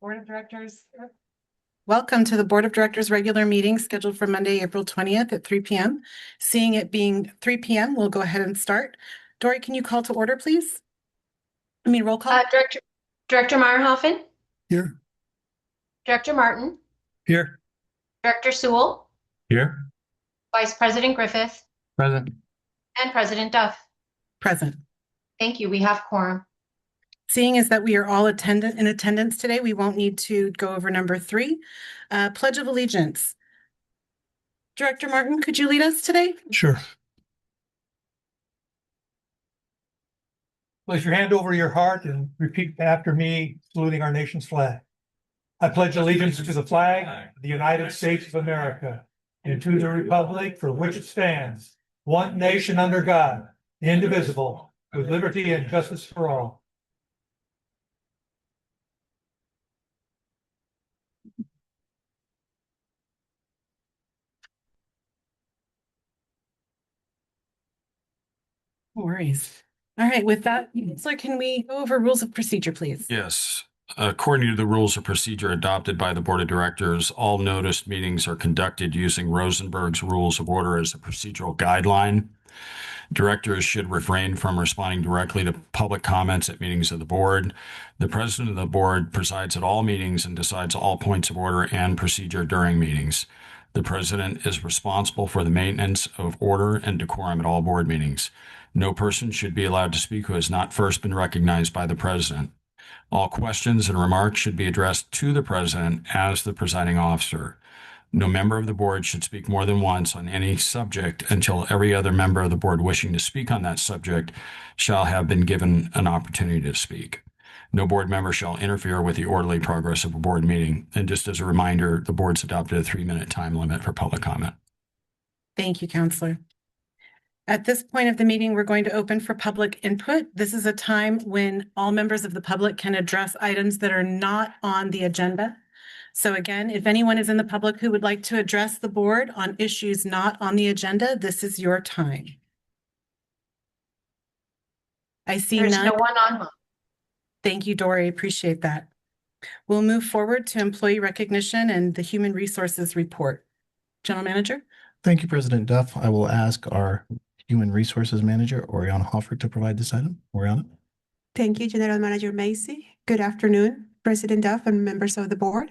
Board of Directors. Welcome to the Board of Directors regular meeting scheduled for Monday, April 20th at 3 p.m. Seeing it being 3 p.m., we'll go ahead and start. Dory, can you call to order, please? Roll call. Director Meyerhoffen, Here. Director Martin, Here. Director Sewell, Here. Vice President Griffith, Present. and President Duff. Present. Thank you. We have quorum. Seeing as that we are all in attendance today, we won't need to go over number 3. Pledge of Allegiance. Director Martin, could you lead us today? Sure. Place your hand over your heart and repeat after me, saluting our nation's flag. I pledge allegiance to the flag of the United States of America and to the republic for which it stands, one nation under God, indivisible, with liberty and justice for all. No worries. All right, with that, so can we go over rules of procedure, please? Yes. According to the rules of procedure adopted by the Board of Directors, all noticed meetings are conducted using Rosenberg's Rules of Order as a procedural guideline. Directors should refrain from responding directly to public comments at meetings of the board. The president of the board presides at all meetings and decides all points of order and procedure during meetings. The president is responsible for the maintenance of order and decorum at all board meetings. No person should be allowed to speak who has not first been recognized by the president. All questions and remarks should be addressed to the president as the presiding officer. No member of the board should speak more than once on any subject until every other member of the board wishing to speak on that subject shall have been given an opportunity to speak. No board member shall interfere with the orderly progress of a board meeting. And just as a reminder, the board's adopted a 3-minute time limit for public comment. Thank you, Counselor. At this point of the meeting, we're going to open for public input. This is a time when all members of the public can address items that are not on the agenda. So again, if anyone is in the public who would like to address the board on issues not on the agenda, this is your time. I see There's none. no one online. Thank you, Dory. Appreciate that. We'll move forward to employee recognition and the human resources report. General Manager. Thank you, President Duff. I will ask our Human Resources Manager, Oriana Hoffert, to provide this item. Oriana. Thank you, General Manager Macy. Good afternoon, President Duff and members of the board.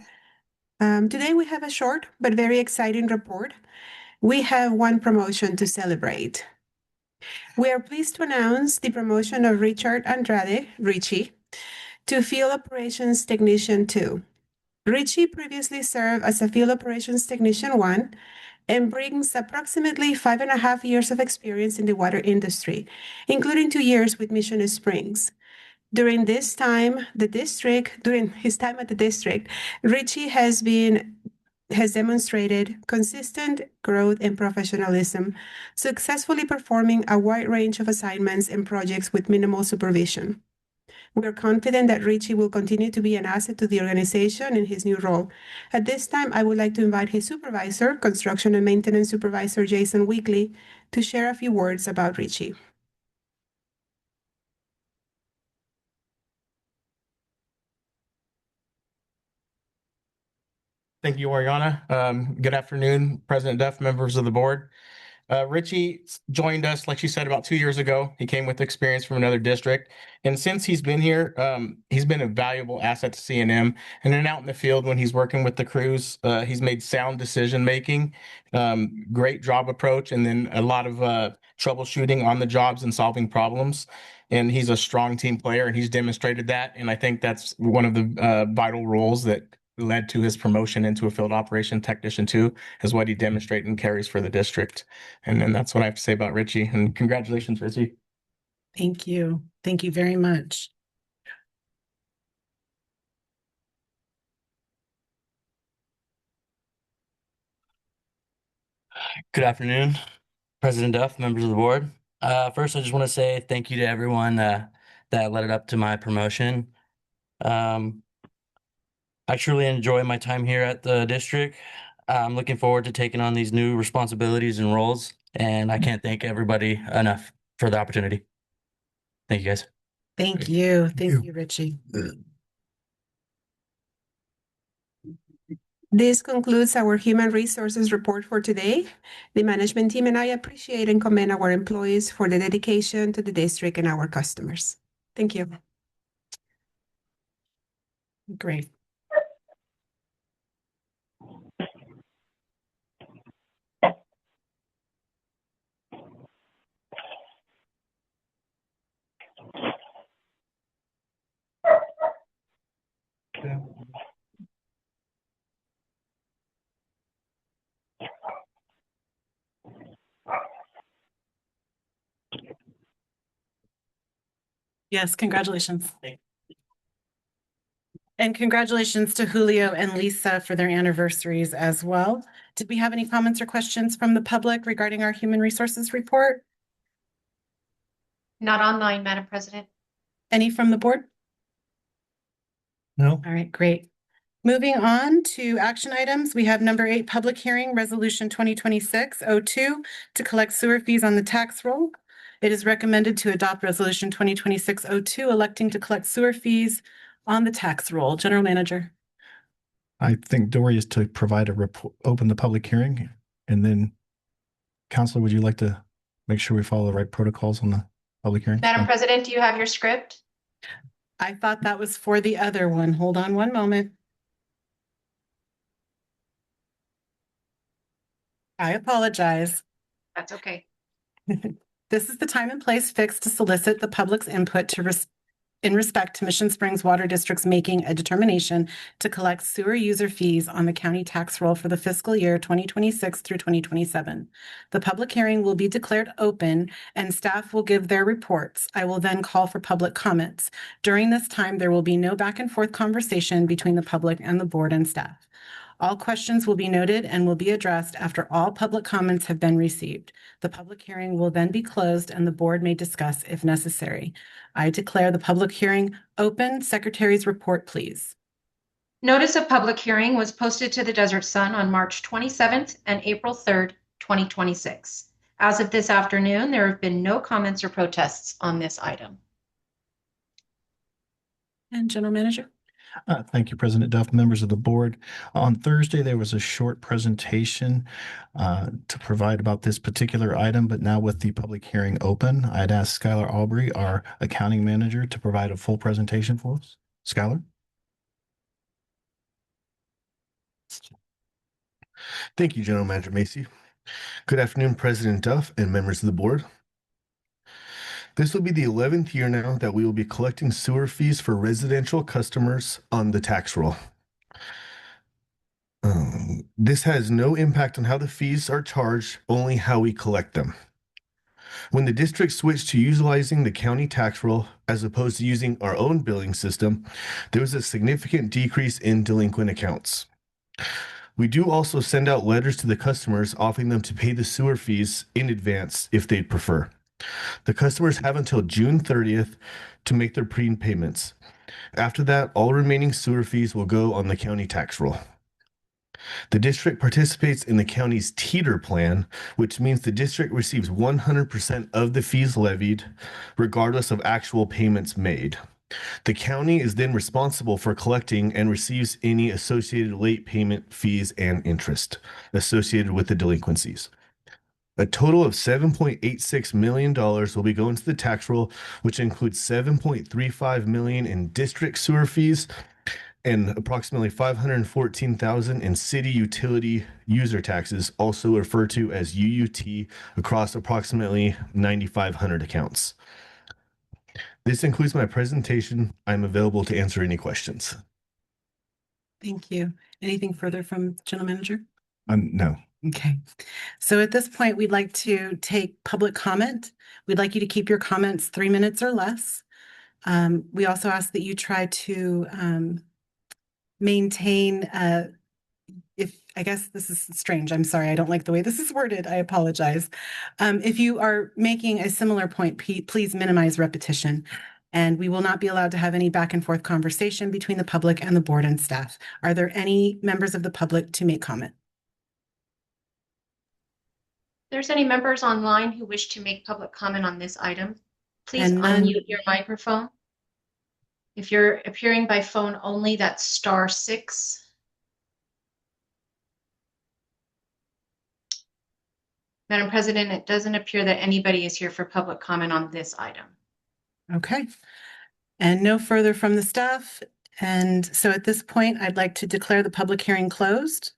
Today we have a short but very exciting report. We have one promotion to celebrate. We are pleased to announce the promotion of Richard Andrade, Richie, to Field Operations Technician 2. Richie previously served as a Field Operations Technician 1 and brings approximately 5.5 years of experience in the water industry, including 2 years with Mission Springs. During his time at the district, Richie has demonstrated consistent growth and professionalism, successfully performing a wide range of assignments and projects with minimal supervision. We are confident that Richie will continue to be an asset to the organization in his new role. At this time, I would like to invite his supervisor, Construction and Maintenance Supervisor Jason Weekly, to share a few words about Richie. Thank you, Oriana. Good afternoon, President Duff, members of the board. Richie joined us, like she said, about 2 years ago. He came with experience from another district. And since he's been here, he's been a valuable asset to C&M. And then out in the field, when he's working with the crews, he's made sound decision-making, great job approach, and then a lot of troubleshooting on the jobs and solving problems. And he's a strong team player, and he's demonstrated that. And I think that's one of the vital roles that led to his promotion into a field operation technician 2, is what he demonstrated and carries for the district. And then that's what I have to say about Richie. And congratulations, Richie. Thank you. Thank you very much. Good afternoon, President Duff, members of the board. First, I just want to say thank you to everyone that led it up to my promotion. I I truly enjoy my time here at the district. I'm looking forward to taking on these new responsibilities and roles, and I can't thank everybody enough for the opportunity. Thank you, guys. Thank you. you. Thank you, Richie. This concludes our human resources report for today. The management team and I appreciate and commend our employees for the dedication to the district and our customers. Thank you. Great. Yeah. Yes, congratulations. And congratulations to Julio and Lisa for their anniversaries as well. Did we have any comments or questions from the public regarding our human resources report? Not online, Madam President. Any from the board? No, All right, great. Moving on to action items, we have number 8, public hearing, resolution 2026-02 to collect sewer fees on the tax roll. It is recommended to adopt resolution 2026-02, electing to collect sewer fees on the tax roll. General Manager. I think Dory is to provide a report, open the public hearing, and then Counselor, would you like to make sure we follow the right protocols on the public hearing? Madam President, do you have your script? I thought that was for the other one. Hold on one moment. I apologize. That's okay. This is the time and place fixed to solicit the public's input in respect to Mission Springs Water District's making a determination to collect sewer user fees on the county tax roll for the fiscal year 2026 through 2027. The public hearing will be declared open and staff will give their reports. I will then call for public comments. During this time, there will be no back and forth conversation between the public and the board and staff. All questions will be noted and will be addressed after all public comments have been received. The public hearing will then be closed and the board may discuss if necessary. I declare the public hearing open. Secretary's report, please. Notice of public hearing was posted to the Desert Sun on March 27th and April 3rd, 2026. As of this afternoon, there have been no comments or protests on this item. And General Manager. Thank you, President Duff, members of the board. On Thursday, there was a short presentation to provide about this particular item, but now with the public hearing open, I'd ask Skylar Aubrey, our accounting manager, to provide a full presentation for us. Skylar? Thank you, General Manager Macy. Good afternoon, President Duff and members of the board. This will be the 11th year now that we will be collecting sewer fees for residential customers on the tax roll. This has no impact on how the fees are charged, only how we collect them. When the district switched to utilizing the county tax roll as opposed to using our own billing system, there was a significant decrease in delinquent accounts. We do also send out letters to the customers offering them to pay the sewer fees in advance if they'd prefer. The customers have until June 30th to make their prepayments. After that, all remaining sewer fees will go on the county tax roll. The district participates in the county's teeter plan, which means the district receives 100% of the fees levied, regardless of actual payments made. The county is then responsible for collecting and receives any associated late payment fees and interest associated with the delinquencies. A total of $7.86 million will be going to the tax roll, which includes $7.35 million in district sewer fees and approximately $514,000 in city utility user taxes, also referred to as UUT, across approximately 9,500 accounts. This includes my presentation. I'm available to answer any questions. Thank you. Anything further from General Manager? No. Okay. So at this point, we'd like to take public comment. We'd like you to keep your comments 3 minutes or less. We also ask that you try to maintain, I guess this is strange. I'm sorry. I don't like the way this is worded. I apologize. If you are making a similar point, please minimize repetition. And we will not be allowed to have any back and forth conversation between the public and the board and staff. Are there any members of the public to make comment? If there's any members online who wish to make public comment on this item, please And none- unmute your microphone. If you're appearing by phone only, that's *6. Madam President, it doesn't appear that anybody is here for public comment on this item. Okay. And no further from the staff. And so at this point, I'd like to declare the public hearing closed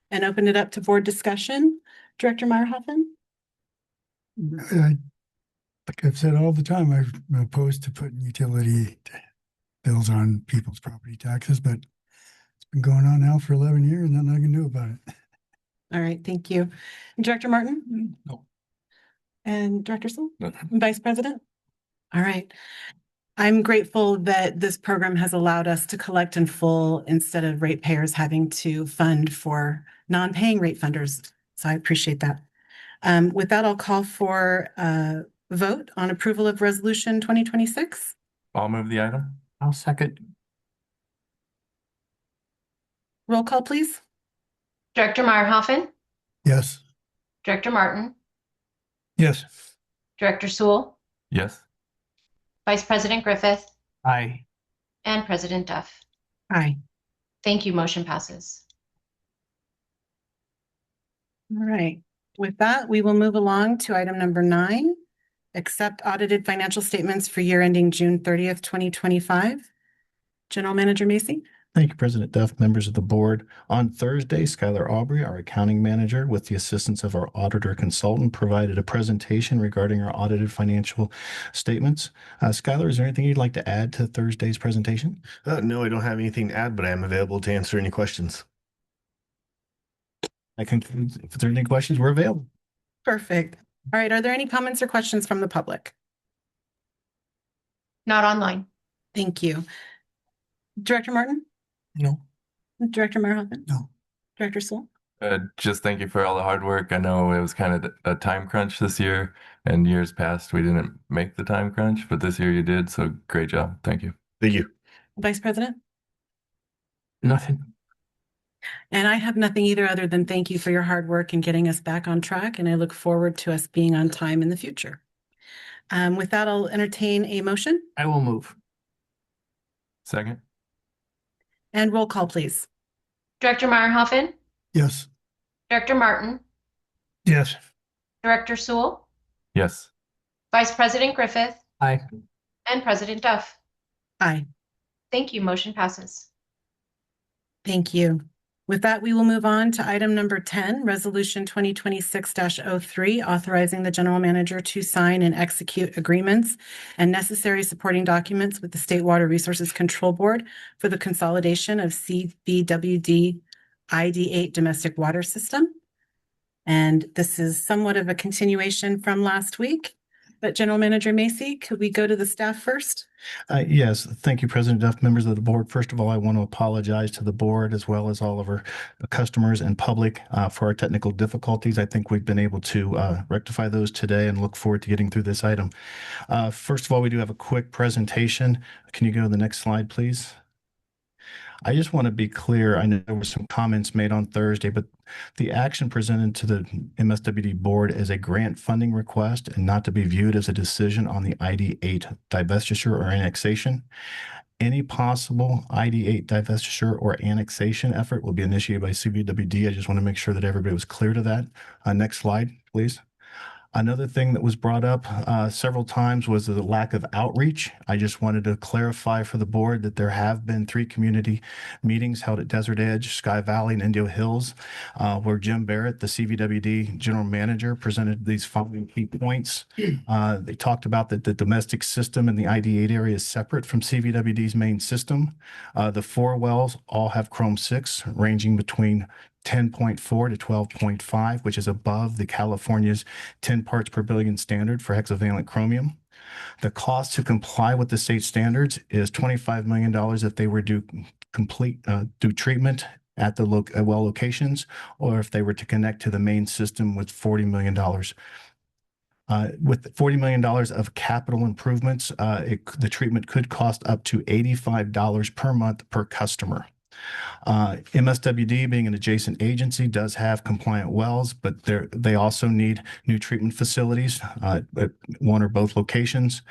and open it up to board discussion. Director Meyerhoffen? Like I've said all the time, I'm opposed to putting utility bills on people's property taxes, but it's been going on now for 11 years, nothing I can do about it. All right, thank you. Director Martin? No. And Director Sewell? No. Vice President? All right. I'm grateful that this program has allowed us to collect in full instead of ratepayers having to fund for non-paying rate funders. So I appreciate that. With that, I'll call for a vote on approval of resolution 2026. I'll move the item. I'll second. Roll call, please. Director Meyerhoffen, Yes. Director Martin, Yes. Director Sewell, Yes. Vice President Griffith, Aye. and President Duff. Aye. Thank you. Motion passes. All right. With that, we will move along to item number 9, accept audited financial statements for year ending June 30th, 2025. General Manager Macy? Thank you, President Duff, members of the board. On Thursday, Skylar Aubrey, our accounting manager, with the assistance of our auditor consultant, provided a presentation regarding our audited financial statements. Skylar, is there anything you'd like to add to Thursday's presentation? No, I don't have anything to add, but I am available to answer any questions. I conclude, if there are any questions, we're available. Perfect. All right. Are there any comments or questions from the public? Not online. Thank you. Director Martin? No. Director Meyerhoffen? No. Director Sewell? Just thank you for all the hard work. I know it was kind of a time crunch this year, and years past we didn't make the time crunch, but this year you did. So great job. Thank you. Thank you. Vice President? Nothing. And I have nothing either other than thank you for your hard work in getting us back on track, and I look forward to us being on time in the future. With that, I'll entertain a motion I will move. Second. and roll call, please. Director Meyerhoffen, Yes. Director Martin, Yes. Director Sewell, Yes. Vice President Griffith, Aye. and President Duff. Aye. Thank you. Motion passes. Thank you. With that, we will move on to item number 10, Resolution 2026-03, authorizing the general manager to sign and execute agreements and necessary supporting documents with the State Water Resources Control Board for the consolidation of CVWD ID8 domestic water system. And this is somewhat of a continuation from last week. But General Manager Macy, could we go to the staff first? Yes, thank you, President Duff, members of the board. First of all, I want to apologize to the board as well as all of our customers and public for our technical difficulties. I think we've been able to rectify those today and look forward to getting through this item. First of all, we do have a quick presentation. Can you go to the next slide, please? I just want to be clear. I know there were some comments made on Thursday, but the action presented to the MSWD board is a grant funding request and not to be viewed as a decision on the ID8 divestiture or annexation. Any possible ID8 divestiture or annexation effort will be initiated by CVWD. I just want to make sure that everybody was clear to that. Next slide, please. Another thing that was brought up several times was the lack of outreach. I just wanted to clarify for the board that there have been 3 community meetings held at Desert Edge, Sky Valley, and Indio Hills, where Jim Barrett, the CVWD general manager, presented these following key points. They talked about that the domestic system in the ID8 area is separate from CVWD's main system. The 4 wells all have Chrome 6, ranging between 10.4 to 12.5, which is above the California's 10 parts per billion standard for hexavalent chromium. The cost to comply with the state standards is $25 million if they were to do treatment at the well locations, or if they were to connect to the main system with $40 million. With $40 million of capital improvements, the treatment could cost up to $85 per month per customer. MSWD, being an adjacent agency, does have compliant wells, but they also need new treatment facilities at one or both locations.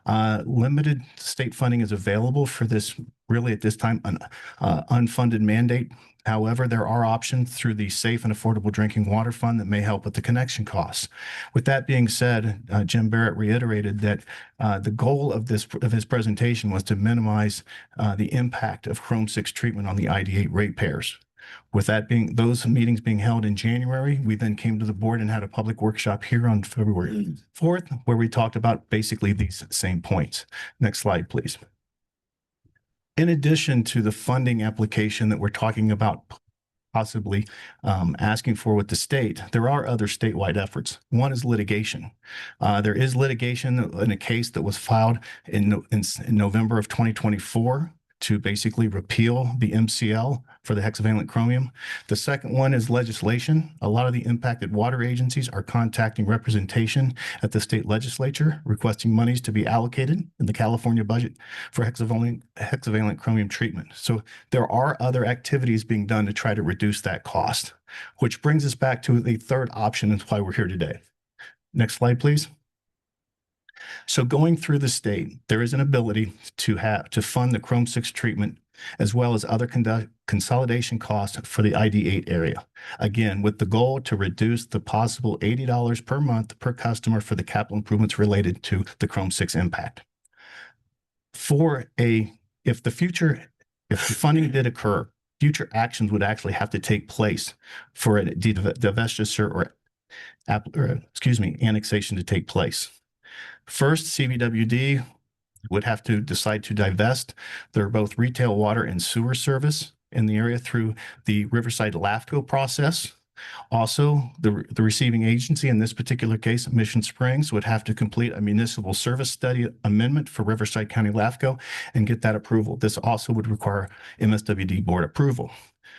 Limited state funding is available for this, really at this time, an unfunded mandate. However, there are options through the Safe and Affordable Drinking Water Fund that may help with the connection costs. With that being said, Jim Barrett reiterated that the goal of his presentation was to minimize the impact of Chrome 6 treatment on the ID8 ratepayers. With that being, those meetings being held in January, we then came to the board and had a public workshop here on February 4th, where we talked about basically these same points. Next slide, please. In addition to the funding application that we're talking about possibly asking for with the state, there are other statewide efforts. One is litigation. There is litigation in a case that was filed in November of 2024 to basically repeal the MCL for the hexavalent chromium. The second one is legislation. A lot of the impacted water agencies are contacting representation at the state legislature, requesting monies to be allocated in the California budget for hexavalent chromium treatment. So there are other activities being done to try to reduce that cost, which brings us back to the third option and why we're here today. Next slide, please. So going through the state, there is an ability to fund the Chrome 6 treatment as well as other consolidation costs for the ID8 area. Again, with the goal to reduce the possible $80 per month per customer for the capital improvements related to the Chrome 6 impact. If the funding did occur, future actions would actually have to take place for a divestiture or annexation to take place. First, CVWD would have to decide to divest their both retail water and sewer service in the area through the Riverside LAFCO process. Also, the receiving agency, in this particular case, Mission Springs, would have to complete a municipal service study amendment for Riverside County LAFCO and get that approval. This also would require MSWD board approval.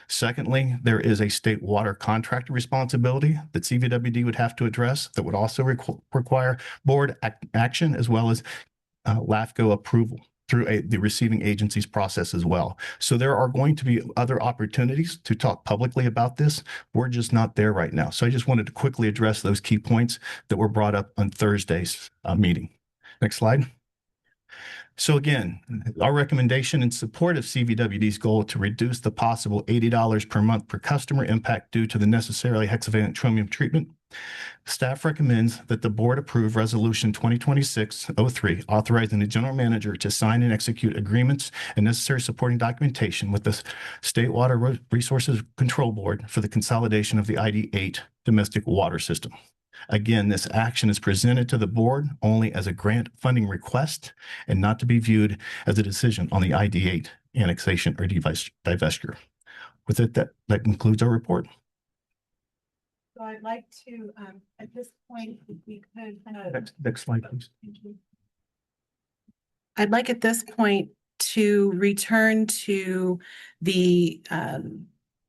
Secondly, there is a state water contractor responsibility that CVWD would have to address that would also require board action as well as LAFCO approval through the receiving agency's process as well. So there are going to be other opportunities to talk publicly about this. We're just not there right now. So I just wanted to quickly address those key points that were brought up on Thursday's meeting. Next slide. So again, our recommendation in support of CVWD's goal to reduce the possible $80 per month per customer impact due to the necessarily hexavalent chromium treatment, staff recommends that the board approve Resolution 2026-03, authorizing the general manager to sign and execute agreements and necessary supporting documentation with the State Water Resources Control Board for the consolidation of the ID8 domestic water system. Again, this action is presented to the board only as a grant funding request and not to be viewed as a decision on the ID8 annexation or divestiture. With it, that concludes our report. So I'd like to, at this point, if we could. Next slide, please. I'd like at this point to return to the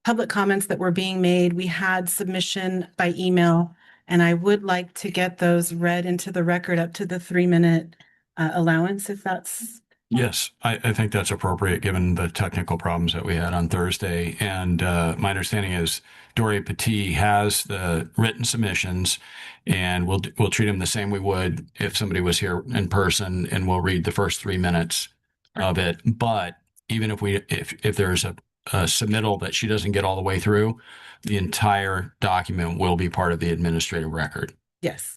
public comments that were being made. We had submission by email, and I would like to get those read into the record up to the 3-minute allowance, if that's. Yes, I think that's appropriate given the technical problems that we had on Thursday. And my understanding is Dory Petit has the written submissions, and we'll treat them the same we would if somebody was here in person, and we'll read the first 3 minutes of it. But even if there's a submittal that she doesn't get all the way through, the entire document will be part of the administrative record. Yes.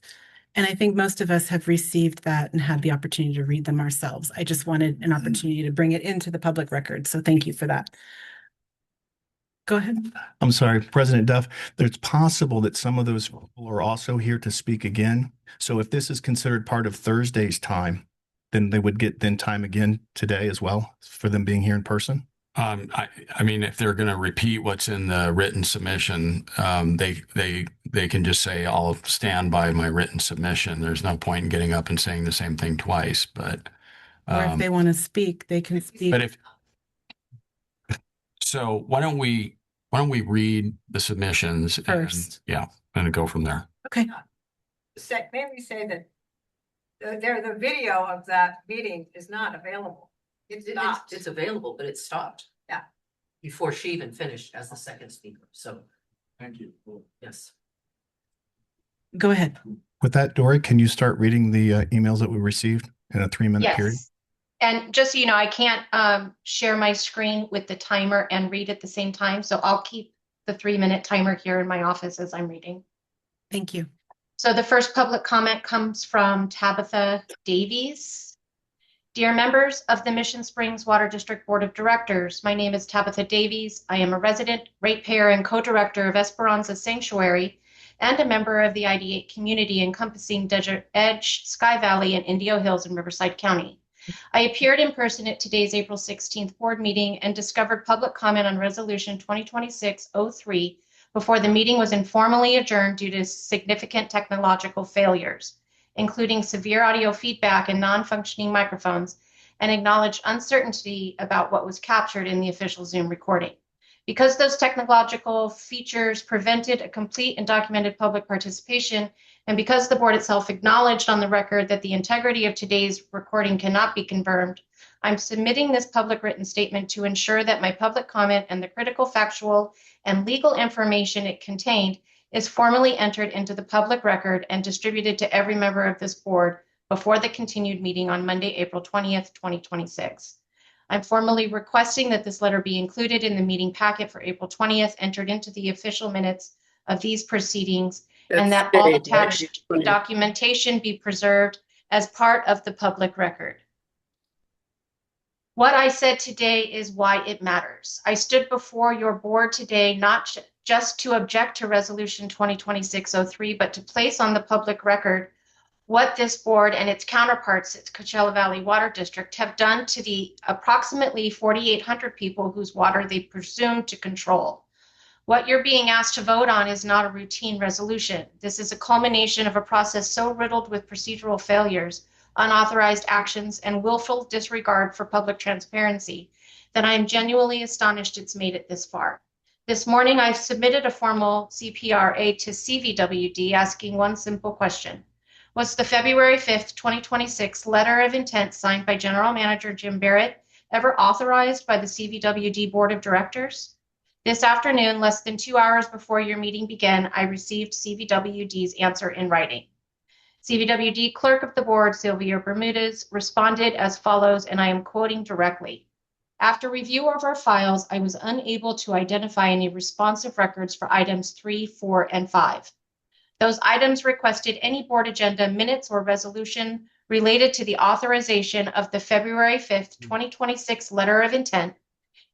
And I think most of us have received that and had the opportunity to read them ourselves. I just wanted an opportunity to bring it into the public record. So thank you for that. Go ahead. I'm sorry, President Duff. It's possible that some of those people are also here to speak again. So if this is considered part of Thursday's time, then they would get time again today as well for them being here in person. I mean, if they're going to repeat what's in the written submission, they can just say, I'll stand by my written submission. There's no point in getting up and saying the same thing twice, but. Or if they want to speak, they can speak. But so why don't we read the submissions first? And go from there. Okay. maybe say that the video of that meeting is not available. It's available, but it stopped. Yeah. Before she even finished as the second speaker, so. Thank you. Yes. Go ahead. With that, Dory, can you start reading the emails that we received in a 3-minute period? Yes. And just so you know, I can't share my screen with the timer and read at the same time. So I'll keep the 3-minute timer here in my office as I'm reading. Thank you. So the first public comment comes from Tabitha Davies. Dear members of the Mission Springs Water District Board of Directors, my name is Tabitha Davies. I am a resident, ratepayer, and co-director of Esperanza Sanctuary and a member of the ID8 community encompassing Desert Edge, Sky Valley, and Indio Hills in Riverside County. I appeared in person at today's April 16th board meeting and discovered public comment on Resolution 2026-03 before the meeting was informally adjourned due to significant technological failures, including severe audio feedback and non-functioning microphones, and acknowledged uncertainty about what was captured in the official Zoom recording. Because those technological features prevented a complete and documented public participation, and because the board itself acknowledged on the record that the integrity of today's recording cannot be confirmed, I'm submitting this public written statement to ensure that my public comment and the critical factual and legal information it contained is formally entered into the public record and distributed to every member of this board before the continued meeting on Monday, April 20th, 2026. I'm formally requesting that this letter be included in the meeting packet for April 20th, entered into the official minutes of these proceedings, and that all attached documentation be preserved as part of the public record. What I said today is why it matters. I stood before your board today not just to object to Resolution 2026-03, but to place on the public record what this board and its counterparts at Coachella Valley Water District have done to the approximately 4,800 people whose water they presume to control. What you're being asked to vote on is not a routine resolution. This is a culmination of a process so riddled with procedural failures, unauthorized actions, and willful disregard for public transparency that I am genuinely astonished it's made it this far. This morning, I submitted a formal CPRA to CVWD asking one simple question. Was the February 5th, 2026 letter of intent signed by General Manager Jim Barrett ever authorized by the CVWD Board of Directors? This afternoon, less than 2 hours before your meeting began, I received CVWD's answer in writing. CVWD Clerk of the Board, Sylvia Bermudez, responded as follows, and I am quoting directly. After review of our files, I was unable to identify any responsive records for items 3, 4, and 5. Those items requested any board agenda, minutes, or resolution related to the authorization of the February 5th, 2026 letter of intent,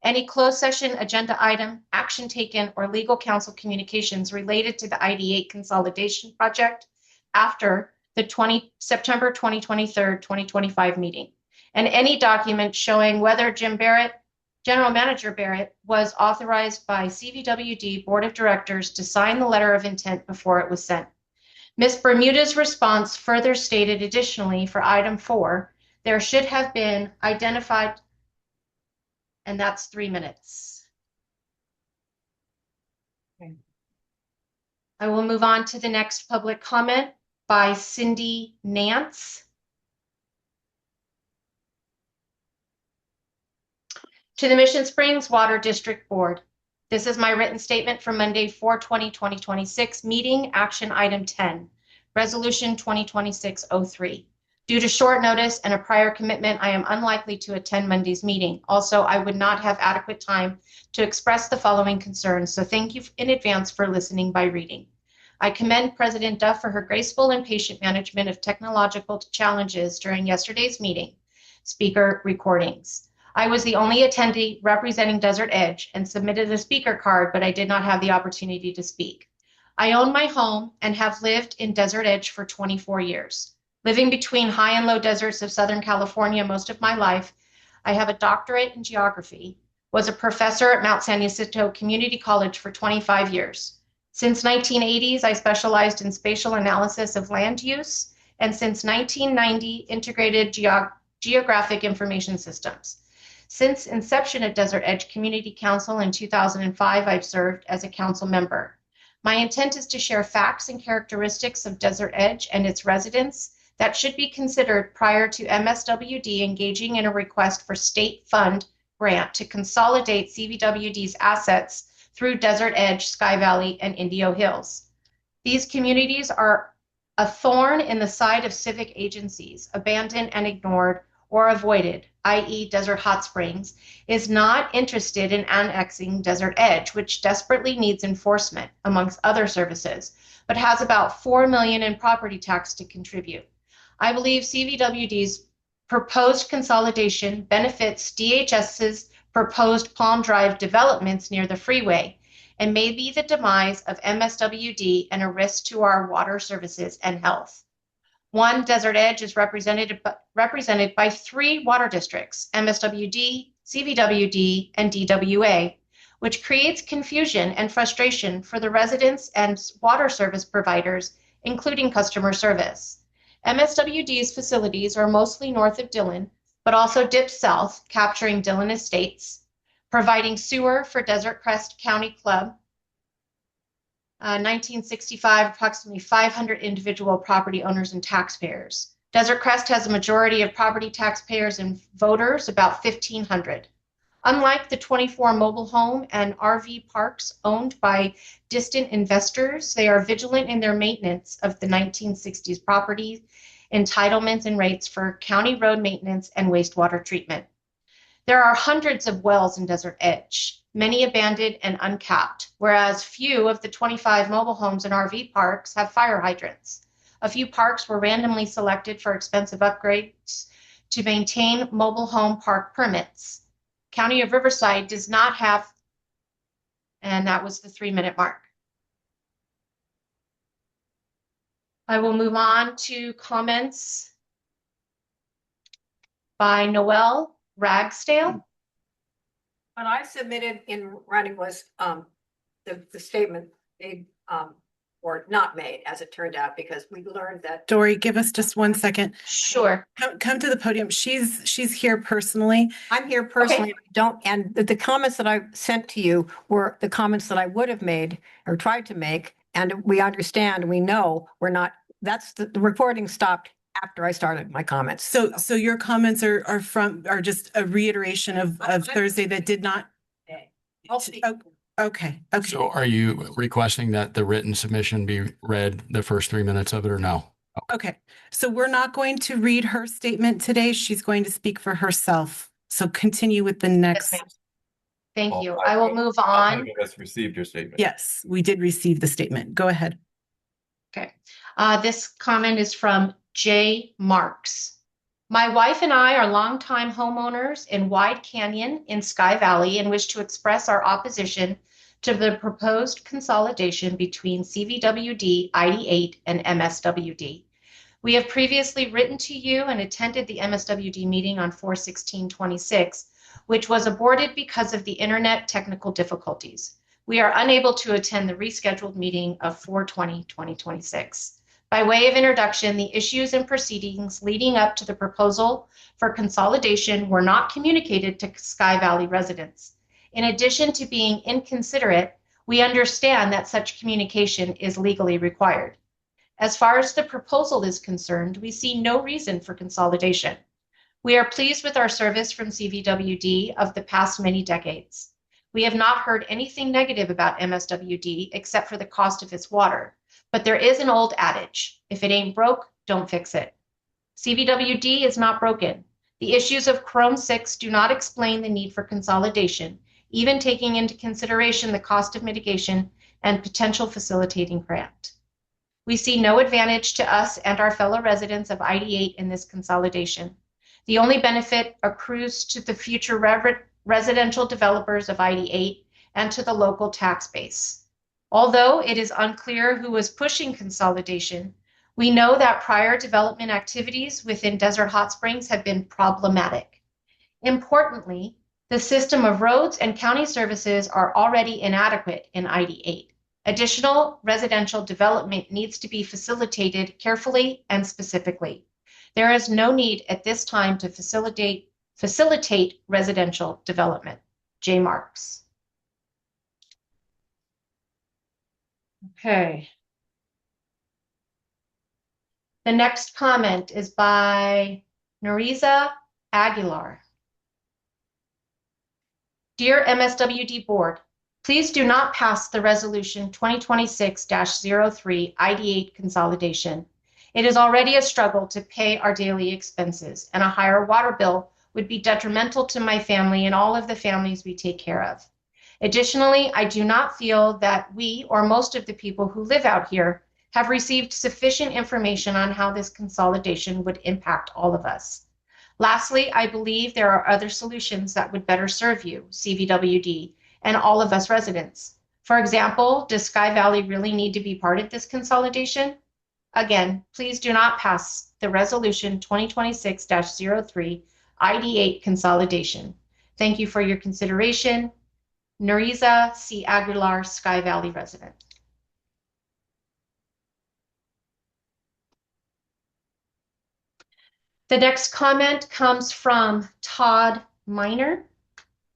any closed session agenda item, action taken, or legal counsel communications related to the ID8 consolidation project after the September 2023, 2025 meeting, and any document showing whether General Manager Barrett was authorized by CVWD Board of Directors to sign the letter of intent before it was sent. Ms. Bermuda's response further stated additionally for item 4, there should have been identified, and that's 3 minutes. Okay. I will move on to the next public comment by Cindy Nance. To the Mission Springs Water District Board, this is my written statement for Monday, 4/20/2026 meeting, action item 10, resolution 2026-03. Due to short notice and a prior commitment, I am unlikely to attend Monday's meeting. Also, I would not have adequate time to express the following concerns, so thank you in advance for listening by reading. I commend President Duff for her graceful and patient management of technological challenges during yesterday's meeting. Speaker recordings. I was the only attendee representing Desert Edge and submitted a speaker card, but I did not have the opportunity to speak. I own my home and have lived in Desert Edge for 24 years. Living between high and low deserts of Southern California most of my life, I have a doctorate in geography, was a professor at Mount San Jacinto Community College for 25 years. Since 1980s, I specialized in spatial analysis of land use, and since 1990, integrated geographic information systems. Since inception at Desert Edge Community Council in 2005, I've served as a council member. My intent is to share facts and characteristics of Desert Edge and its residents that should be considered prior to MSWD engaging in a request for state fund grant to consolidate CVWD's assets through Desert Edge, Sky Valley, and Indio Hills. These communities are a thorn in the side of civic agencies, abandoned and ignored or avoided, i.e. Desert Hot Springs, is not interested in annexing Desert Edge, which desperately needs enforcement, amongst other services, but has about $4 million in property tax to contribute. I believe CVWD's proposed consolidation benefits DHS's proposed Palm Drive developments near the freeway and may be the demise of MSWD and a risk to our water services and health. One, Desert Edge is represented by 3 water districts, MSWD, CVWD, and DWA, which creates confusion and frustration for the residents and water service providers, including customer service. MSWD's facilities are mostly north of Dillon, but also dip south, capturing Dillon Estates, providing sewer for Desert Crest County Club, 1965, approximately 500 individual property owners and taxpayers. Desert Crest has a majority of property taxpayers and voters, about 1,500. Unlike the 24 mobile home and RV parks owned by distant investors, they are vigilant in their maintenance of the 1960s property, entitlements and rates for county road maintenance and wastewater treatment. There are hundreds of wells in Desert Edge, many abandoned and uncapped, whereas few of the 25 mobile homes and RV parks have fire hydrants. A few parks were randomly selected for expensive upgrades to maintain mobile home park permits. County of Riverside does not have, and that was the 3-minute mark. I will move on to comments by Noel Ragsdale. What I submitted in writing was the statement made or not made, as it turned out, because we learned that. Dory, give us just 1 second. Sure. Come to the podium. She's here personally. I'm here personally. Okay. And the comments that I sent to you were the comments that I would have made or tried to make. And we understand, we know we're not, that's the recording stopped after I started my comments. So your comments are just a reiteration of Thursday that did not. I'll speak. Okay. So are you requesting that the written submission be read the first 3 minutes of it or no? Okay. So we're not going to read her statement today. She's going to speak for herself. So continue with the next. Yes, ma'am. Thank Well, you. I will move on. None of us received your statement. Yes, we did receive the statement. Go ahead. Okay. This comment is from Jay Marks. My wife and I are longtime homeowners in Wide Canyon in Sky Valley and wish to express our opposition to the proposed consolidation between CVWD, ID8, and MSWD. We have previously written to you and attended the MSWD meeting on 4/16/26, which was aborted because of the internet technical difficulties. We are unable to attend the rescheduled meeting of 4/20/2026. By way of introduction, the issues and proceedings leading up to the proposal for consolidation were not communicated to Sky Valley residents. In addition to being inconsiderate, we understand that such communication is legally required. As far as the proposal is concerned, we see no reason for consolidation. We are pleased with our service from CVWD of the past many decades. We have not heard anything negative about MSWD except for the cost of its water. But there is an old adage, if it ain't broke, don't fix it. CVWD is not broken. The issues of Chrome 6 do not explain the need for consolidation, even taking into consideration the cost of mitigation and potential facilitating grant. We see no advantage to us and our fellow residents of ID8 in this consolidation. The only benefit accrues to the future residential developers of ID8 and to the local tax base. Although it is unclear who was pushing consolidation, we know that prior development activities within Desert Hot Springs have been problematic. Importantly, the system of roads and county services are already inadequate in ID8. Additional residential development needs to be facilitated carefully and specifically. There is no need at this time to facilitate residential development. J. Marks. Okay. The next comment is by Nariza Aguilar. Dear MSWD Board, please do not pass the Resolution 2026-03 ID8 consolidation. It is already a struggle to pay our daily expenses, and a higher water bill would be detrimental to my family and all of the families we take care of. Additionally, I do not feel that we, or most of the people who live out here, have received sufficient information on how this consolidation would impact all of us. Lastly, I believe there are other solutions that would better serve you, CVWD, and all of us residents. For example, does Sky Valley really need to be part of this consolidation? Again, please do not pass the Resolution 2026-03 ID8 consolidation. Thank you for your consideration. Nariza C. Aguilar, Sky Valley resident. The next comment comes from Todd Miner.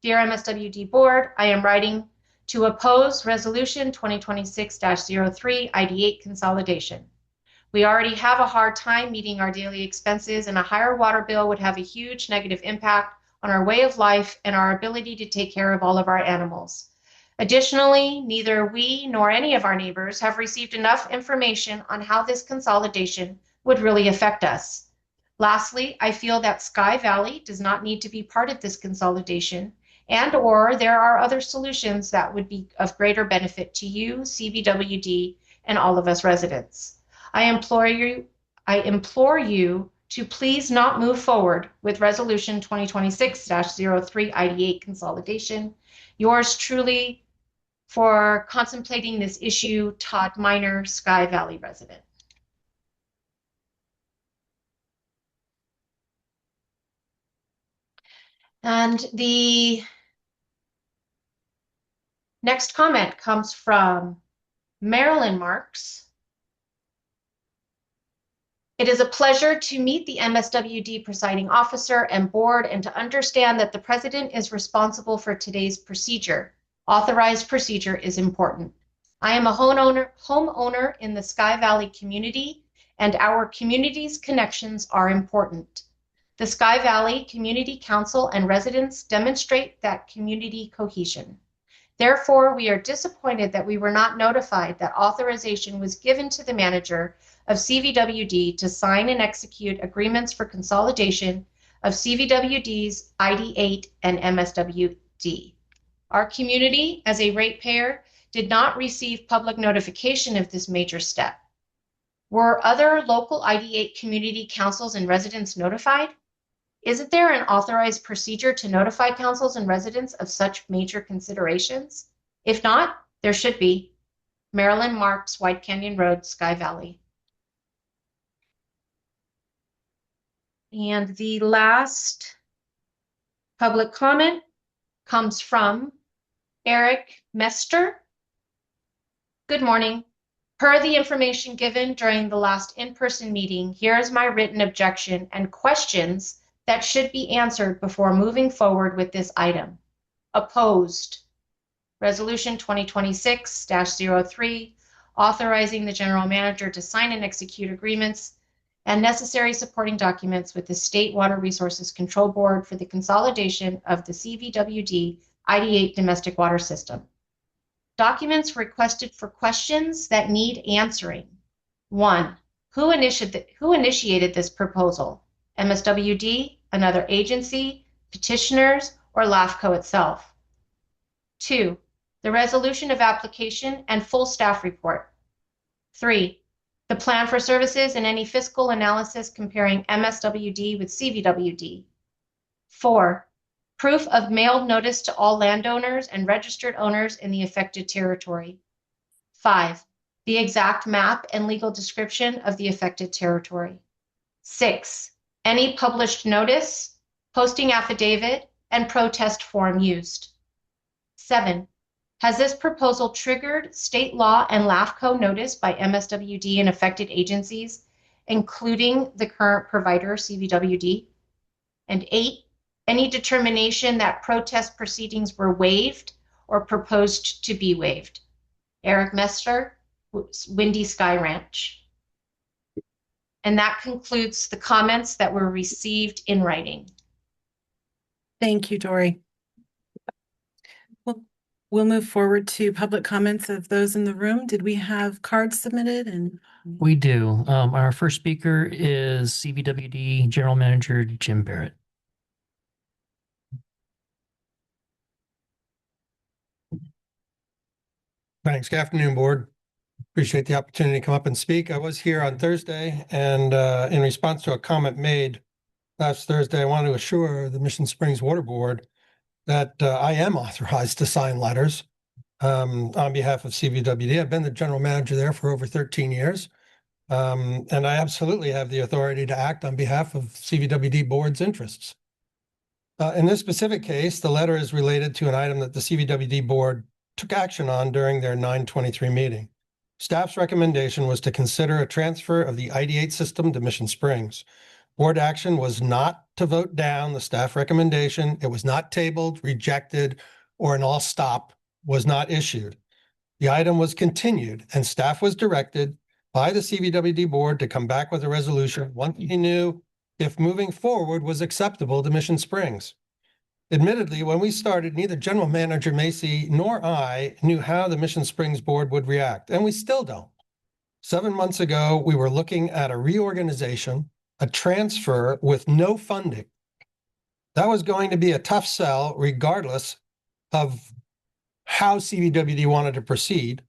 Dear MSWD Board, I am writing to oppose Resolution 2026-03 ID8 consolidation. We already have a hard time meeting our daily expenses, and a higher water bill would have a huge negative impact on our way of life and our ability to take care of all of our animals. Additionally, neither we nor any of our neighbors have received enough information on how this consolidation would really affect us. Lastly, I feel that Sky Valley does not need to be part of this consolidation, and/or there are other solutions that would be of greater benefit to you, CVWD, and all of us residents. I implore you to please not move forward with Resolution 2026-03 ID8 consolidation. Yours truly, for contemplating this issue, Todd Miner, Sky Valley resident. And the next comment comes from Marilyn Marks. It is a pleasure to meet the MSWD presiding officer and board and to understand that the president is responsible for today's procedure. Authorized procedure is important. I am a homeowner in the Sky Valley community, and our community's connections are important. The Sky Valley Community Council and residents demonstrate that community cohesion. Therefore, we are disappointed that we were not notified that authorization was given to the manager of CVWD to sign and execute agreements for consolidation of CVWD's ID8 and MSWD. Our community, as a ratepayer, did not receive public notification of this major step. Were other local ID8 community councils and residents notified? Isn't there an authorized procedure to notify councils and residents of such major considerations? If not, there should be. Marilyn Marks, White Canyon Road, Sky Valley. And the last public comment comes from Eric Mester. Good morning. Per the information given during the last in-person meeting, here is my written objection and questions that should be answered before moving forward with this item. Opposed. Resolution 2026-03, authorizing the general manager to sign and execute agreements and necessary supporting documents with the State Water Resources Control Board for the consolidation of the CVWD ID8 domestic water system. Documents requested for questions that need answering. 1. Who initiated this proposal? MSWD, another agency, petitioners, or LAFCO itself? 2. The resolution of application and full staff report. 3. The plan for services and any fiscal analysis comparing MSWD with CVWD. 4. Proof of mailed notice to all landowners and registered owners in the affected territory. 5. The exact map and legal description of the affected territory. 6. Any published notice, posting affidavit, and protest form used. 7. Has this proposal triggered state law and LAFCO notice by MSWD and affected agencies, including the current provider, CVWD? And 8. Any determination that protest proceedings were waived or proposed to be waived. Eric Mester, Windy Sky Ranch. And that concludes the comments that were received in writing. Thank you, Dory. We'll move forward to public comments of those in the room. Did we have cards submitted? And We do. Our first speaker is CVWD General Manager Jim Barrett. Thanks. Good afternoon, board. Appreciate the opportunity to come up and speak. I was here on Thursday, and in response to a comment made last Thursday, I want to assure the Mission Springs Water Board that I am authorized to sign letters on behalf of CVWD. I've been the general manager there for over 13 years, and I absolutely have the authority to act on behalf of CVWD board's interests. In this specific case, the letter is related to an item that the CVWD board took action on during their 9/23 meeting. Staff's recommendation was to consider a transfer of the ID8 system to Mission Springs. Board action was not to vote down the staff recommendation. It was not tabled, rejected, or an all stop was not issued. The item was continued, and staff was directed by the CVWD board to come back with a resolution once he knew if moving forward was acceptable to Mission Springs. Admittedly, when we started, neither General Manager Macy nor I knew how the Mission Springs board would react, and we still don't. 7 months ago, we were looking at a reorganization, a transfer with no funding. That was going to be a tough sell regardless of how CVWD wanted to proceed,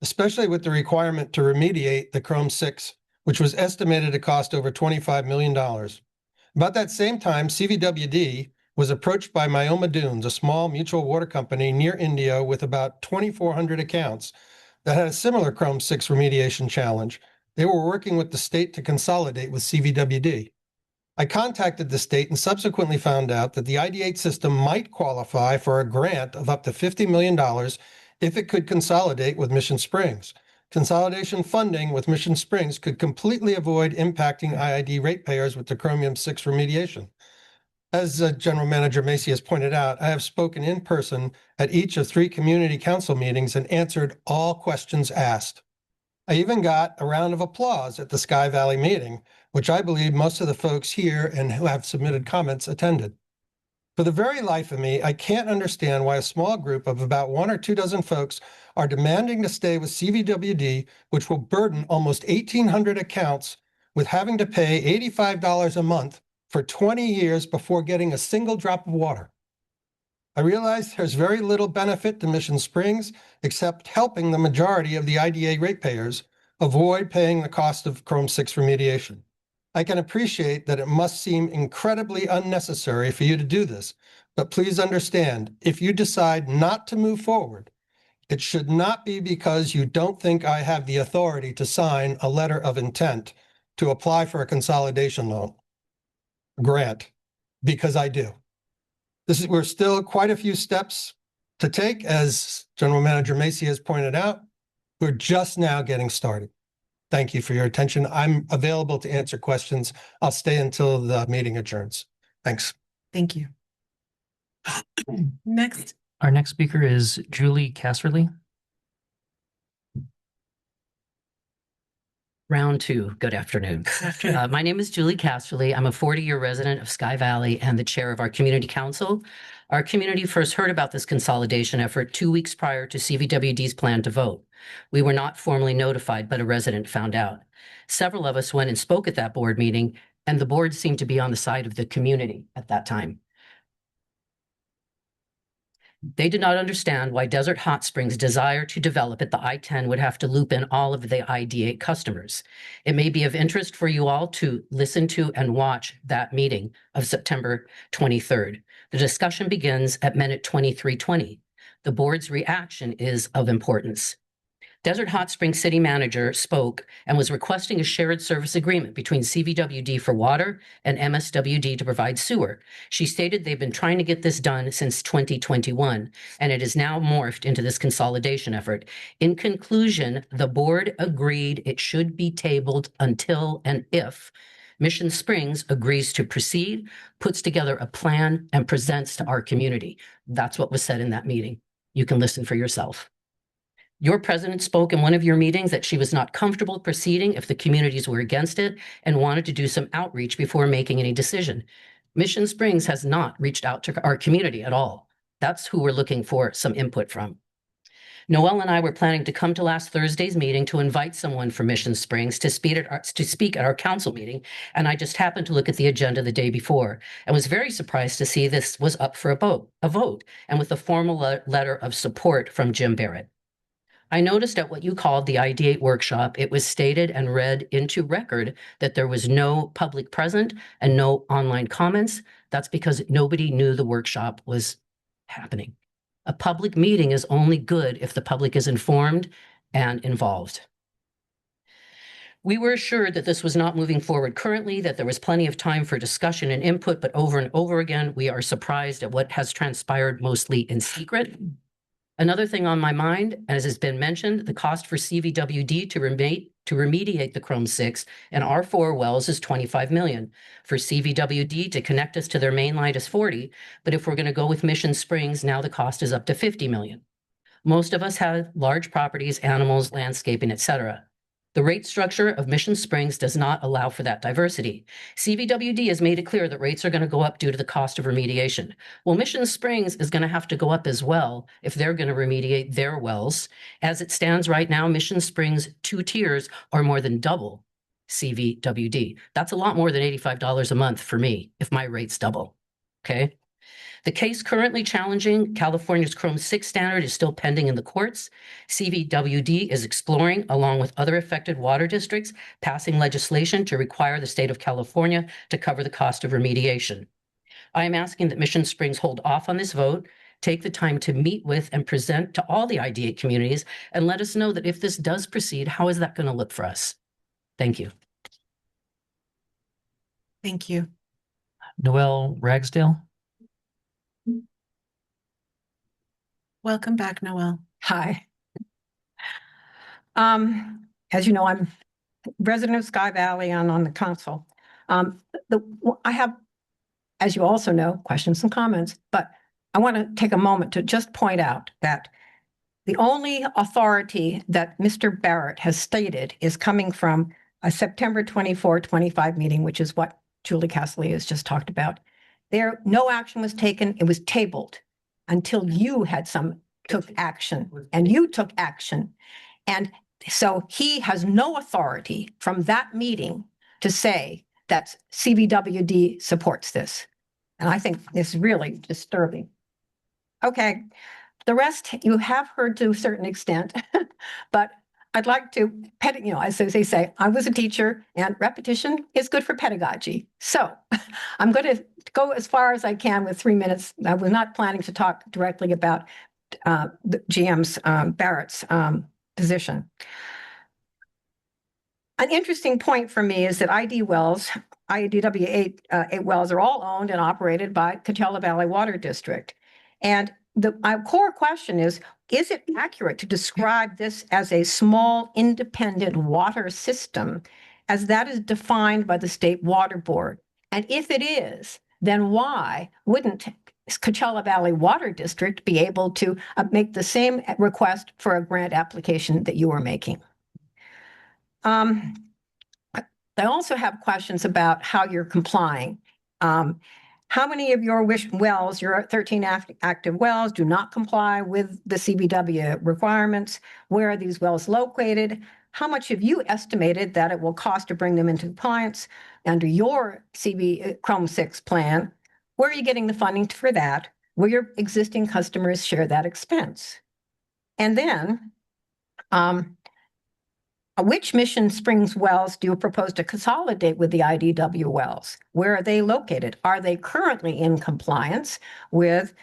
especially with the requirement to remediate the Chrome 6, which was estimated to cost over $25 million. About that same time, CVWD was approached by Myoma Dunes, a small mutual water company near Indio with about 2,400 accounts that had a similar Chrome 6 remediation challenge. They were working with the state to consolidate with CVWD. I contacted the state and subsequently found out that the ID8 system might qualify for a grant of up to $50 million if it could consolidate with Mission Springs. Consolidation funding with Mission Springs could completely avoid impacting IID ratepayers with the Chromium 6 remediation. As General Manager Macy has pointed out, I have spoken in person at each of 3 community council meetings and answered all questions asked. I even got a round of applause at the Sky Valley meeting, which I believe most of the folks here and who have submitted comments attended. For the very life of me, I can't understand why a small group of about 1 or 2 dozen folks are demanding to stay with CVWD, which will burden almost 1,800 accounts with having to pay $85 a month for 20 years before getting a single drop of water. I realize there's very little benefit to Mission Springs except helping the majority of the IDA ratepayers avoid paying the cost of Chrome 6 remediation. I can appreciate that it must seem incredibly unnecessary for you to do this, but please understand, if you decide not to move forward, it should not be because you don't think I have the authority to sign a letter of intent to apply for a consolidation loan grant, because I do. We're still quite a few steps to take, as General Manager Macy has pointed out. We're just now getting started. Thank you for your attention. I'm available to answer questions. I'll stay until the meeting adjourns. Thanks. thank you. Next, Our next speaker is Julie Casserly. Round 2. Good afternoon. My name is Julie Casserly. I'm a 40-year resident of Sky Valley and the chair of our community council. Our community first heard about this consolidation effort 2 weeks prior to CVWD's plan to vote. We were not formally notified, but a resident found out. Several of us went and spoke at that board meeting, and the board seemed to be on the side of the community at that time. They did not understand why Desert Hot Springs' desire to develop at the I-10 would have to loop in all of the ID8 customers. It may be of interest for you all to listen to and watch that meeting of September 23rd. The discussion begins at minute 23:20. The board's reaction is of importance. Desert Hot Springs City Manager spoke and was requesting a shared service agreement between CVWD for water and MSWD to provide sewer. She stated they've been trying to get this done since 2021, and it is now morphed into this consolidation effort. In conclusion, the board agreed it should be tabled until and if Mission Springs agrees to proceed, puts together a plan, and presents to our community. That's what was said in that meeting. You can listen for yourself. Your president spoke in one of your meetings that she was not comfortable proceeding if the communities were against it and wanted to do some outreach before making any decision. Mission Springs has not reached out to our community at all. That's who we're looking for some input from. Noel and I were planning to come to last Thursday's meeting to invite someone from Mission Springs to speak at our council meeting, and I just happened to look at the agenda the day before and was very surprised to see this was up for a vote, and with a formal letter of support from Jim Barrett. I noticed at what you called the ID8 workshop, it was stated and read into record that there was no public present and no online comments. That's because nobody knew the workshop was happening. A public meeting is only good if the public is informed and involved. We were assured that this was not moving forward currently, that there was plenty of time for discussion and input, but over and over again, we are surprised at what has transpired mostly in secret. Another thing on my mind, as has been mentioned, the cost for CVWD to remediate the Chrome 6 and R4 wells is $25 million. For CVWD to connect us to their main line is $40, but if we're going to go with Mission Springs, now the cost is up to $50 million. Most of us have large properties, animals, landscaping, etc. The rate structure of Mission Springs does not allow for that diversity. CVWD has made it clear that rates are going to go up due to the cost of remediation. Well, Mission Springs is going to have to go up as well if they're going to remediate their wells. As it stands right now, Mission Springs 2 tiers are more than double CVWD. That's a lot more than $85 a month for me if my rates double. Okay. The case currently challenging California's Chrome 6 standard is still pending in the courts. CVWD is exploring, along with other affected water districts, passing legislation to require the state of California to cover the cost of remediation. I am asking that Mission Springs hold off on this vote, take the time to meet with and present to all the ID8 communities, and let us know that if this does proceed, how is that going to look for us? Thank you. Thank you. Noel Ragsdale. Welcome back, Noel. Hi. As you know, I'm resident of Sky Valley and on the council. I have, as you also know, questions and comments, but I want to take a moment to just point out that the only authority that Mr. Barrett has stated is coming from a September 24, 25 meeting, which is what Julie Castley has just talked about. There, no action was taken. It was tabled until you took action, and you took action. And so he has no authority from that meeting to say that CVWD supports this. And I think it's really disturbing. Okay, the rest you have heard to a certain extent, but I'd like to, as they say, I was a teacher and repetition is good for pedagogy. So I'm going to go as far as I can with 3 minutes. I was not planning to talk directly about the GM's Barrett's position. An interesting point for me is that IDW8 wells are all owned and operated by Coachella Valley Water District. And my core question is it accurate to describe this as a small independent water system as that is defined by the State Water Board? And if it is, then why wouldn't Coachella Valley Water District be able to make the same request for a grant application that you are making? I also have questions about how you're complying. How many of your wells, your 13 active wells, do not comply with the CVW requirements? Where are these wells located? How much have you estimated that it will cost to bring them into compliance under your Chrome 6 plan? Where are you getting the funding for that? Will your existing customers share that expense? And then, which Mission Springs wells do you propose to consolidate with the IDW wells? Where are they located? Are they currently in compliance with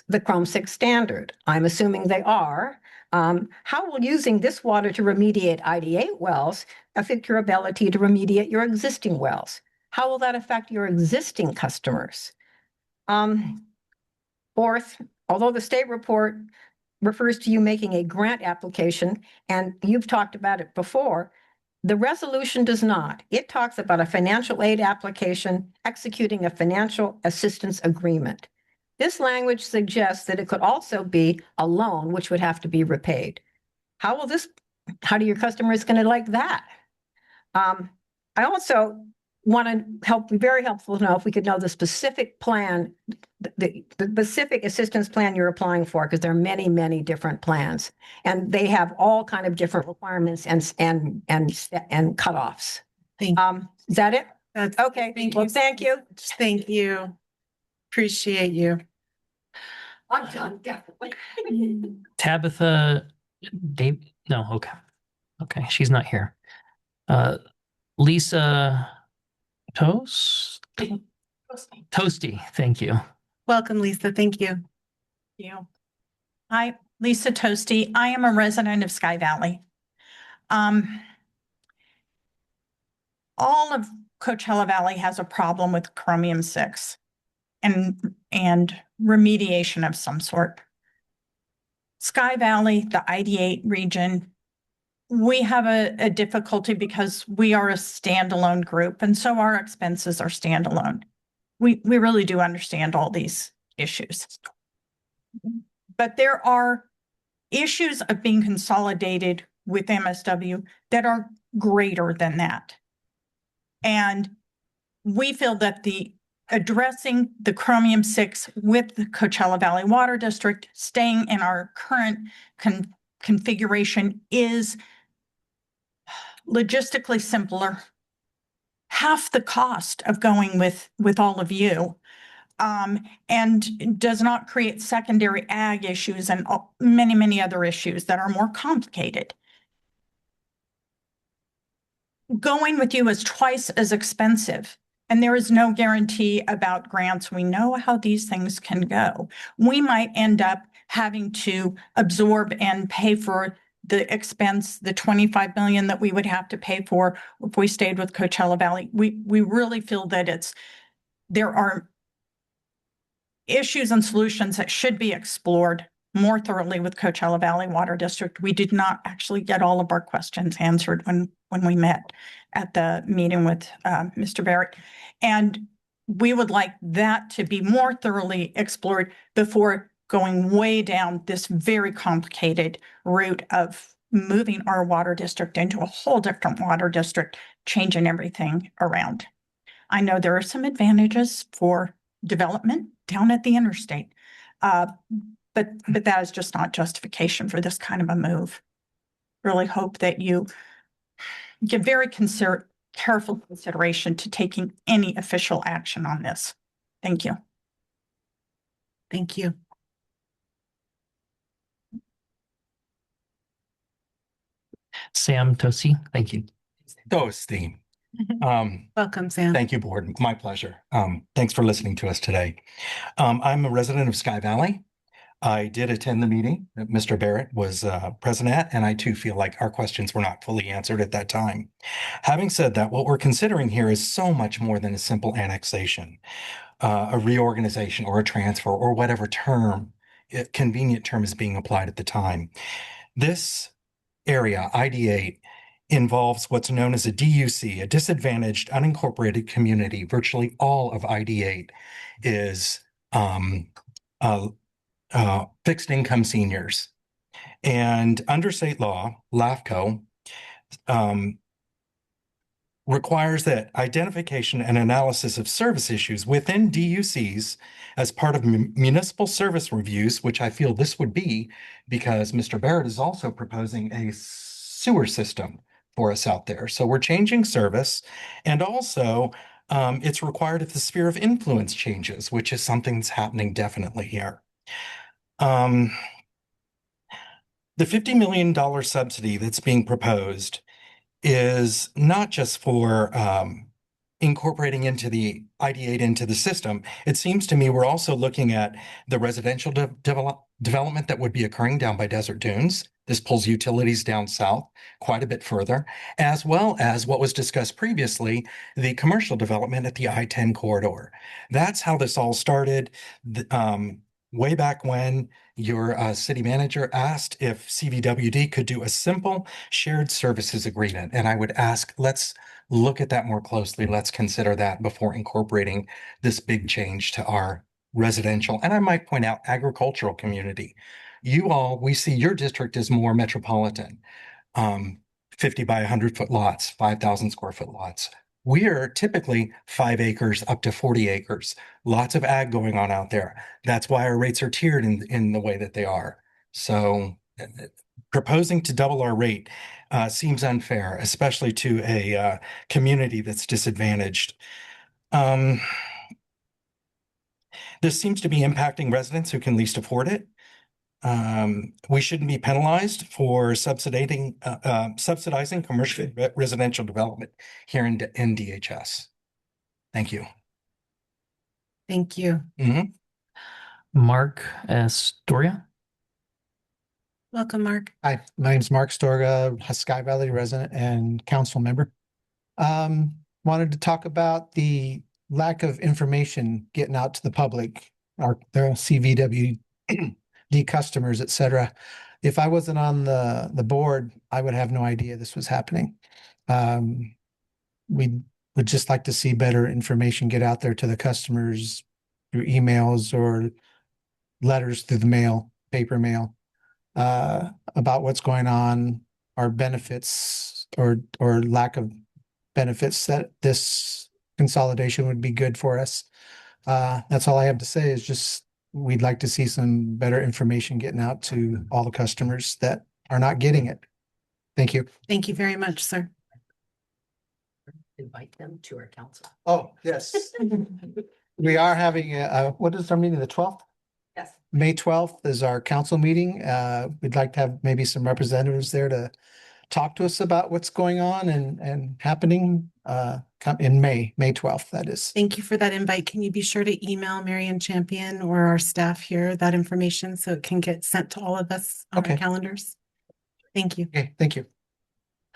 the Chrome 6 standard? I'm assuming they are. How will using this water to remediate ID8 wells affect your ability to remediate your existing wells? How will that affect your existing customers? Fourth, although the state report refers to you making a grant application, and you've talked about it before, the resolution does not. It talks about a financial aid application executing a financial assistance agreement. This language suggests that it could also be a loan, which would have to be repaid. how do your customers going to like that? I also want to be very helpful to know if we could know the specific plan, the specific assistance plan you're applying for, because there are many, many different plans. And they have all kind of different requirements and cutoffs. Thank you. Is that it? That's Okay. Thank Well, you. thank you. Thank you. Appreciate you. I'm done, definitely. Tabitha, Dave, no, okay. Okay, she's not here. Lisa Toasty, thank you. Welcome, Lisa. Thank you. You. Hi, Lisa Toasty. I am a resident of Sky Valley. All of Coachella Valley has a problem with chromium 6 and remediation of some sort. Sky Valley, the ID8 region, we have a difficulty because we are a standalone group, and so our expenses are standalone. We really do understand all these issues. But there are issues of being consolidated with MSW that are greater than that. And we feel that addressing the chromium 6 with the Coachella Valley Water District, staying in our current configuration is logistically simpler, half the cost of going with all of you, and does not create secondary ag issues and many, many other issues that are more complicated. Going with you is twice as expensive, and there is no guarantee about grants. We know how these things can go. We might end up having to absorb and pay for the expense, the 25 million that we would have to pay for if we stayed with Coachella Valley. We really feel that there are issues and solutions that should be explored more thoroughly with Coachella Valley Water District. We did not actually get all of our questions answered when we met at the meeting with Mr. Barrett. And we would like that to be more thoroughly explored before going way down this very complicated route of moving our water district into a whole different water district, changing everything around. I know there are some advantages for development down at the interstate, but that is just not justification for this kind of a move. Really hope that you give very careful consideration to taking any official action on this. Thank you. Thank you. Sam Tosi, thank you. Toasty. Welcome, Sam. Thank you, board. My pleasure. Thanks for listening to us today. I'm a resident of Sky Valley. I did attend the meeting that Mr. Barrett was present at, and I too feel like our questions were not fully answered at that time. Having said that, what we're considering here is so much more than a simple annexation, a reorganization or a transfer or whatever convenient term is being applied at the time. This area, ID8, involves what's known as a DUC, a disadvantaged unincorporated community. Virtually all of ID8 is fixed income seniors. And under state law, LAFCO requires that identification and analysis of service issues within DUCs as part of municipal service reviews, which I feel this would be because Mr. Barrett is also proposing a sewer system for us out there. So we're changing service, and also it's required if the sphere of influence changes, which is something that's happening definitely here. The $50 million subsidy that's being proposed is not just for incorporating into the ID8 into the system. It seems to me we're also looking at the residential development that would be occurring down by Desert Dunes. This pulls utilities down south quite a bit further, as well as what was discussed previously, the commercial development at the I-10 corridor. That's how this all started. Way back when your city manager asked if CVWD could do a simple shared services agreement. And I would ask, let's look at that more closely. Let's consider that before incorporating this big change to our residential, and I might point out agricultural community. we see your district as more metropolitan. 50 by 100-foot lots, 5,000 square foot lots. We are typically 5 acres up to 40 acres. Lots of ag going on out there. That's why our rates are tiered in the way that they are. So proposing to double our rate seems unfair, especially to a community that's disadvantaged. This seems to be impacting residents who can least afford it. We shouldn't be penalized for subsidizing commercial residential development here in DHS. Thank you. Thank you. Mark Astoria. Welcome, Mark. Hi, my name's Mark Storga, a Sky Valley resident and council member. Wanted to talk about the lack of information getting out to the public, the CVWD customers, et cetera. If I wasn't on the board, I would have no idea this was happening. We would just like to see better information get out there to the customers through emails or letters through the mail, paper mail, about what's going on, our benefits or lack of benefits, that this consolidation would be good for us. That's all I have to say, is just we'd like to see some better information getting out to all the customers that are not getting it. Thank you. Thank you very much, sir. Invite them to our council. Oh, yes. We are having what is our meeting, the 12th? Yes. May 12th is our council meeting. We'd like to have maybe some representatives there to talk to us about what's going on and happening in May 12th, that is. Thank you for that invite. Can you be sure to email Marion Champion or our staff here that information so it can get sent to all of us on our calendars? Thank you. Okay, thank you.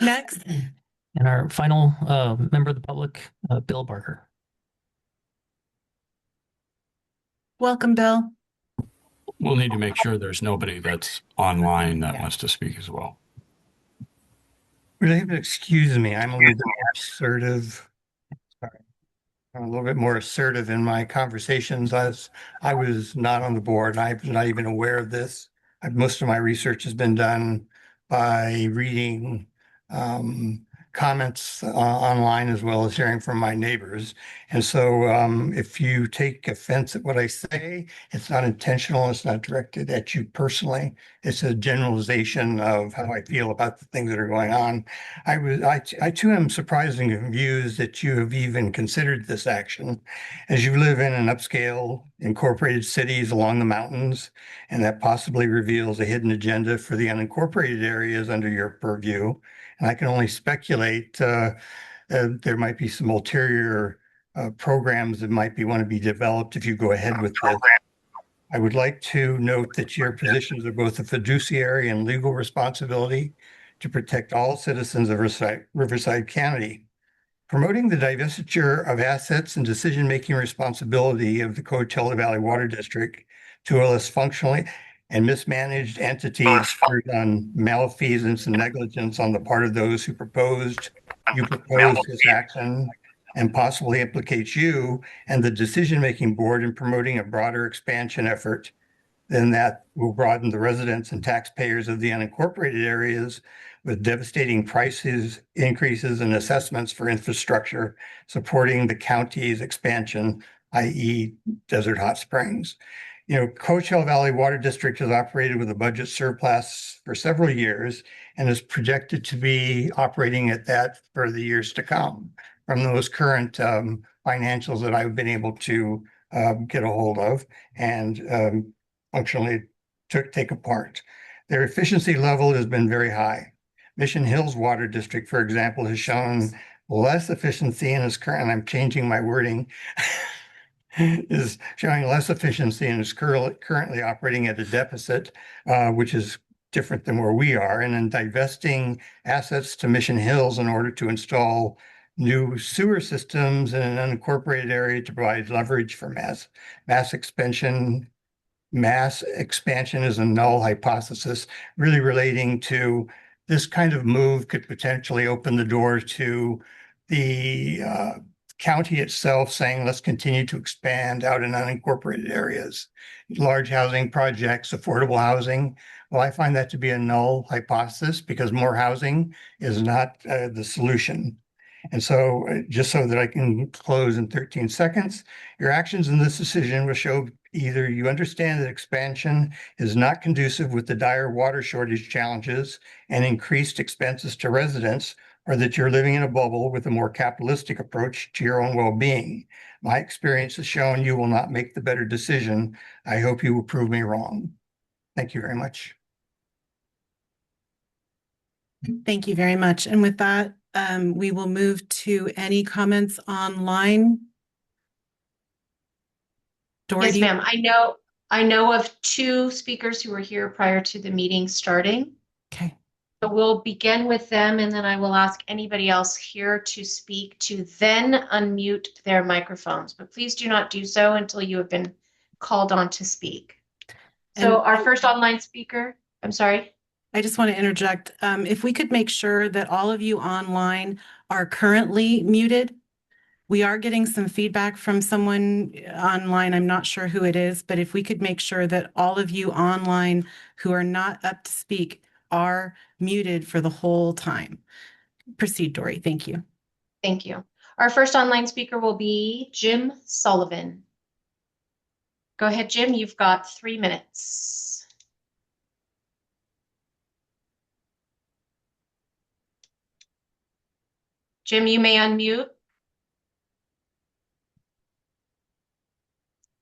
Next. And our final member of the public, Bill Barker. Welcome, Bill. We'll need to make sure there's nobody that's online that wants to speak as well. Will you excuse me? I'm a little bit more assertive. Sorry. I'm a little bit more assertive in my conversations, as I was not on the board. I was not even aware of this. Most of my research has been done by reading comments online, as well as hearing from my neighbors. And so if you take offense at what I say, it's not intentional. It's not directed at you personally. It's a generalization of how I feel about the things that are going on. I too am surprised and confused that you have even considered this action, as you live in an upscale incorporated cities along the mountains, and that possibly reveals a hidden agenda for the unincorporated areas under your purview. And I can only speculate there might be some ulterior programs that might want to be developed if you go ahead with this. I would like to note that your positions are both a fiduciary and legal responsibility to protect all citizens of Riverside County. Promoting the divestiture of assets and decision-making responsibility of the Coachella Valley Water District to a less functionally and mismanaged entities on malfeasance and negligence on the part of those who proposed this action, and possibly implicates you and the decision-making board in promoting a broader expansion effort, then that will broaden the residents and taxpayers of the unincorporated areas with devastating prices increases and assessments for infrastructure supporting the county's expansion, i.e. Desert Hot Springs. You know, Coachella Valley Water District has operated with a budget surplus for several years and is projected to be operating at that for the years to come from those current financials that I've been able to get a hold of and functionally take apart. Their efficiency level has been very high. Mission Hills Water District, for example, has shown less efficiency in its current, and I'm changing my wording, is showing less efficiency and is currently operating at a deficit, which is different than where we are. And then divesting assets to Mission Hills in order to install new sewer systems in an unincorporated area to provide leverage for mass expansion. Mass expansion is a null hypothesis, really relating to this kind of move could potentially open the door to the county itself saying, let's continue to expand out in unincorporated areas, large housing projects, affordable housing. Well, I find that to be a null hypothesis because more housing is not the solution. And so just so that I can close in 13 seconds, your actions in this decision will show either you understand that expansion is not conducive with the dire water shortage challenges and increased expenses to residents, or that you're living in a bubble with a more capitalistic approach to your own well-being. My experience has shown you will not make the better decision. I hope you will prove me wrong. Thank you very much. Thank you very much. And with that, we will move to any comments online. Dory, Yes, ma'am. I know of two speakers who were here prior to the meeting starting. Okay. So we'll begin with them, and then I will ask anybody else here to speak to then unmute their microphones. But please do not do so until you have been called on to speak. So our first online speaker, I'm sorry. I just want to interject. If we could make sure that all of you online are currently muted. We are getting some feedback from someone online. I'm not sure who it is, but if we could make sure that all of you online who are not up to speak are muted for the whole time. Proceed, Dory. Thank you. Thank you. Our first online speaker will be Jim Sullivan. Go ahead, Jim. You've got 3 minutes. Jim, you may unmute.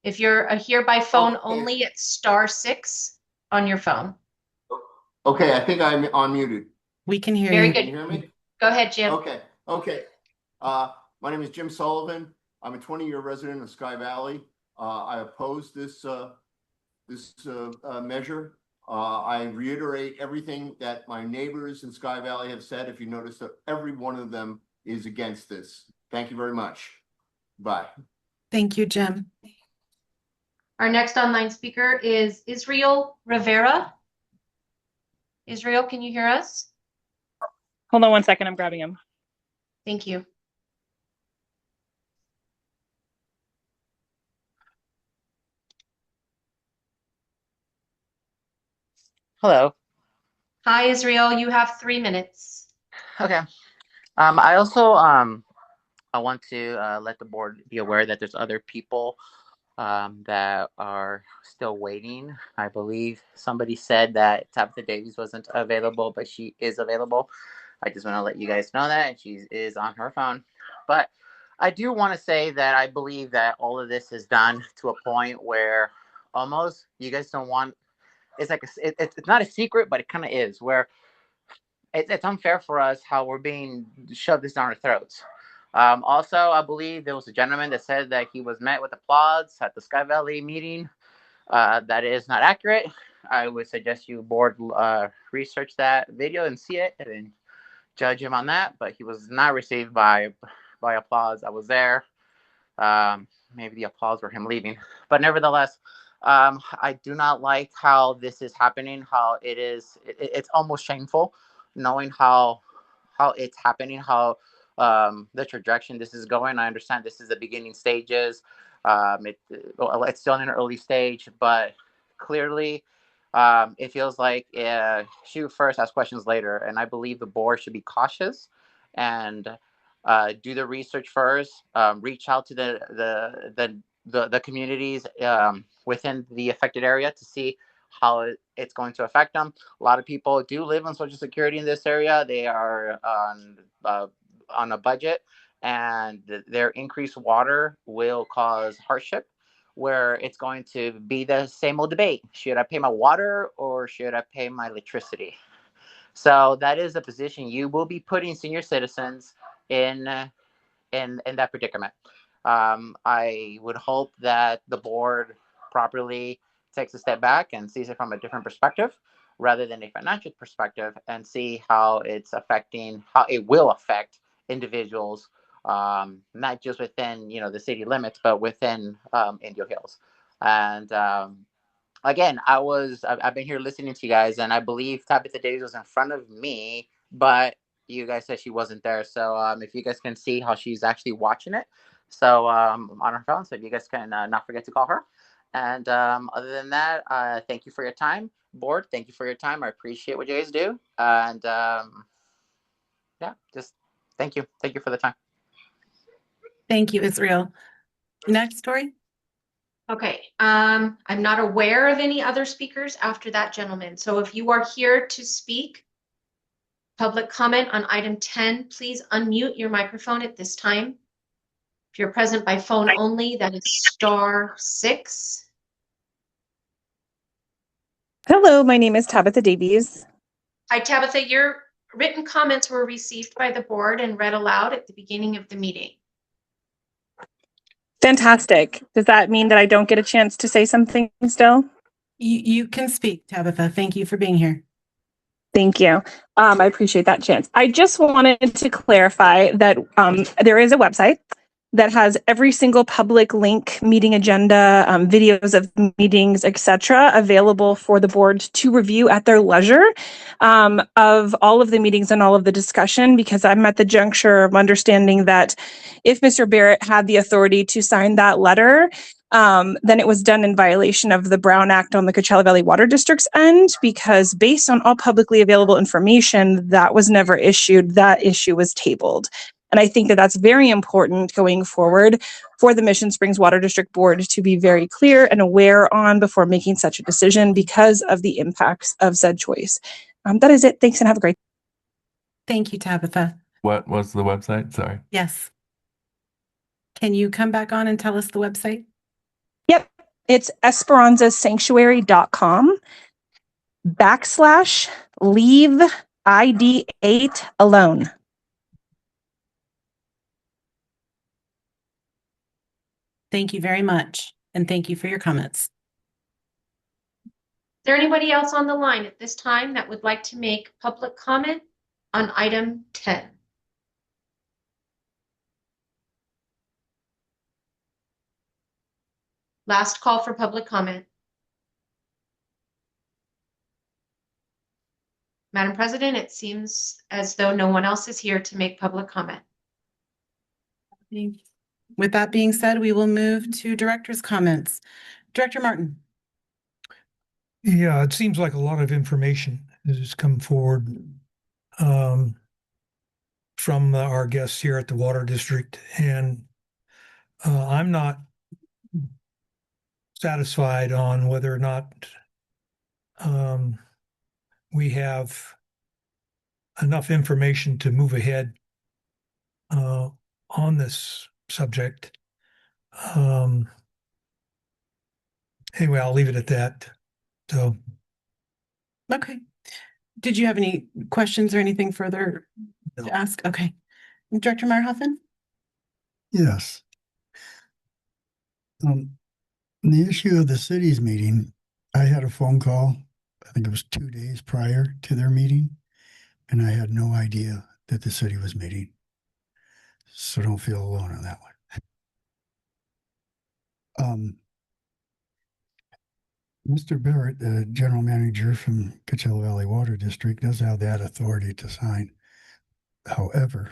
If you're here by phone only, it's *6 on your phone. Okay, I think I'm unmuted. We can hear Very you. good. Can you hear me? Go ahead, Jim. Okay. My name is Jim Sullivan. I'm a 20-year resident of Sky Valley. I oppose this measure. I reiterate everything that my neighbors in Sky Valley have said. If you notice that every one of them is against this. Thank you very much. Bye. Thank you, Jim. Our next online speaker is Israel Rivera. Israel, can you hear us? Hold on one second. I'm grabbing him. Thank you. Hello. Hi, Israel. You have 3 minutes. Okay. I also I want to let the board be aware that there's other people that are still waiting. I believe somebody said that Tabitha Davies wasn't available, but she is available. I just want to let you guys know that, and she is on her phone. But I do want to say that I believe that all of this is done to a point where almost you guys don't want. It's like it's not a secret, but it kind of is. Where it's unfair for us how we're being shoved this down our throats. Also, I believe there was a gentleman that said that he was met with applause at the Sky Valley meeting. That is not accurate. I would suggest you board research that video and see it and then judge him on that. But he was not received by applause. I was there. Maybe the applause for him leaving. But nevertheless, I do not like how this is happening, how it's almost shameful knowing how it's happening, how the trajectory this is going. I understand this is the beginning stages. It's still in an early stage, but clearly it feels like shoot first, ask questions later. And I believe the board should be cautious and do the research first, reach out to the communities within the affected area to see how it's going to affect them. A lot of people do live on Social Security in this area. They are on a budget, and their increased water will cause hardship, where it's going to be the same old debate. Should I pay my water or should I pay my electricity? So that is a position you will be putting senior citizens in that predicament. I would hope that the board properly takes a step back and sees it from a different perspective rather than a financial perspective, and see how it will affect individuals, not just within the city limits, but within Indio Hills. And again, I've been here listening to you guys, and I believe Tabitha Davies was in front of me, but you guys said she wasn't there. So if you guys can see how she's actually watching it, so on her phone, so if you guys can not forget to call her. And other than that, thank you for your time, board. Thank you for your time. I appreciate what you guys do. And yeah, just thank you. Thank you for the time. Thank you, Israel. Next story. Okay, I'm not aware of any other speakers after that gentleman. So if you are here to speak, public comment on item 10, please unmute your microphone at this time. If you're present by phone only, that is *6. Hello, my name is Tabitha Davies. Hi, Tabitha. Your written comments were received by the board and read aloud at the beginning of the meeting. Fantastic. Does that mean that I don't get a chance to say something still? You can speak, Tabitha. Thank you for being here. Thank you. I appreciate that chance. I just wanted to clarify that there is a website that has every single public link, meeting agenda, videos of meetings, etc., available for the board to review at their leisure of all of the meetings and all of the discussion, because I'm at the juncture of understanding that if Mr. Barrett had the authority to sign that letter, then it was done in violation of the Brown Act on the Coachella Valley Water District's end, because based on all publicly available information that was never issued, that issue was tabled. And I think that that's very important going forward for the Mission Springs Water District Board to be very clear and aware on before making such a decision because of the impacts of said choice. That is it. Thanks and have a great day. Thank you, Tabitha. What was the website? Sorry. Yes. Can you come back on and tell us the website? Yep. It's esperanzasanctuary.com/leave ID8 alone. Thank you very much. And thank you for your comments. Is there anybody else on the line at this time that would like to make public comment on item 10? Last call for public comment. Madam President, it seems as though no one else is here to make public comment. With that being said, we will move to director's comments. Director Martin. Yeah, it seems like a lot of information has come forward from our guests here at the Water District, and I'm not satisfied on whether or not we have enough information to move ahead on this subject. Anyway, I'll leave it at that. So, Okay. Did you have any questions or anything further to ask? Okay. Director Meyerhoffen? Yes. The issue of the city's meeting, I had a phone call, I think it was 2 days prior to their meeting, and I had no idea that the city was meeting. So don't feel alone on that one. Mr. Barrett, the general manager from Coachella Valley Water District, does have that authority to sign. However,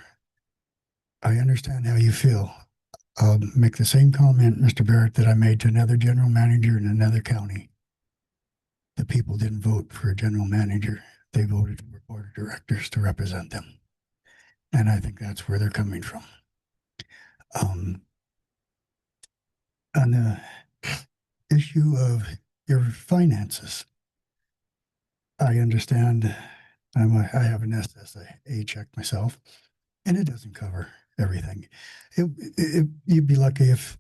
I understand how you feel. I'll make the same comment, Mr. Barrett, that I made to another general manager in another county. The people didn't vote for a general manager. They voted for board of directors to represent them. And I think that's where they're coming from. On the issue of your finances, I understand I have an SSA check myself, and it doesn't cover everything. You'd be lucky if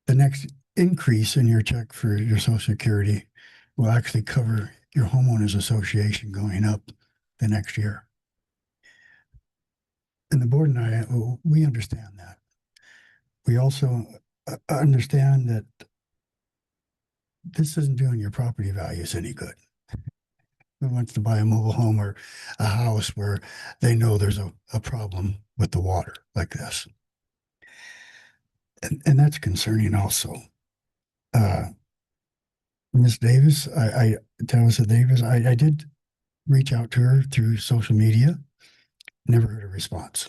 the next increase in your check for your Social Security will actually cover your homeowners association going up the next year. And the board and I, we understand that. We also understand that this isn't doing your property values any good. Who wants to buy a mobile home or a house where they know there's a problem with the water like this? And that's concerning also. Ms. Davis, Tabitha Davis, I did reach out to her through social media, Never heard a response.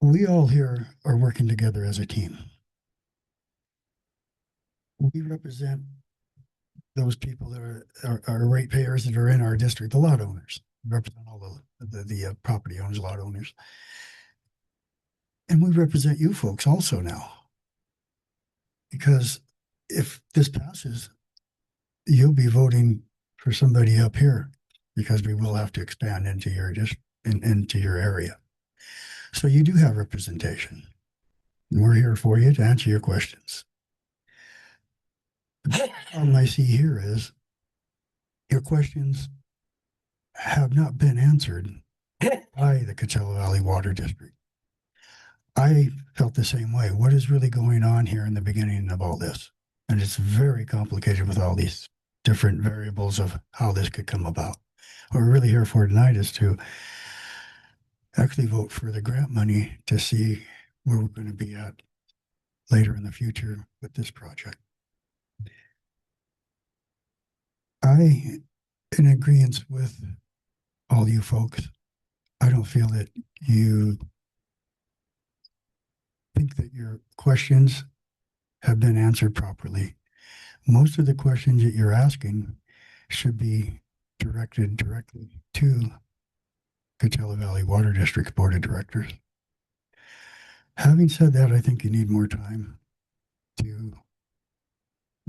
We all here are working together as a team. We represent those people that are ratepayers that are in our district, the lot owners. We represent all the property owners, lot owners. And we represent you folks also now. Because if this passes, you'll be voting for somebody up here because we will have to expand into into your area. So you do have representation. And we're here for you to answer your questions. The problem I see here is your questions have not been answered by the Coachella Valley Water District. I felt the same way. What is really going on here in the beginning of all this? And it's very complicated with all these different variables of how this could come about. What we're really here for tonight is to actually vote for the grant money to see where we're going to be at later in the future with this project. I, in agreement with all you folks, I don't feel that you think that your questions have been answered properly. Most of the questions that you're asking should be directed directly to Coachella Valley Water District Board of Directors. Having said that, I think you need more time to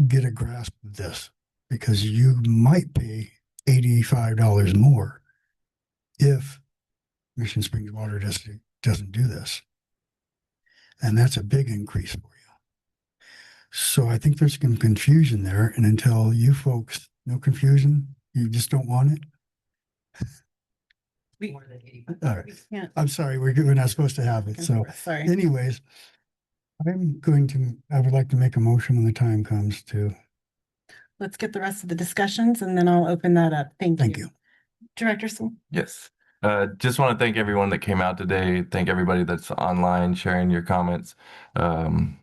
get a grasp of this because you might pay $85 more if Mission Springs Water District doesn't do this. And that's a big increase for you. So I think there's some confusion there. And until you folks, no confusion, you just don't want it. All right. I'm sorry, we're not supposed to have it. So Sorry. anyways, I would like to make a motion when the time comes to. Let's get the rest of the discussions and then I'll open that up. Thank you. Director Sewell. Yes. Just want to thank everyone that came out today. Thank everybody that's online sharing your comments. One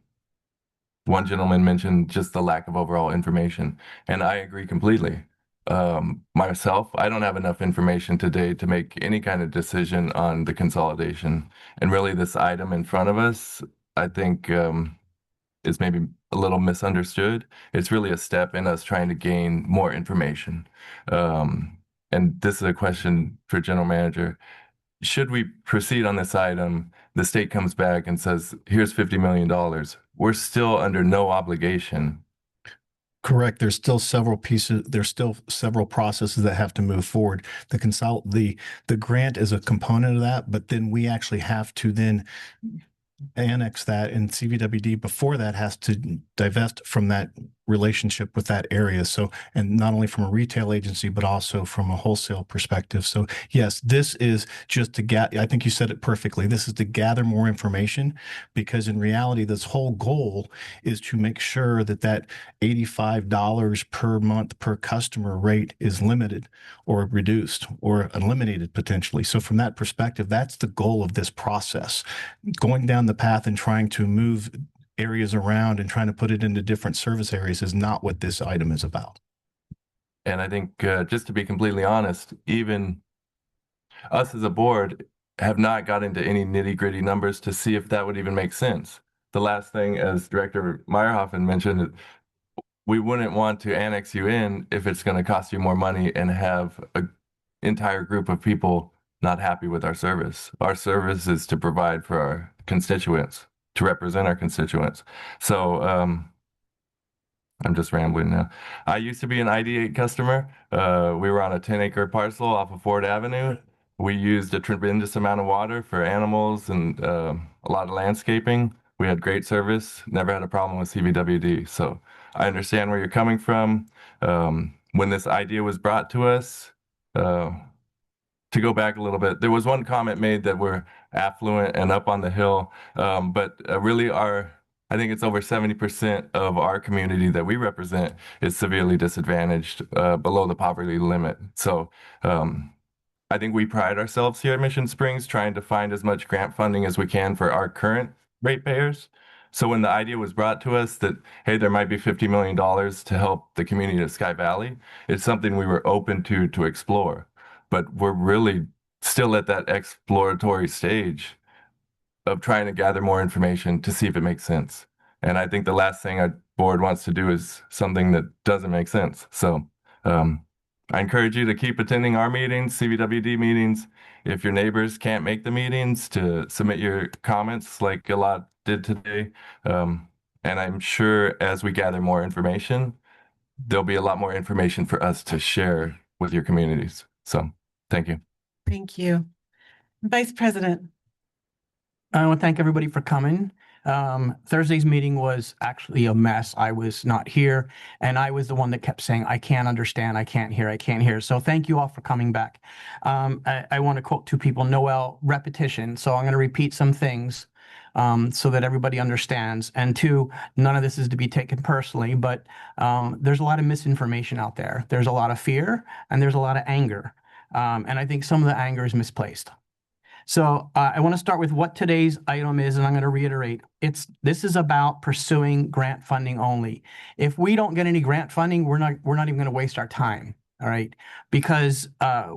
gentleman mentioned just the lack of overall information, and I agree completely. Myself, I don't have enough information today to make any kind of decision on the consolidation. And really, this item in front of us, I think, is maybe a little misunderstood. It's really a step in us trying to gain more information. And this is a question for General Manager. Should we proceed on this item, the state comes back and says, here's $50 million. We're still under no obligation. Correct. There's still several pieces. There's still several processes that have to move forward. The grant is a component of that, but then we actually have to then annex that, and CVWD before that has to divest from that relationship with that area. So, and not only from a retail agency, but also from a wholesale perspective. So yes, this is just to get, I think you said it perfectly. This is to gather more information because in reality, this whole goal is to make sure that that $85 per month per customer rate is limited or reduced or eliminated potentially. So from that perspective, that's the goal of this process. Going down the path and trying to move areas around and trying to put it into different service areas is not what this item is about. And I think just to be completely honest, even us as a board have not got into any nitty gritty numbers to see if that would even make sense. The last thing, as Director Meyerhoffen mentioned, we wouldn't want to annex you in if it's going to cost you more money and have an entire group of people not happy with our service. Our service is to provide for our constituents, to represent our constituents. So I'm just rambling now. I used to be an ID8 customer. We were on a 10-acre parcel off of Ford Avenue. We used a tremendous amount of water for animals and a lot of landscaping. We had great service, never had a problem with CVWD. So I understand where you're coming from. When this idea was brought to us, to go back a little bit, there was one comment made that we're affluent and up on the hill, but really I think it's over 70% of our community that we represent is severely disadvantaged, below the poverty limit. So I think we pride ourselves here at Mission Springs trying to find as much grant funding as we can for our current ratepayers. So when the idea was brought to us that, hey, there might be $50 million to help the community of Sky Valley, it's something we were open to explore. but we're really still at that exploratory stage of trying to gather more information to see if it makes sense. And I think the last thing our board wants to do is something that doesn't make sense. So I encourage you to keep attending our meetings, CVWD meetings. If your neighbors can't make the meetings, to submit your comments like a lot did today. And I'm sure as we gather more information, there'll be a lot more information for us to share with your communities. So thank you. Thank you. Vice President. I want to thank everybody for coming. Thursday's meeting was actually a mess. I was not here, and I was the one that kept saying, I can't understand, I can't hear, I can't hear. So thank you all for coming back. I want to quote two people, Noel, repetition. So I'm going to repeat some things so that everybody understands. And two, none of this is to be taken personally, but there's a lot of misinformation out there. There's a lot of fear, and there's a lot of anger. And I think some of the anger is misplaced. So I want to start with what today's item is, and I'm going to reiterate. This is about pursuing grant funding only. If we don't get any grant funding, we're not even going to waste our time. All right, because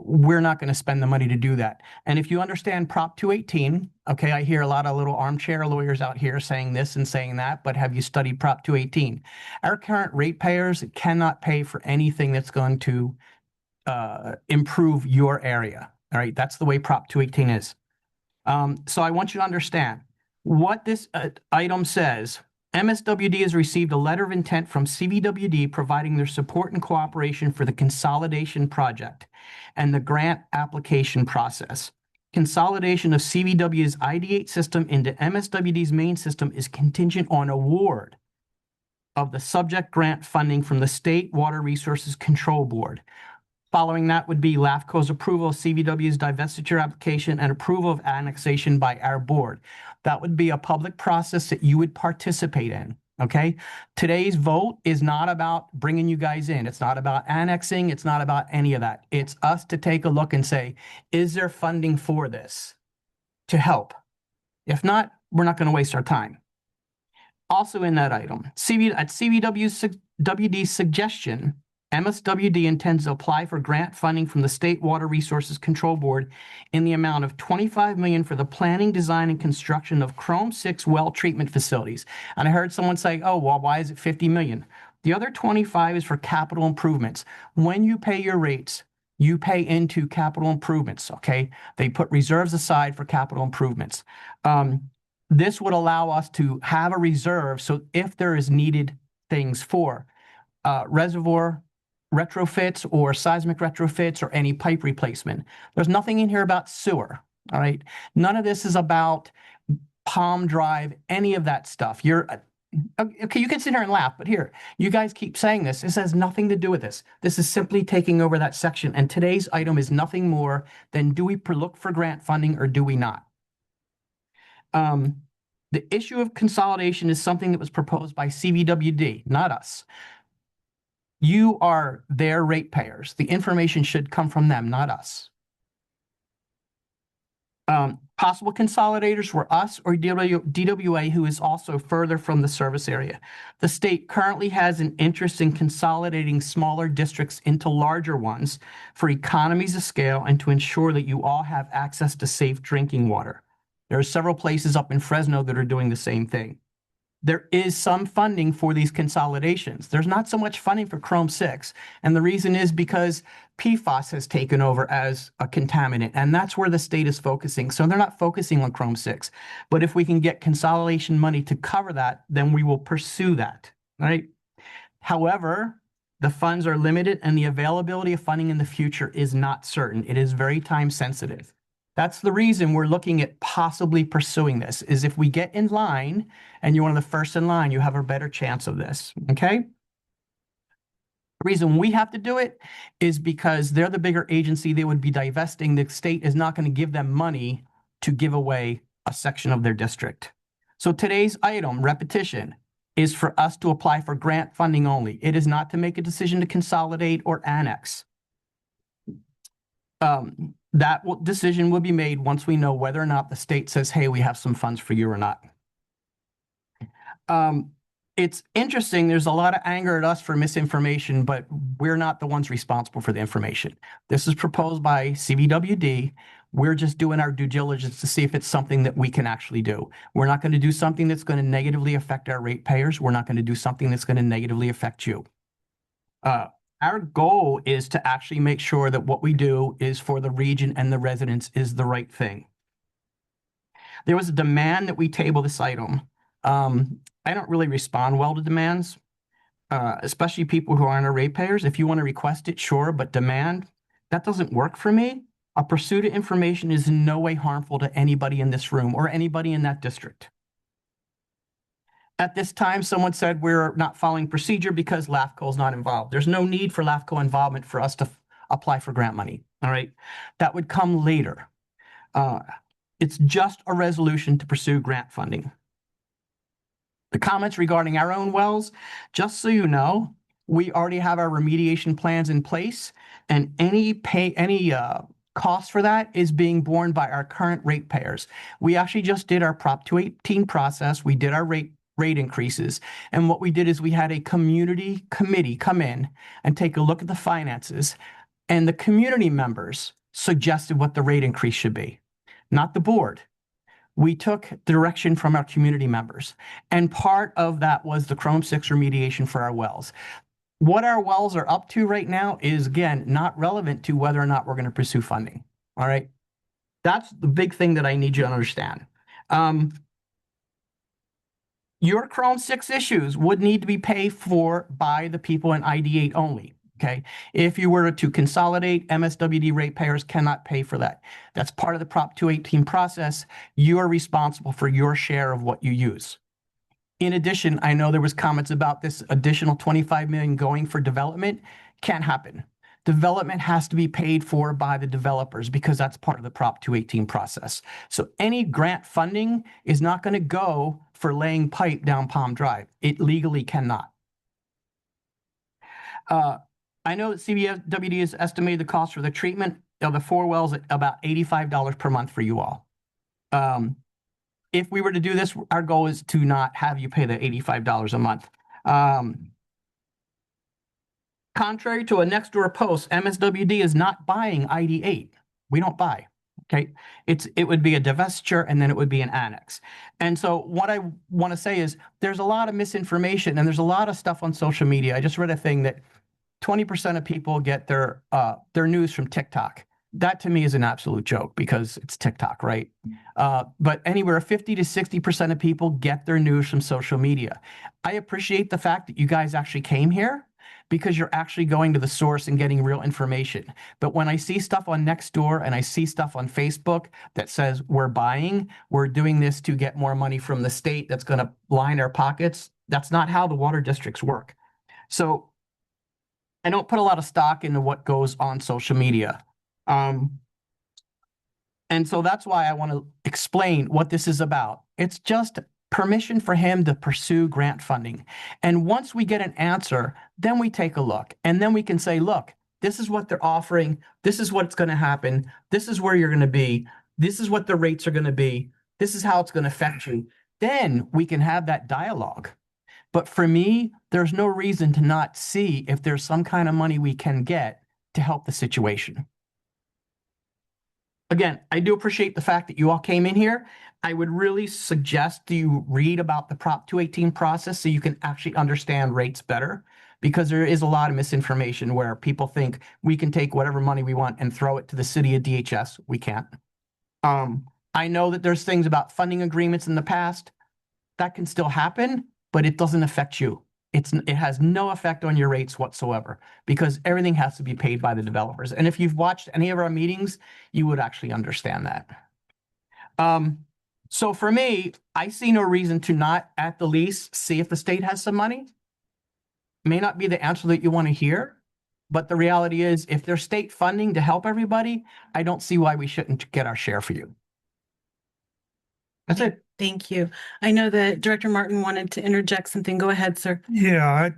we're not going to spend the money to do that. And if you understand Prop 218, okay, I hear a lot of little armchair lawyers out here saying this and saying that, but have you studied Prop 218? Our current ratepayers cannot pay for anything that's going to improve your area. All right, that's the way Prop 218 is. So I want you to understand what this item says. MSWD has received a letter of intent from CVWD providing their support and cooperation for the consolidation project and the grant application process. Consolidation of CVW's ID8 system into MSWD's main system is contingent on award of the subject grant funding from the State Water Resources Control Board. Following that would be LAFCO's approval of CVW's divestiture application and approval of annexation by our board. That would be a public process that you would participate in, okay? Today's vote is not about bringing you guys in. It's not about annexing. It's not about any of that. It's us to take a look and say, is there funding for this to help? If not, we're not going to waste our time. Also in that item, at CVWD's suggestion, MSWD intends to apply for grant funding from the State Water Resources Control Board in the amount of $25 million for the planning, design, and construction of Chrome 6 well treatment facilities. And I heard someone say, oh, well, why is it $50 million? The other 25 is for capital improvements. When you pay your rates, you pay into capital improvements, okay? They put reserves aside for capital improvements. This would allow us to have a reserve so if there is needed things for reservoir retrofits or seismic retrofits or any pipe replacement. There's nothing in here about sewer, all right? None of this is about Palm Drive, any of that stuff. Okay, you can sit here and laugh, but here, you guys keep saying this. This has nothing to do with this. This is simply taking over that section, and today's item is nothing more than do we look for grant funding or do we not? The issue of consolidation is something that was proposed by CVWD, not us. You are their ratepayers. The information should come from them, not us. Possible consolidators were us or DWA, who is also further from the service area. The state currently has an interest in consolidating smaller districts into larger ones for economies of scale and to ensure that you all have access to safe drinking water. There are several places up in Fresno that are doing the same thing. There is some funding for these consolidations. There's not so much funding for Chrome 6. And the reason is because PFAS has taken over as a contaminant, and that's where the state is focusing. So they're not focusing on Chrome 6. But if we can get consolidation money to cover that, then we will pursue that, right? However, the funds are limited and the availability of funding in the future is not certain. It is very time sensitive. That's the reason we're looking at possibly pursuing this, is if we get in line and you're one of the first in line, you have a better chance of this, okay? The reason we have to do it is because they're the bigger agency. They would be divesting. The state is not going to give them money to give away a section of their district. So today's item, repetition, is for us to apply for grant funding only. It is not to make a decision to consolidate or annex. That decision will be made once we know whether or not the state says, hey, we have some funds for you or not. it's interesting. There's a lot of anger at us for misinformation, but we're not the ones responsible for the information. This is proposed by CVWD. We're just doing our due diligence to see if it's something that we can actually do. We're not going to do something that's going to negatively affect our ratepayers. We're not going to do something that's going to negatively affect you. Our goal is to actually make sure that what we do is for the region and the residents is the right thing. There was a demand that we table this item. I don't really respond well to demands, especially people who aren't our ratepayers. If you want to request it, sure, but demand, that doesn't work for me. A pursuit of information is in no way harmful to anybody in this room or anybody in that district. At this time, someone said we're not following procedure because LAFCO is not involved. There's no need for LAFCO involvement for us to apply for grant money, all right? That would come later. It's just a resolution to pursue grant funding. The comments regarding our own wells, just so you know, we already have our remediation plans in place, and any cost for that is being borne by our current ratepayers. We actually just did our Prop 218 process. We did our rate increases, and what we did is we had a community committee come in and take a look at the finances, and the community members suggested what the rate increase should be, not the board. We took direction from our community members, and part of that was the Chrome 6 remediation for our wells. What our wells are up to right now is, again, not relevant to whether or not we're going to pursue funding. All right. That's the big thing that I need you to understand. Your Chrome 6 issues would need to be paid for by the people in ID8 only. Okay. If you were to consolidate, MSWD ratepayers cannot pay for that. That's part of the Prop 218 process. You are responsible for your share of what you use. In addition, I know there was comments about this additional 25 million going for development. Can't happen. Development has to be paid for by the developers because that's part of the Prop 218 process. So any grant funding is not going to go for laying pipe down Palm Drive. It legally cannot. I know that CVWD has estimated the cost for the treatment of the 4 wells at about $85 per month for you all. If we were to do this, our goal is to not have you pay the $85 a month. Contrary to a next door post, MSWD is not buying ID8. We don't buy. Okay. It would be a divestiture and then it would be an annex. And so what I want to say is there's a lot of misinformation and there's a lot of stuff on social media. I just read a thing that 20% of people get their news from TikTok. That to me is an absolute joke because it's TikTok, right? But anywhere 50 to 60% of people get their news from social media. I appreciate the fact that you guys actually came here because you're actually going to the source and getting real information. But when I see stuff on Nextdoor and I see stuff on Facebook that says we're doing this to get more money from the state that's going to line our pockets, that's not how the water districts work. So I don't put a lot of stock into what goes on social media. And so that's why I want to explain what this is about. It's just permission for him to pursue grant funding. And once we get an answer, then we take a look and then we can say, look, this is what they're offering. This is what's going to happen. This is where you're going to be. This is what the rates are going to be. This is how it's going to affect you. Then we can have that dialogue. But for me, there's no reason to not see if there's some kind of money we can get to help the situation. Again, I do appreciate the fact that you all came in here. I would really suggest you read about the Prop 218 process so you can actually understand rates better, because there is a lot of misinformation where people think we can take whatever money we want and throw it to the city of DHS. We can't. I know that there's things about funding agreements in the past that can still happen, but it doesn't affect you. It has no effect on your rates whatsoever because everything has to be paid by the developers. And if you've watched any of our meetings, you would actually understand that. So for me, I see no reason to not at the least see if the state has some money. May not be the answer that you want to hear, but the reality is if there's state funding to help everybody, I don't see why we shouldn't get our share for you. That's it. Thank you. I know that Director Martin wanted to interject something. Go ahead, sir. Yeah,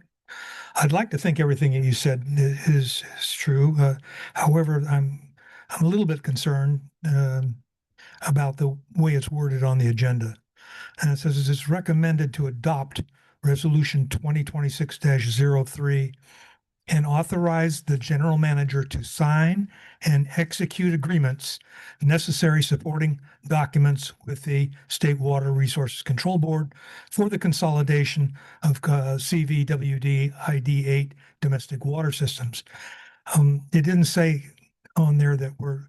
I'd like to think everything that you said is true. However, I'm a little bit concerned about the way it's worded on the agenda. And it says it's recommended to adopt Resolution 2026-03, and authorize the general manager to sign and execute agreements, necessary supporting documents with the State Water Resources Control Board for the consolidation of CVWD ID8 domestic water systems. It didn't say on there that we're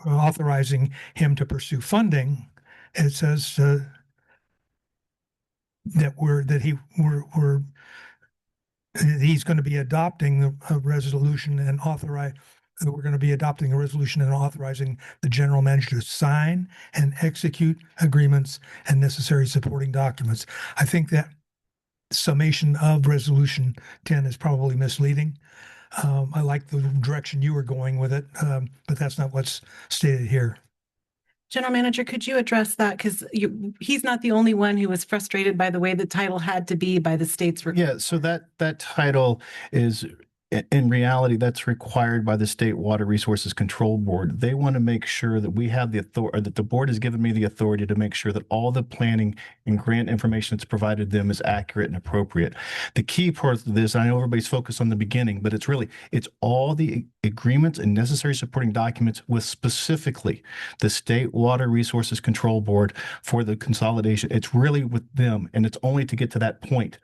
authorizing him to pursue funding. It says he's going to be adopting a resolution and we're going to be adopting a resolution and authorizing the general manager to sign and execute agreements and necessary supporting documents. I think that summation of resolution 10 is probably misleading. I like the direction you were going with it, but that's not what's stated here. General Manager, could you address that? Because he's not the only one who was frustrated by the way the title had to be by the state's. Yeah, so that title is, in reality, that's required by the State Water Resources Control Board. They want to make sure that we have the authority, that the board has given me the authority to make sure that all the planning and grant information that's provided them is accurate and appropriate. The key part of this, I know everybody's focused on the beginning, but it's all the agreements and necessary supporting documents with specifically the State Water Resources Control Board for the consolidation. It's really with them, and it's only to get to that point.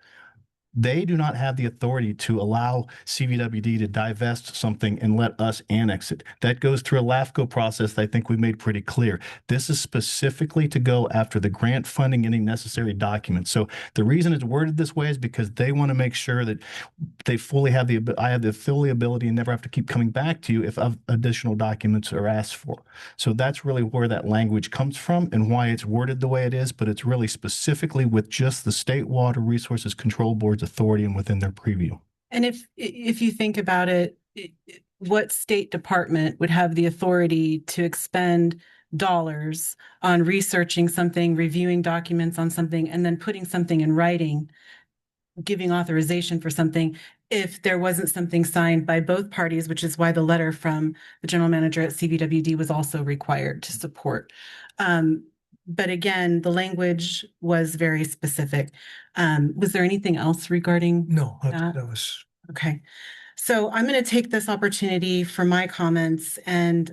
They do not have the authority to allow CVWD to divest something and let us annex it. That goes through a LAFCO process that I think we made pretty clear. This is specifically to go after the grant funding, any necessary documents. So the reason it's worded this way is because they want to make sure that they fully have I have the fully ability and never have to keep coming back to you if additional documents are asked for. So that's really where that language comes from and why it's worded the way it is, but it's really specifically with just the State Water Resources Control Board's authority and within their preview. And if you think about it, what state department would have the authority to expend dollars on researching something, reviewing documents on something, and then putting something in writing, giving authorization for something, if there wasn't something signed by both parties, which is why the letter from the general manager at CVWD was also required to support. But again, the language was very specific. Was there anything else regarding? No, that was okay. So I'm going to take this opportunity for my comments, and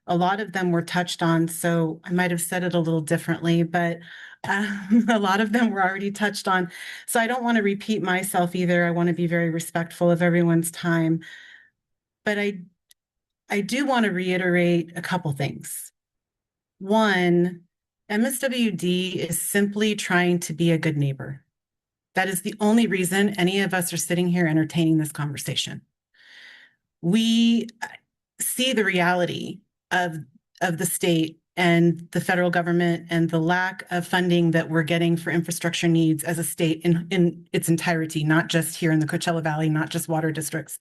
a lot of them were touched on, so I might have said it a little differently, but a lot of them were already touched on. So I don't want to repeat myself either. I want to be very respectful of everyone's time. But I do want to reiterate a couple things. One, MSWD is simply trying to be a good neighbor. That is the only reason any of us are sitting here entertaining this conversation. We see the reality of the state and the federal government and the lack of funding that we're getting for infrastructure needs as a state in its entirety, not just here in the Coachella Valley, not just water districts.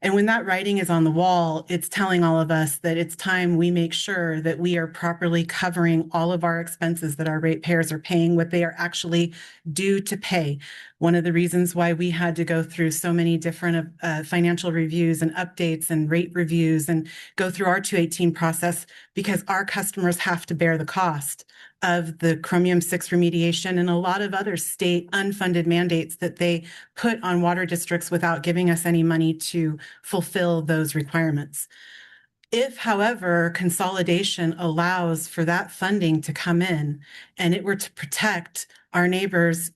And when that writing is on the wall, it's telling all of us that it's time we make sure that we are properly covering all of our expenses, that our ratepayers are paying what they are actually due to pay. One of the reasons why we had to go through so many different financial reviews and updates and rate reviews and go through our 218 process, because our customers have to bear the cost of the chromium-6 remediation and a lot of other state unfunded mandates that they put on water districts without giving us any money to fulfill those requirements. If, however, consolidation allows for that funding to come in and it were to protect our neighbors,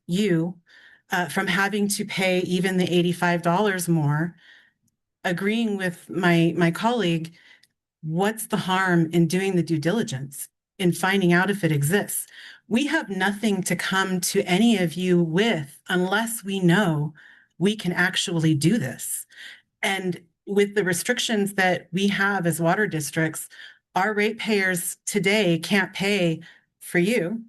from having to pay even the $85 more, agreeing with my colleague, what's the harm in doing the due diligence, in finding out if it exists? We have nothing to come to any of you with unless we know we can actually do this. And with the restrictions that we have as water districts, our ratepayers today can't pay for you.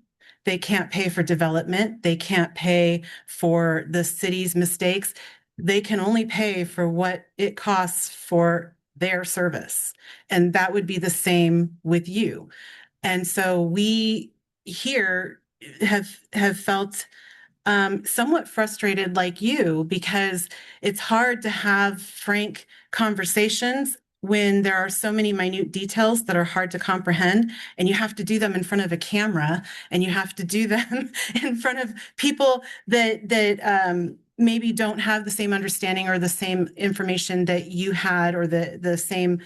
They can't pay for development. They can't pay for the city's mistakes. They can only pay for what it costs for their service. And that would be the same with you. And so we here have felt somewhat frustrated like you, because it's hard to have frank conversations when there are so many minute details that are hard to comprehend, and you have to do them in front of a camera, and you have to do them in front of people that maybe don't have the same understanding or the same information that you had, or the same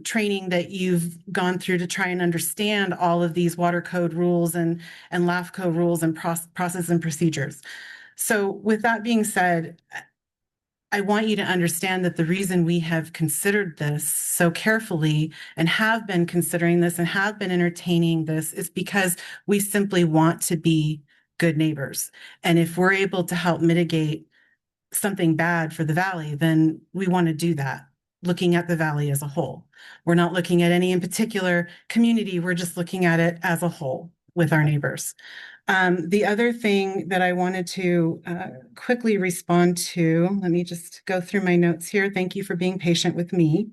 training that you've gone through to try and understand all of these water code rules and LAFCO rules and process and procedures. So with that being said, I want you to understand that the reason we have considered this so carefully and have been considering this and have been entertaining this is because we simply want to be good neighbors. And if we're able to help mitigate something bad for the valley, then we want to do that, looking at the valley as a whole. We're not looking at any in particular community. We're just looking at it as a whole with our neighbors. The other thing that I wanted to quickly respond to, let me just go through my notes here. Thank you for being patient with me.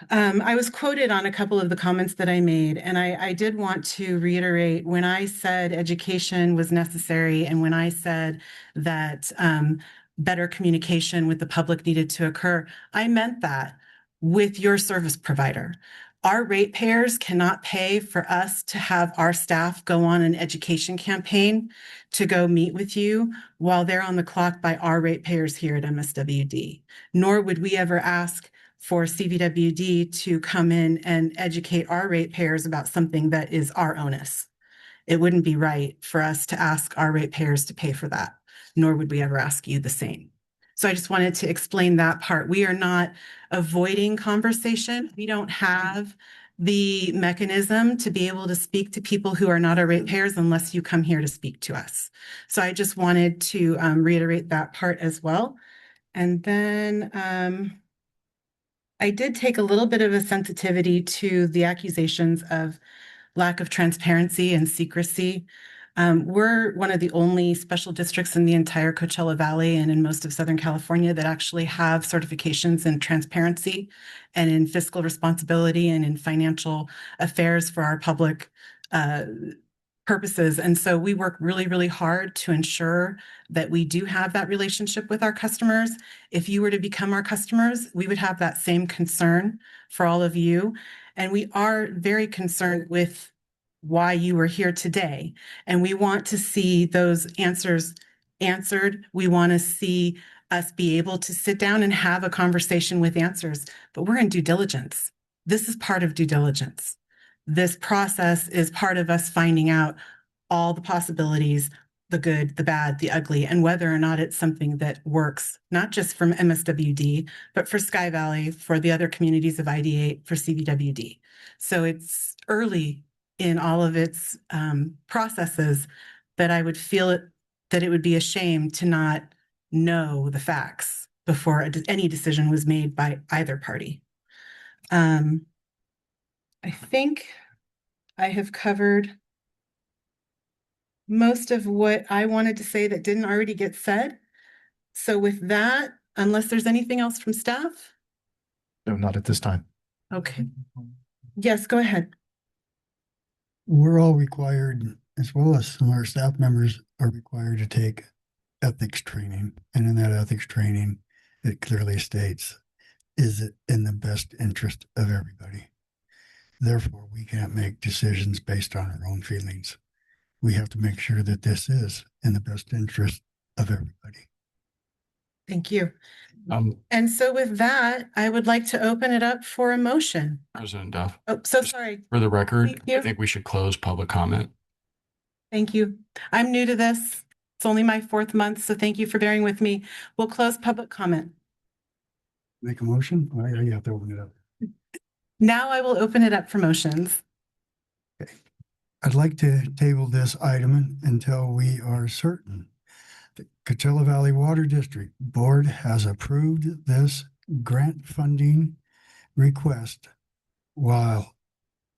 I was quoted on a couple of the comments that I made, and I did want to reiterate when I said education was necessary and when I said that better communication with the public needed to occur, I meant that with your service provider. Our ratepayers cannot pay for us to have our staff go on an education campaign to go meet with you while they're on the clock by our ratepayers here at MSWD. Nor would we ever ask for CVWD to come in and educate our ratepayers about something that is our onus. It wouldn't be right for us to ask our ratepayers to pay for that, nor would we ever ask you the same. So I just wanted to explain that part. We are not avoiding conversation. We don't have the mechanism to be able to speak to people who are not our ratepayers unless you come here to speak to us. So I just wanted to reiterate that part as well. And then I did take a little bit of a sensitivity to the accusations of lack of transparency and secrecy. We're one of the only special districts in the entire Coachella Valley and in most of Southern California that actually have certifications in transparency and in fiscal responsibility and in financial affairs for our public purposes. And so we work really, really hard to ensure that we do have that relationship with our customers. If you were to become our customers, we would have that same concern for all of you. And we are very concerned with why you are here today. And we want to see those answers answered. We want to see us be able to sit down and have a conversation with answers, but we're in due diligence. This is part of due diligence. This process is part of us finding out all the possibilities, the good, the bad, the ugly, and whether or not it's something that works, not just from MSWD, but for Sky Valley, for the other communities of ID8, for CVWD. So it's early in all of its processes, but I would feel that it would be a shame to not know the facts before any decision was made by either party. I think I have covered most of what I wanted to say that didn't already get said. So with that, unless there's anything else from staff? No, not at this time. Okay. Yes, go ahead. We're all required, as well as some of our staff members are required to take ethics training. And in that ethics training, it clearly states, is it in the best interest of everybody? Therefore, we can't make decisions based on our own feelings. We have to make sure that this is in the best interest of everybody. Thank you. And so with that, I would like to open it up for a motion. President Duff. Oh, so sorry. For the record, Thank you. I think we should close public comment. Thank you. I'm new to this. It's only my 4th month, so thank you for bearing with me. We'll close public comment. Make a motion? Or you have to open it up. Now I will open it up for motions. Okay. I'd like to table this item until we are certain the Coachella Valley Water District Board has approved this grant funding request. While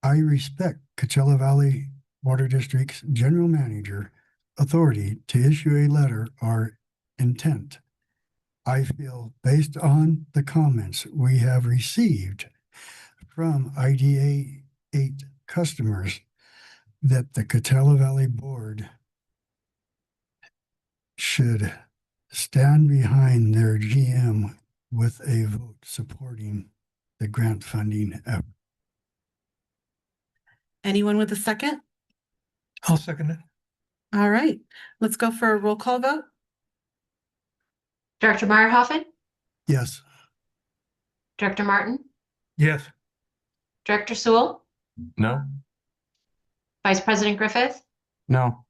I respect Coachella Valley Water District's general manager authority to issue a letter or intent, I feel based on the comments we have received from IDA 8 customers that the Coachella Valley Board should stand behind their GM with a vote supporting the grant funding effort. Anyone with a second? I'll second it. All right, let's go for a roll call vote. Director Meyerhoffen, Yes. Director Martin, Yes. Director Sewell, No? Vice President Griffith, No.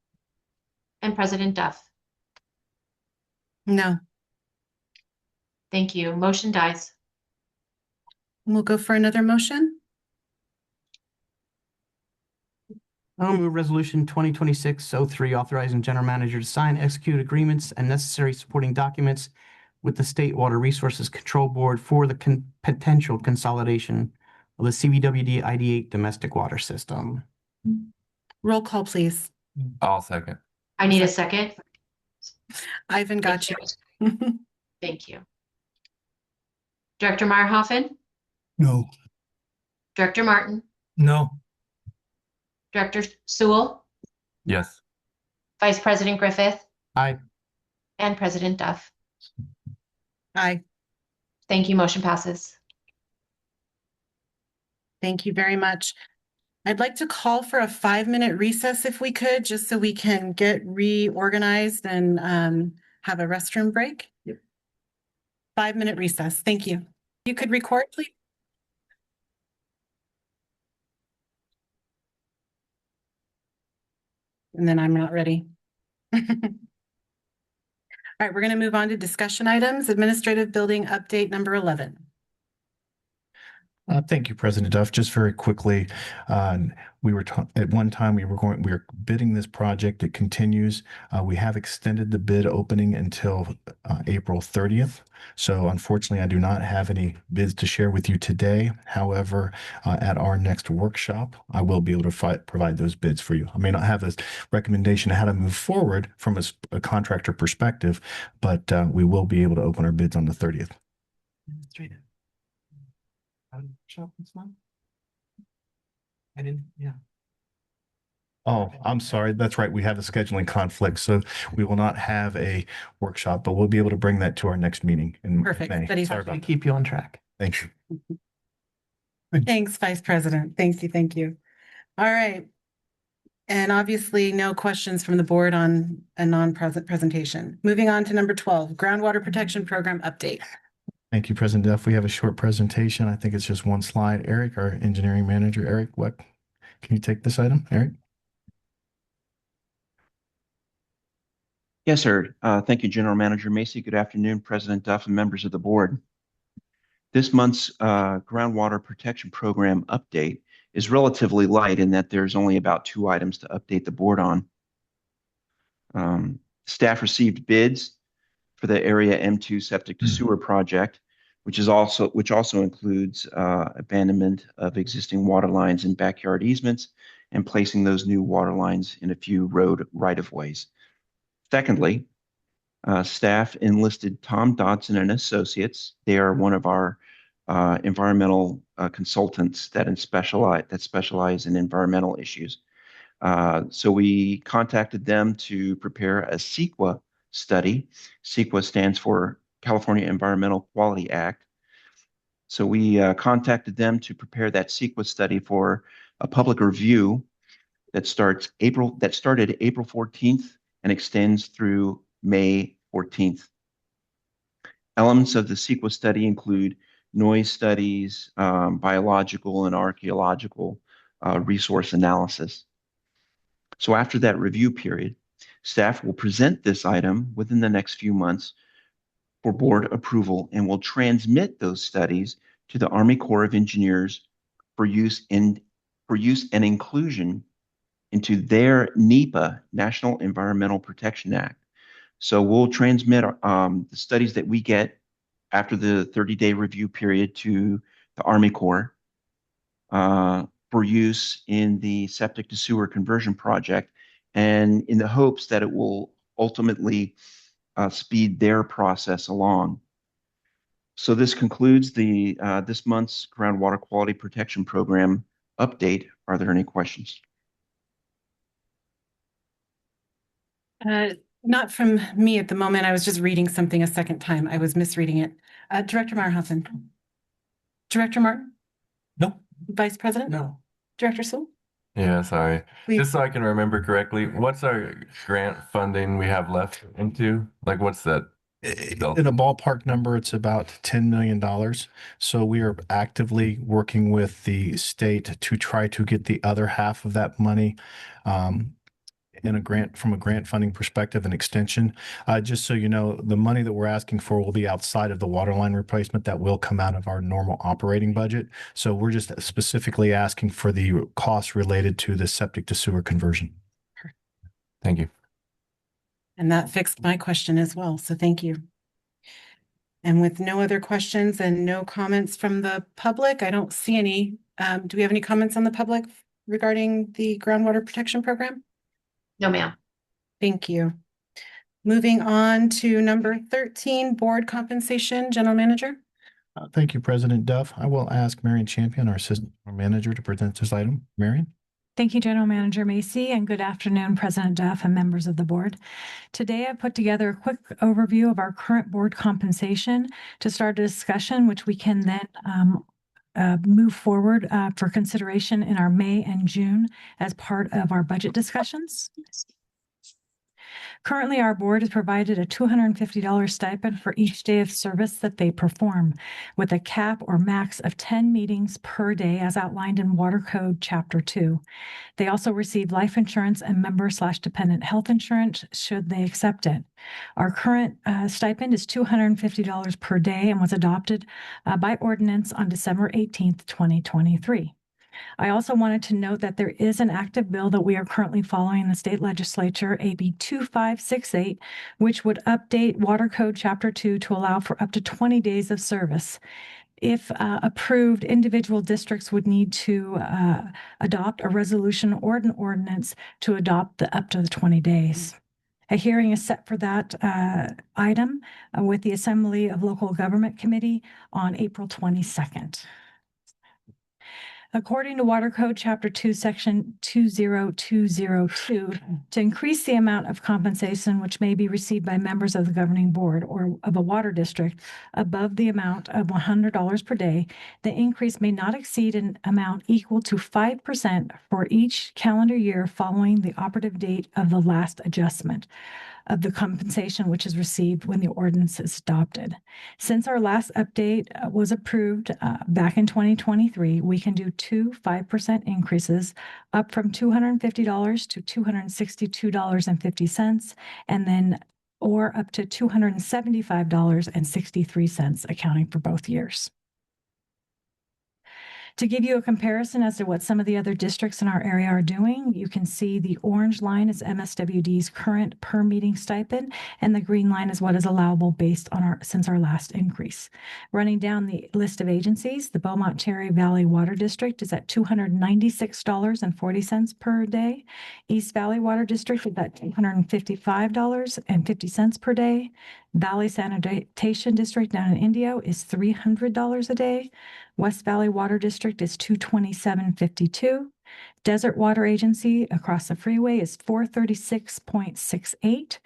and President Duff. No. Thank you. Motion dies. We'll go for another motion. I'll move resolution 2026-03, authorizing general manager to sign, execute agreements and necessary supporting documents with the State Water Resources Control Board for the potential consolidation of the CVWD ID8 domestic water system. Roll call, please. I'll second. I need a second. Ivan got you. Thank you. Director Meyerhoffen, No. Director Martin, No. Director Sewell, Yes. Vice President Griffith, Aye. and President Duff. Aye. Thank you. Motion passes. Thank you very much. I'd like to call for a 5-minute recess if we could, just so we can get reorganized and have a restroom break. 5-minute recess. Thank you. You could record, please. And then I'm not ready. All right, we're going to move on to discussion items. Administrative building update number 11. Thank you, President Duff. Just very quickly, we were at one time we were bidding this project. It continues. We have extended the bid opening until April 30th. So unfortunately, I do not have any bids to share with you today. However, at our next workshop, I will be able to provide those bids for you. I may not have a recommendation on how to move forward from a contractor perspective, but we will be able to open our bids on the 30th. I didn't, yeah. Oh, I'm sorry. That's right. We have a scheduling conflict, so we will not have a workshop, but we'll be able to bring that to our next meeting in Perfect. May. That is Sorry To about keep you on track. that. Thank you. Thanks, Vice President. Thank you. Thank you. All right. And obviously, no questions from the board on a non-present presentation. Moving on to number 12, groundwater protection program update. Thank you, President Duff. We have a short presentation. I think it's just one slide. Eric, our engineering manager, Eric, what can you take this item, Eric? Yes, sir. Thank you, General Manager Macy. Good afternoon, President Duff and members of the board. This month's groundwater protection program update is relatively light in that there's only about 2 items to update the board on. Staff received bids for the Area M2 septic to sewer project, which also includes abandonment of existing water lines and backyard easements and placing those new water lines in a few road right-of-ways. Secondly, staff enlisted Tom Dodson and Associates. They are one of our environmental consultants that specialize in environmental issues. So we contacted them to prepare a CEQA study. CEQA stands for California Environmental Quality Act. So we contacted them to prepare that CEQA study for a public review that started April 14th and extends through May 14th. Elements of the CEQA study include noise studies, biological and archaeological resource analysis. So after that review period, staff will present this item within the next few months for board approval and will transmit those studies to the Army Corps of Engineers for use and inclusion into their NEPA, National Environmental Protection Act. So we'll transmit the studies that we get after the 30-day review period to the Army Corps for use in the septic to sewer conversion project, and in the hopes that it will ultimately speed their process along. So this concludes the this month's groundwater quality protection program update. Are there any questions? Not from me at the moment. I was just reading something a second time. I was misreading it. Director Marhausen. Director Martin? No. Vice President? No. Director Sewell? Yeah, sorry. Please. Just so I can remember correctly, what's our grant funding we have left into? Like, what's that? In a ballpark number, it's about $10 million. So we are actively working with the state to try to get the other half of that money in a grant, from a grant funding perspective, an extension. Just so you know, the money that we're asking for will be outside of the water line replacement that will come out of our normal operating budget. So we're just specifically asking for the costs related to the septic to sewer conversion. Thank you. And that fixed my question as well. So thank you. And with no other questions and no comments from the public, I don't see any. Do we have any comments on the public regarding the groundwater protection program? No, ma'am. Thank you. Moving on to number 13, board compensation, General Manager. Thank you, President Duff. I will ask Marion Champion, our Assistant Manager, to present this item. Marion? Thank you, General Manager Macy, and good afternoon, President Duff and members of the board. Today, I put together a quick overview of our current board compensation to start a discussion, which we can then move forward for consideration in our May and June as part of our budget discussions. Currently, our board is provided a $250 stipend for each day of service that they perform, with a cap or max of 10 meetings per day as outlined in Water Code Chapter 2. They also receive life insurance and member/dependent health insurance should they accept it. Our current stipend is $250 per day and was adopted by ordinance on December 18th, 2023. I also wanted to note that there is an active bill that we are currently following in the state legislature, AB 2568, which would update Water Code Chapter 2 to allow for up to 20 days of service. If approved, individual districts would need to adopt a resolution or an ordinance to adopt the up to the 20 days. A hearing is set for that item with the Assembly of Local Government Committee on April 22nd. According to Water Code Chapter 2, Section 20202, to increase the amount of compensation which may be received by members of the governing board or of a water district above the amount of $100 per day, the increase may not exceed an amount equal to 5% for each calendar year following the operative date of the last adjustment of the compensation which is received when the ordinance is adopted. Since our last update was approved back in 2023, we can do two 5% increases up from $250 to $262.50, and then or up to $275.63, accounting for both years. To give you a comparison as to what some of the other districts in our area are doing, you can see the orange line is MSWD's current per meeting stipend, and the green line is what is allowable based on since our last increase. Running down the list of agencies, the Beaumont-Cherry Valley Water District is at $296.40 per day. East Valley Water District is at $255.50 per day. Valley Sanitation District down in Indio is $300 a day. West Valley Water District is $227.52. Desert Water Agency across the freeway is $436.68.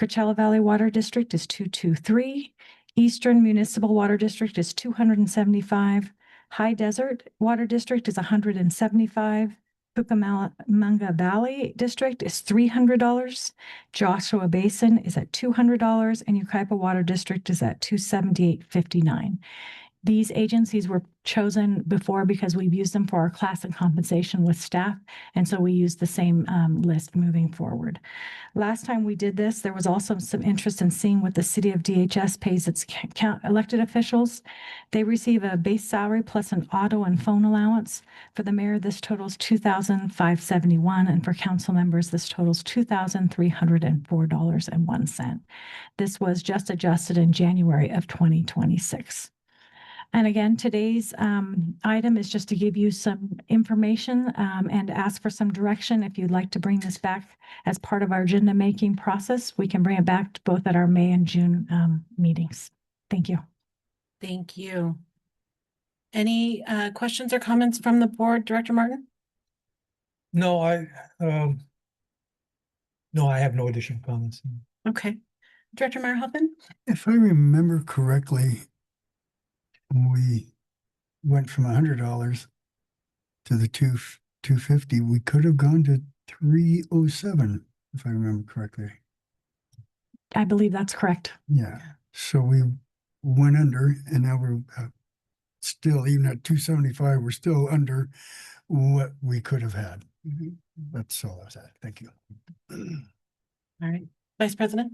Coachella Valley Water District is $223. Eastern Municipal Water District is $275. High Desert Water District is $175. Cucamonga Valley District is $300. Joshua Basin is at $200, and Yucaipa Water District is at $278.59. These agencies were chosen before because we've used them for our class and compensation with staff, and so we use the same list moving forward. Last time we did this, there was also some interest in seeing what the city of DHS pays its elected officials. They receive a base salary plus an auto and phone allowance. For the mayor, this totals $2,571, and for council members, this totals $2,304.01. This was just adjusted in January of 2026. And again, today's item is just to give you some information and ask for some direction. If you'd like to bring this back as part of our agenda making process, we can bring it back to both at our May and June meetings. Thank you. Thank you. Any questions or comments from the board, Director Martin? No, No, I have no additional comments. Okay. Director Marhoffen? If I remember correctly, we went from $100 to the 250. We could have gone to 307, if I remember correctly. I believe that's correct. Yeah. So we went under, and now we're still, even at 275, we're still under what we could have had. That's all I said. Thank you. All right. Vice President?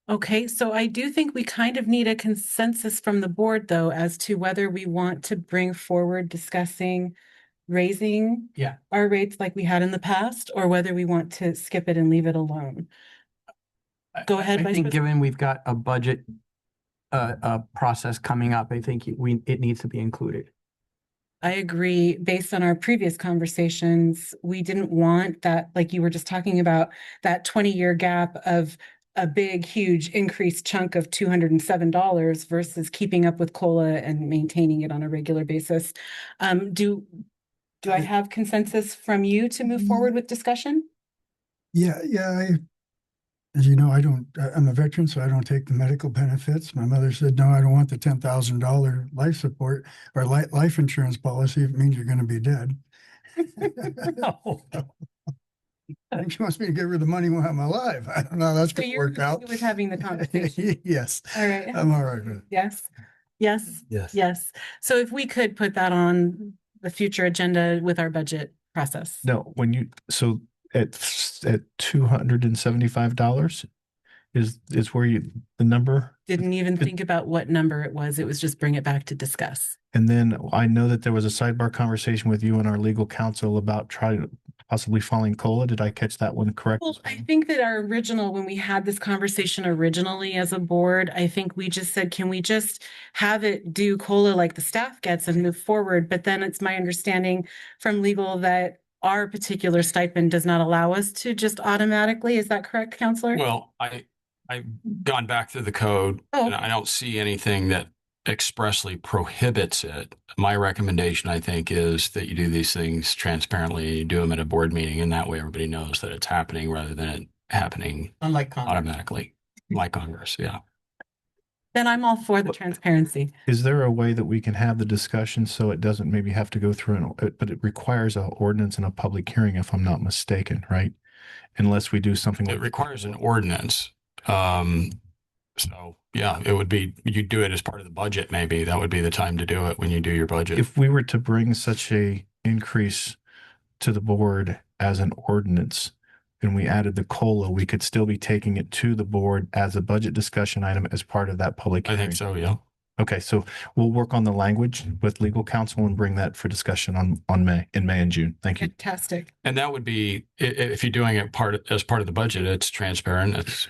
Okay, so I do think we kind of need a consensus from the board, though, as to whether we want to bring forward discussing raising our rates like we had in the past, or whether we want to skip it and leave it alone. Go ahead, I Vice think President. given we've got a budget process coming up, I think it needs to be included. I agree. Based on our previous conversations, we didn't want that, like you were just talking about, that 20-year gap of a big, huge increased chunk of $207 versus keeping up with COLA and maintaining it on a regular basis. Do I have consensus from you to move forward with discussion? Yeah, as you know, I'm a veteran, so I don't take the medical benefits. My mother said, no, I don't want the $10,000 life support or life insurance policy. If it means you're going to be dead. No. I think she wants me to give her the money while I'm alive. I don't know how that's So going to you're work out. good with having the conversation? Yes. All right. I'm all right with it. Yes, yes, Yes. yes. So if we could put that on the future agenda with our budget process. No, so at $275 is where the number. Didn't even think about what number it was. It was just bring it back to discuss. And then I know that there was a sidebar conversation with you and our legal counsel about possibly filing COLA. Did I catch that one correct? Well, I think that when we had this conversation originally as a board, I think we just said, can we just have it do COLA like the staff gets and move forward? But then it's my understanding from legal that our particular stipend does not allow us to just automatically. Is that correct, Counselor? Well, I've gone back through the code and I don't see anything that expressly prohibits it. My recommendation, I think, is that you do these things transparently, you do them at a board meeting, and that way everybody knows that it's happening rather than it happening Unlike Congress. automatically, like Congress. Yeah. Then I'm all for the transparency. Is there a way that we can have the discussion so it doesn't maybe have to go through but it requires an ordinance and a public hearing, if I'm not mistaken, right? Unless we do something. It requires an ordinance. So yeah, it would be, you do it as part of the budget, maybe. That would be the time to do it when you do your budget. If we were to bring such a increase to the board as an ordinance and we added the COLA, we could still be taking it to the board as a budget discussion item as part of that public I hearing. think so, yeah. Okay, so we'll work on the language with legal counsel and bring that for discussion in May and June. Thank you. Fantastic. And that would be, if you're doing it as part of the budget, it's transparent. It's,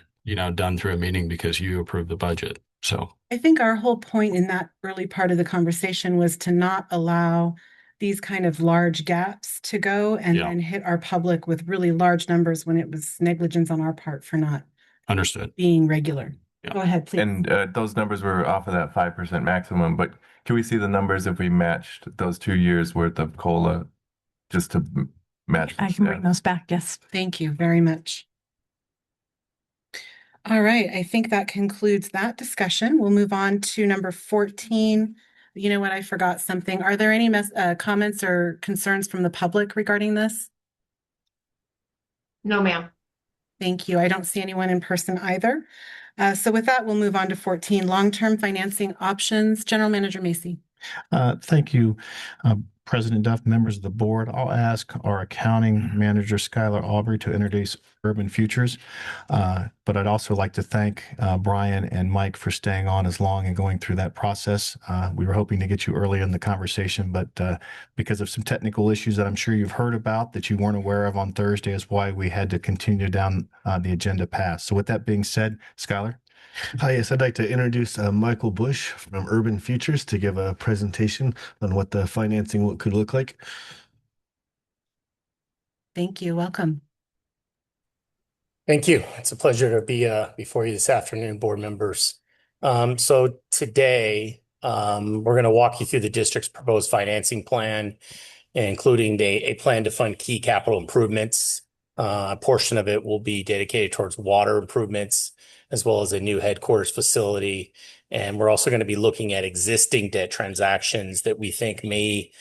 done through a meeting because you approve the budget. So I think our whole point in that early part of the conversation was to not allow these kind of large gaps to go and then hit our public with really large numbers when it was negligence on our part for not understood being regular. Yeah. Go ahead, please. And those numbers were off of that 5% maximum, but can we see the numbers if we matched those 2 years worth of COLA just to match? I can bring those back. Yes. Thank you very much. All right, I think that concludes that discussion. We'll move on to number 14. You know what? I forgot something. Are there any comments or concerns from the public regarding this? No, ma'am. Thank you. I don't see anyone in person either. So with that, we'll move on to 14, long-term financing options. General Manager Macy. Thank you, President Duff, members of the board. I'll ask our accounting manager, Skylar Aubrey, to introduce Urban Futures. But I'd also like to thank Brian and Mike for staying on as long and going through that process. We were hoping to get you early in the conversation, but because of some technical issues that I'm sure you've heard about that you weren't aware of on Thursday is why we had to continue down the agenda path. So with that being said, Skylar. Hi, yes, I'd like to introduce Michael Bush from Urban Futures to give a presentation on what the financing could look like. Thank you. Welcome. Thank you. It's a pleasure to be before you this afternoon, board members. So today, we're going to walk you through the district's proposed financing plan, including a plan to fund key capital improvements A portion of it will be dedicated towards water improvements, as well as a new headquarters facility. And we're also going to be looking at existing debt transactions that we think may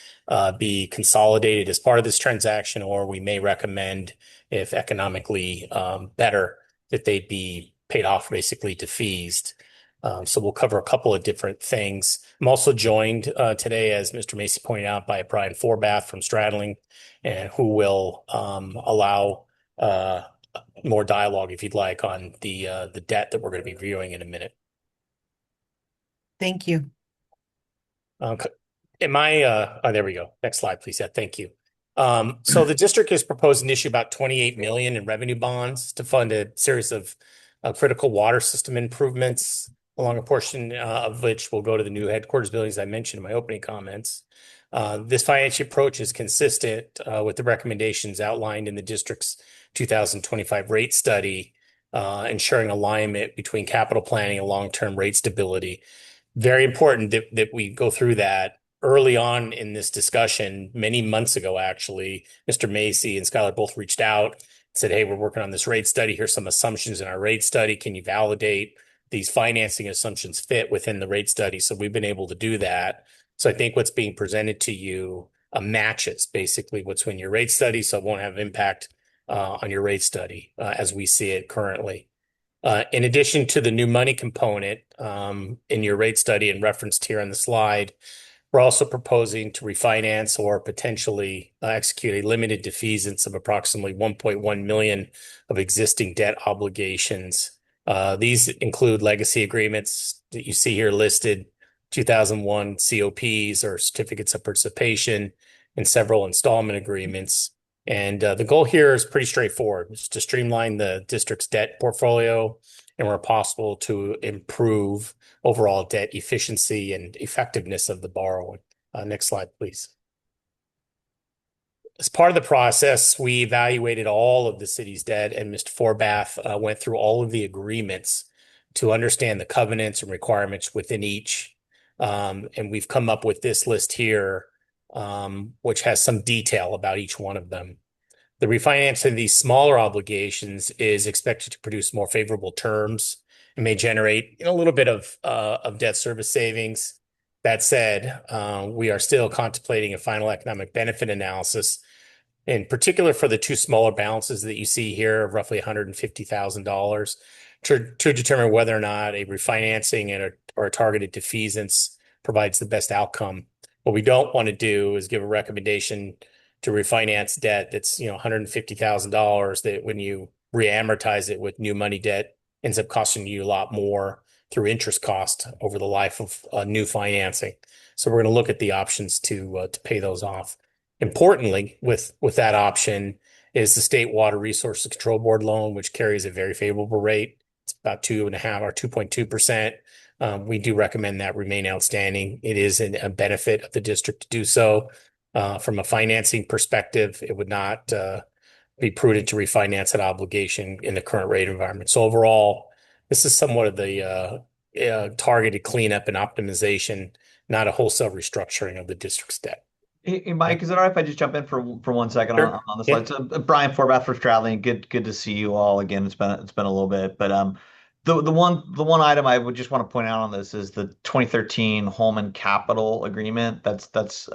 be consolidated as part of this transaction, or we may recommend, if economically better, that they be paid off basically defeased. So we'll cover a couple of different things. I'm also joined today, as Mr. Macy pointed out, by Brian Forbath from Stradling, and who will allow more dialogue, if you'd like, on the debt that we're going to be reviewing in a minute. Thank you. There we go. Next slide, please. Yeah, thank you. So the district is proposing to issue about 28 million in revenue bonds to fund a series of critical water system improvements, along a portion of which will go to the new headquarters buildings I mentioned in my opening comments. This financial approach is consistent with the recommendations outlined in the district's 2025 rate study, ensuring alignment between capital planning and long-term rate stability. Very important that we go through that. Early on in this discussion, many months ago, actually, Mr. Macy and Skylar both reached out and said, hey, we're working on this rate study. Here's some assumptions in our rate study. Can you validate these financing assumptions fit within the rate study? So we've been able to do that. So I think what's being presented to you matches basically what's in your rate study, so it won't have impact on your rate study as we see it currently. In addition to the new money component in your rate study and referenced here on the slide, we're also proposing to refinance or potentially execute a limited defeasance of approximately 1.1 million of existing debt obligations. These include legacy agreements that you see here listed, 2001 COPs or certificates of participation, and several installment agreements. And the goal here is pretty straightforward. It's to streamline the district's debt portfolio and where possible to improve overall debt efficiency and effectiveness of the borrowing. Next slide, please. As part of the process, we evaluated all of the city's debt, and Mr. Forbath went through all of the agreements to understand the covenants and requirements within each. And we've come up with this list here, which has some detail about each one of them. The refinancing of these smaller obligations is expected to produce more favorable terms and may generate a little bit of debt service savings. That said, we are still contemplating a final economic benefit analysis, in particular for the two smaller balances that you see here of roughly $150,000 to determine whether or not a refinancing or a targeted defeasance provides the best outcome. What we don't want to do is give a recommendation to refinance debt that's $150,000 that when you re-amortize it with new money debt ends up costing you a lot more through interest cost over the life of new financing. So we're going to look at the options to pay those off. Importantly, with that option is the State Water Resources Control Board loan, which carries a very favorable rate. It's about 2.5 or 2.2%. We do recommend that remain outstanding. It is a benefit of the district to do so. From a financing perspective, it would not be prudent to refinance that obligation in the current rate environment. So overall, this is somewhat of the targeted cleanup and optimization, not a wholesale restructuring of the district's debt. Hey, Mike, is it all right if I just jump in for 1 second Sure. on the slide? So Brian Forbath for Stradling, good to see you all again. It's been a little bit, but the one item I would just want to point out on this is the 2013 Holman Capital Agreement that's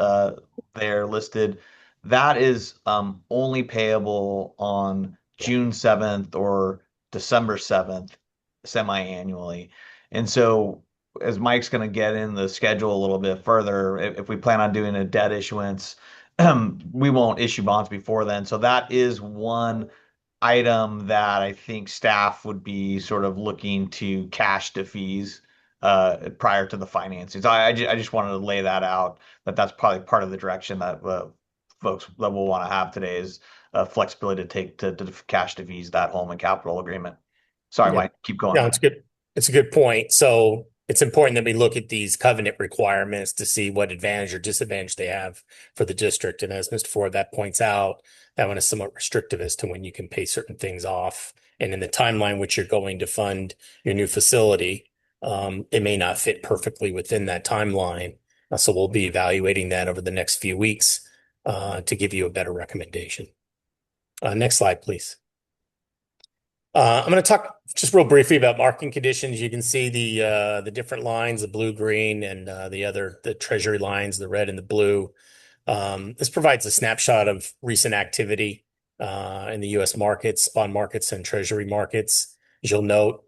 there listed. That is only payable on June 7th or December 7th, semi-annually. And so as Mike's going to get in the schedule a little bit further, if we plan on doing a debt issuance, we won't issue bonds before then. So that is one item that I think staff would be sort of looking to cash defease prior to the financing. So I just wanted to lay that out, that's probably part of the direction that folks that will want to have today is flexibility to take to cash defease that Holman Capital Agreement. Sorry, Mike, keep going. No, it's good. It's a good point. So it's important that we look at these covenant requirements to see what advantage or disadvantage they have for the district. And as Mr. Ford that points out, that one is somewhat restrictive as to when you can pay certain things off. And in the timeline which you're going to fund your new facility, it may not fit perfectly within that timeline. So we'll be evaluating that over the next few weeks to give you a better recommendation. Next slide, please. I'm going to talk just real briefly about marketing conditions. You can see the different lines, the blue, green, and the treasury lines, the red and the blue. This provides a snapshot of recent activity in the U.S. markets, bond markets, and treasury markets. As you'll note,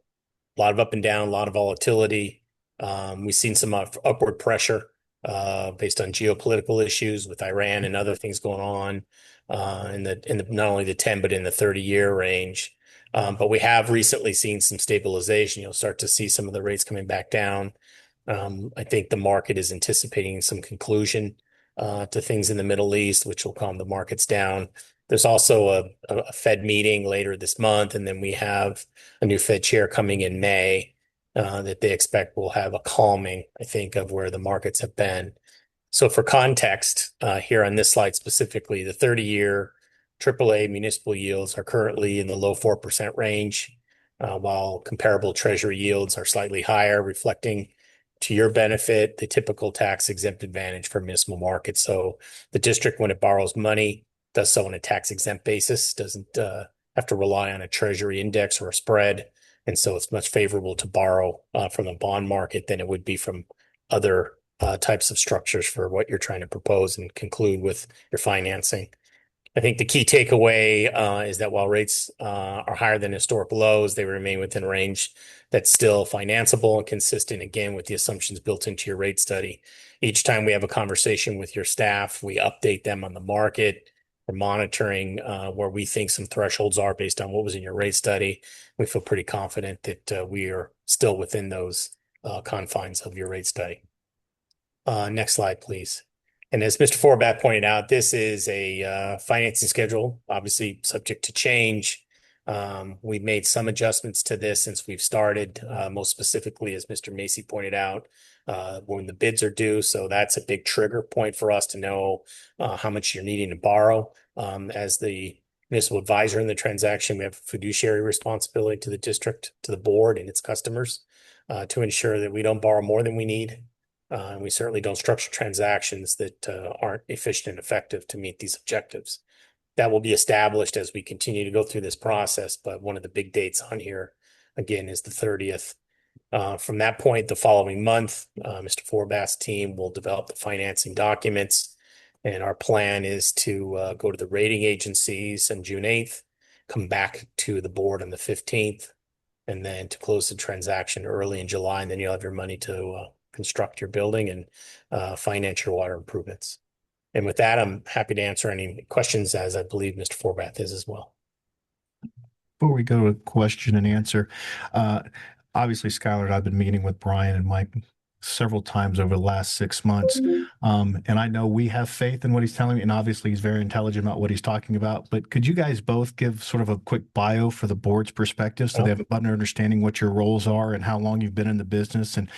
a lot of up and down, a lot of volatility. We've seen some upward pressure based on geopolitical issues with Iran and other things going on in the not only the 10 but in the 30-year range. But we have recently seen some stabilization. You'll start to see some of the rates coming back down. I think the market is anticipating some conclusion to things in the Middle East, which will calm the markets down. There's also a Fed meeting later this month, and then we have a new Fed chair coming in May that they expect will have a calming, I think, of where the markets have been. So for context, here on this slide specifically, the 30-year AAA municipal yields are currently in the low 4% range, while comparable treasury yields are slightly higher, reflecting to your benefit the typical tax-exempt advantage for municipal markets. So the district, when it borrows money, does so on a tax-exempt basis, doesn't have to rely on a treasury index or a spread. And so it's much favorable to borrow from the bond market than it would be from other types of structures for what you're trying to propose and conclude with your financing. I think the key takeaway is that while rates are higher than historic lows, they remain within a range that's still financeable and consistent, again, with the assumptions built into your rate study. Each time we have a conversation with your staff, we update them on the market. We're monitoring where we think some thresholds are based on what was in your rate study. We feel pretty confident that we are still within those confines of your rate study. Next slide, please. And as Mr. Forbath pointed out, this is a financing schedule, obviously subject to change. We've made some adjustments to this since we've started, most specifically, as Mr. Macy pointed out, when the bids are due. So that's a big trigger point for us to know how much you're needing to borrow. As the municipal advisor in the transaction, we have fiduciary responsibility to the district, to the board and its customers to ensure that we don't borrow more than we need. We certainly don't structure transactions that aren't efficient and effective to meet these objectives. That will be established as we continue to go through this process, but one of the big dates on here, again, is the 30th. From that point, the following month, Mr. Forbath's team will develop the financing documents, and our plan is to go to the rating agencies on June 8th, come back to the board on the 15th, and then to close the transaction early in July, and then you'll have your money to construct your building and finance your water improvements. And with that, I'm happy to answer any questions, as I believe Mr. Forbath is as well. Before we go to question and answer, obviously, Skylar and I've been meeting with Brian and Mike several times over the last 6 months. And I know we have faith in what he's telling me, and obviously he's very intelligent about what he's talking about. But could you guys both give sort of a quick bio for the board's perspective so they have a better understanding what your roles are and how long you've been in the business? And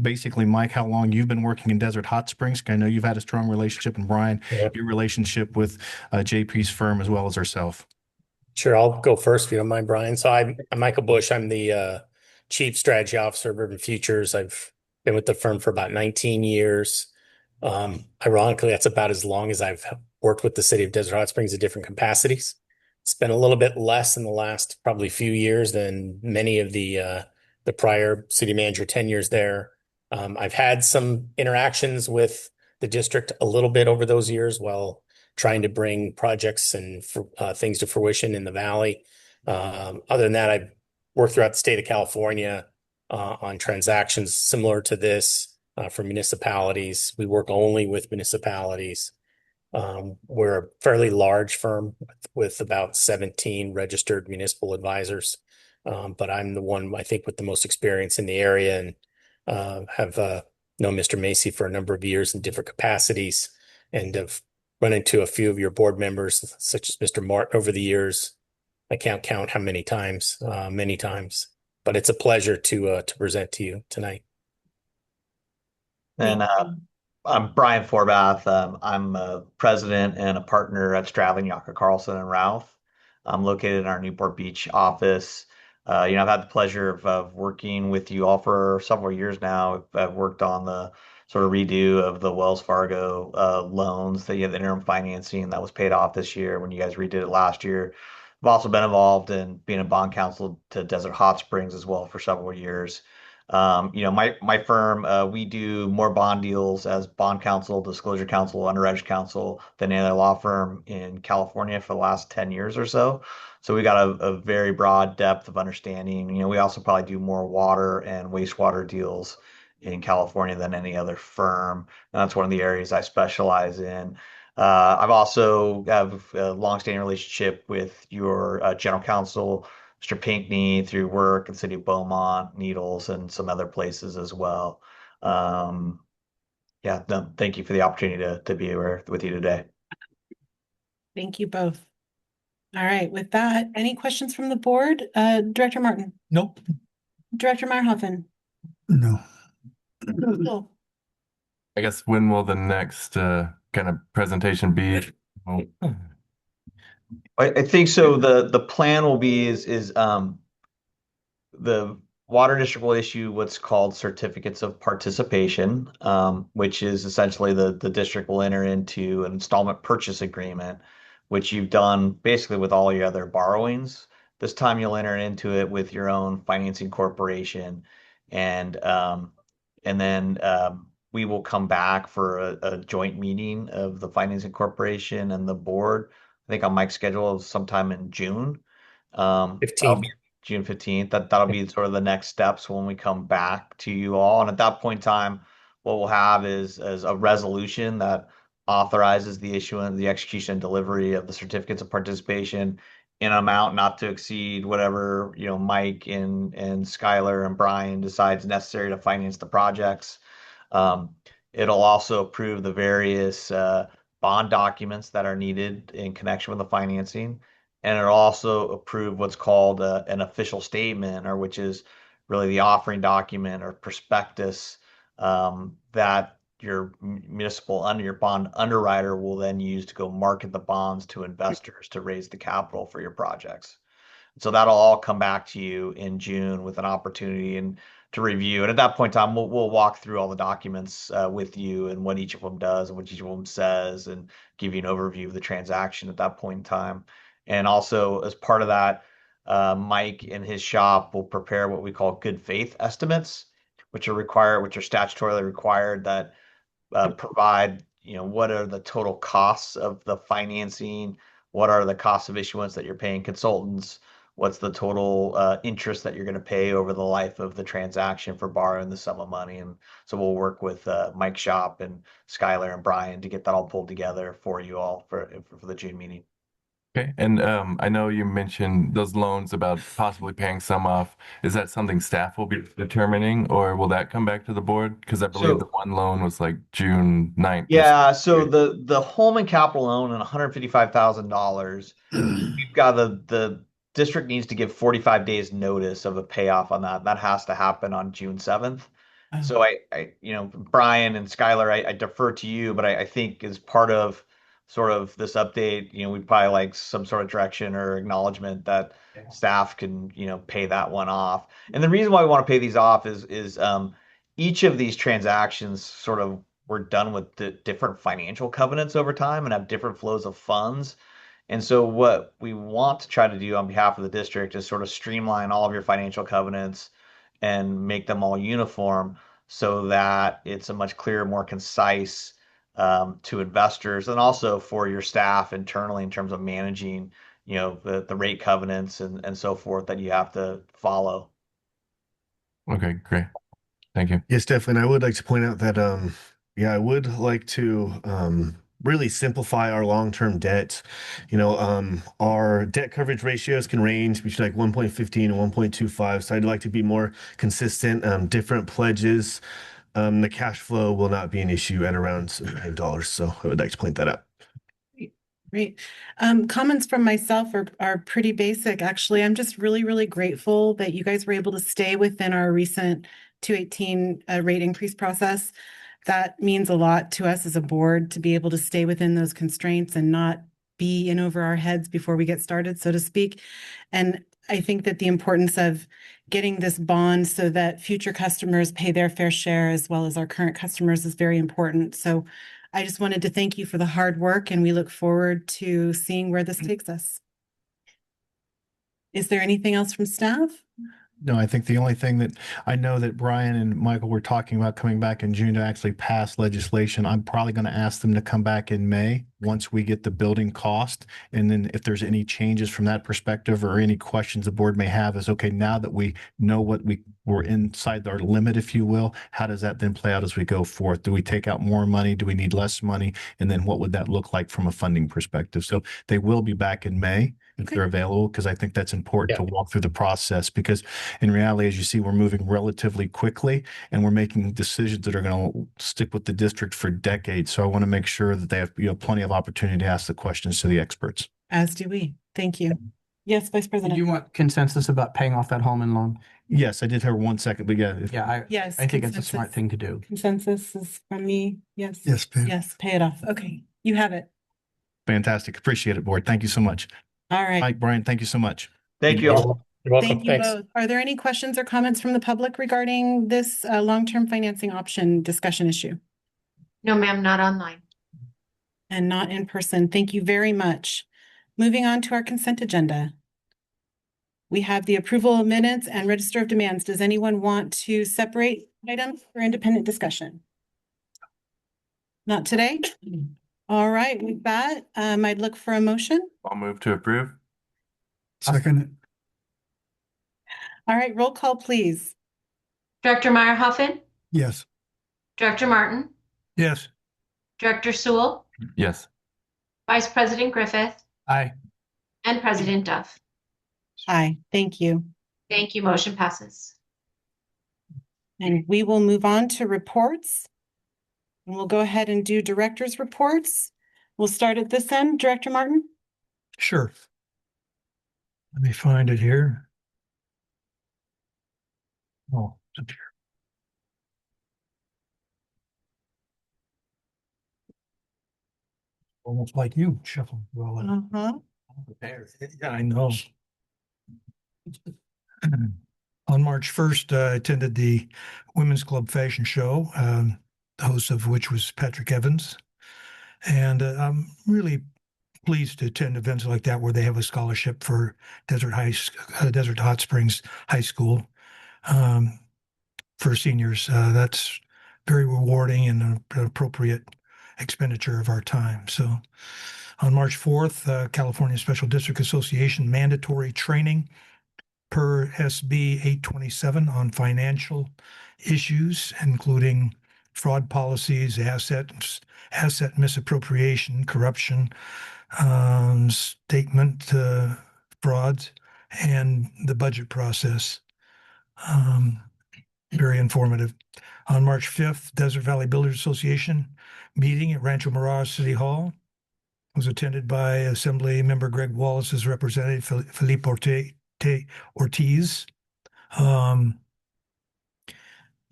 basically, Mike, how long you've been working in Desert Hot Springs? I know you've had a strong relationship, and Brian, your relationship with JP's firm as well as ourselves. Sure, I'll go first if you don't mind, Brian. So I'm Michael Bush. I'm the Chief Strategy Officer of Urban Futures. I've been with the firm for about 19 years. Ironically, that's about as long as I've worked with the city of Desert Hot Springs in different capacities. It's been a little bit less in the last probably few years than many of the prior city manager tenures there. I've had some interactions with the district a little bit over those years while trying to bring projects and things to fruition in the valley. Other than that, I've worked throughout the state of California on transactions similar to this for municipalities. We work only with municipalities. We're a fairly large firm with about 17 registered municipal advisors. But I'm the one, I think, with the most experience in the area, and have known Mr. Macy for a number of years in different capacities, and have run into a few of your board members, such as Mr. Martin, over the years. I can't count how many times, but it's a pleasure to present to you tonight. And I'm Brian Forbath. I'm a president and a partner at Stradlin, Yaka, Carlson, and Ralph. I'm located in our Newport Beach office. I've had the pleasure of working with you all for several years now. I've worked on the sort of redo of the Wells Fargo loans that you have the interim financing that was paid off this year when you guys redid it last year. I've also been involved in being a bond counsel to Desert Hot Springs as well for several years. My firm, we do more bond deals as bond counsel, disclosure counsel, underwriters counsel than any other law firm in California for the last 10 years or so. So we got a very broad depth of understanding. We also probably do more water and wastewater deals in California than any other firm. And that's one of the areas I specialize in. I've also have a longstanding relationship with your general counsel, Mr. Pinkney, through work in the city of Beaumont, Needles, and some other places as well. Thank you for the opportunity to be here with you today. Thank you both. All right, with that, any questions from the board? Director Martin? Nope. Director Meyerhoffen? No. Cool. I guess when will the next kind of presentation be? I think so. The plan will be is the water district will issue what's called certificates of participation, which is essentially the district will enter into an installment purchase agreement, which you've done basically with all your other borrowings. This time you'll enter into it with your own financing corporation, and then we will come back for a joint meeting of the financing corporation and the board. I think on Mike's schedule sometime in June. 15th. June 15th. That'll be sort of the next steps when we come back to you all. And at that point in time, what we'll have is a resolution that authorizes the issuance, the execution and delivery of the certificates of participation in an amount not to exceed whatever, Mike and Skylar and Brian decides necessary to finance the projects. It'll also approve the various bond documents that are needed in connection with the financing. And it'll also approve what's called an official statement, or which is really the offering document or prospectus that your your bond underwriter will then use to go market the bonds to investors to raise the capital for your projects. So that'll all come back to you in June with an opportunity to review. And at that point in time, we'll walk through all the documents with you and what each of them does and what each of them says, and give you an overview of the transaction at that point in time. And also, as part of that, Mike and his shop will prepare what we call good faith estimates, which are statutorily required, that provide, what are the total costs of the financing, what are the costs of issuance that you're paying consultants, what's the total interest that you're going to pay over the life of the transaction for borrowing the sum of money. And so we'll work with Mike's shop and Skylar and Brian to get that all pulled together for you all for the June meeting. Okay, and I know you mentioned those loans about possibly paying some off. Is that something staff will be determining, or will that come back to the board? Because I believe the one loan was like June 9th. Yeah, so the Holman Capital loan and $155,000, we've got the district needs to give 45 days notice of a payoff on that. That has to happen on June 7th. So Brian and Skylar, I defer to you, but I think as part of sort of this update, we'd probably like some sort of direction or acknowledgement that staff can, pay that one off. And the reason why we want to pay these off is each of these transactions sort of were done with the different financial covenants over time and have different flows of funds. And so what we want to try to do on behalf of the district is sort of streamline all of your financial covenants and make them all uniform, so that it's a much clearer, more concise to investors, and also for your staff internally in terms of managing, the rate covenants and so forth that you have to follow. Okay, great. Thank you. Yes, definitely. I would like to point out that, I would like to really simplify our long-term debt. Our debt coverage ratios can range between like 1.15 and 1.25. So I'd like to be more consistent, different pledges. The cash flow will not be an issue at around $1 million. So I would like to point that out. Great. Comments from myself are pretty basic. Actually, I'm just really, really grateful that you guys were able to stay within our recent 218 rate increase process. That means a lot to us as a board to be able to stay within those constraints and not be in over our heads before we get started, so to speak. And I think that the importance of getting this bond so that future customers pay their fair share as well as our current customers is very important. So I just wanted to thank you for the hard work, and we look forward to seeing where this takes us. Is there anything else from staff? No, I think the only thing that I know that Brian and Michael were talking about coming back in June to actually pass legislation. I'm probably going to ask them to come back in May once we get the building cost. And then if there's any changes from that perspective or any questions the board may have is, okay, now that we know what we're inside our limit, if you will, how does that then play out as we go forth? Do we take out more money? Do we need less money? And then what would that look like from a funding perspective? So they will be back in May if they're available, because I think that's important to walk through the process, because in reality, as you see, we're moving relatively quickly and we're making decisions that are going to stick with the district for decades. So I want to make sure that they have, plenty of opportunity to ask the questions to the experts. As do we. Thank you. Yes, Vice Do President. you want consensus about paying off that home and loan? Yes, I did have 1 second, but yeah. Yes. I think it's a smart thing to do. Consensus is from me. Yes. Yes, Pam. Yes, pay it off. Okay, you have it. Fantastic. Appreciate it, board. Thank you so much. All right. Mike, Brian, thank you so much. Thank you. You're welcome. Thank you Thanks. both. Are there any questions or comments from the public regarding this long-term financing option discussion issue? No, ma'am, not online. And not in person. Thank you very much. Moving on to our consent agenda. We have the approval of minutes and register of demands. Does anyone want to separate items for independent discussion? Not today? All right, with that, I'd look for a motion. I'll move to approve. Second. All right, roll call, please. Director Meyerhoffen, Yes. Director Martin, Yes. Director Sewell, Yes. Vice President Griffith, Aye. and President Duff. Aye, thank you. Thank you. Motion passes. And we will move on to reports. And we'll go ahead and do director's reports. We'll start at this end. Director Martin? Sure. Let me find it here. Oh, it's up here. Almost like you shuffling through all that. Uh-huh. Yeah, I know. On March 1st, I attended the Women's Club Fashion Show, the host of which was Patrick Evans. And I'm really pleased to attend events like that where they have a scholarship for Desert Hot Springs High School for seniors. That's very rewarding and an appropriate expenditure of our time. So on March 4th, California Special District Association mandatory training per SB 827 on financial issues, including fraud policies, asset misappropriation, corruption, statement frauds, and the budget process. Very informative. On March 5th, Desert Valley Builders Association meeting at Rancho Mirage City Hall was attended by Assembly Member Greg Wallace's representative, Felipe Ortiz.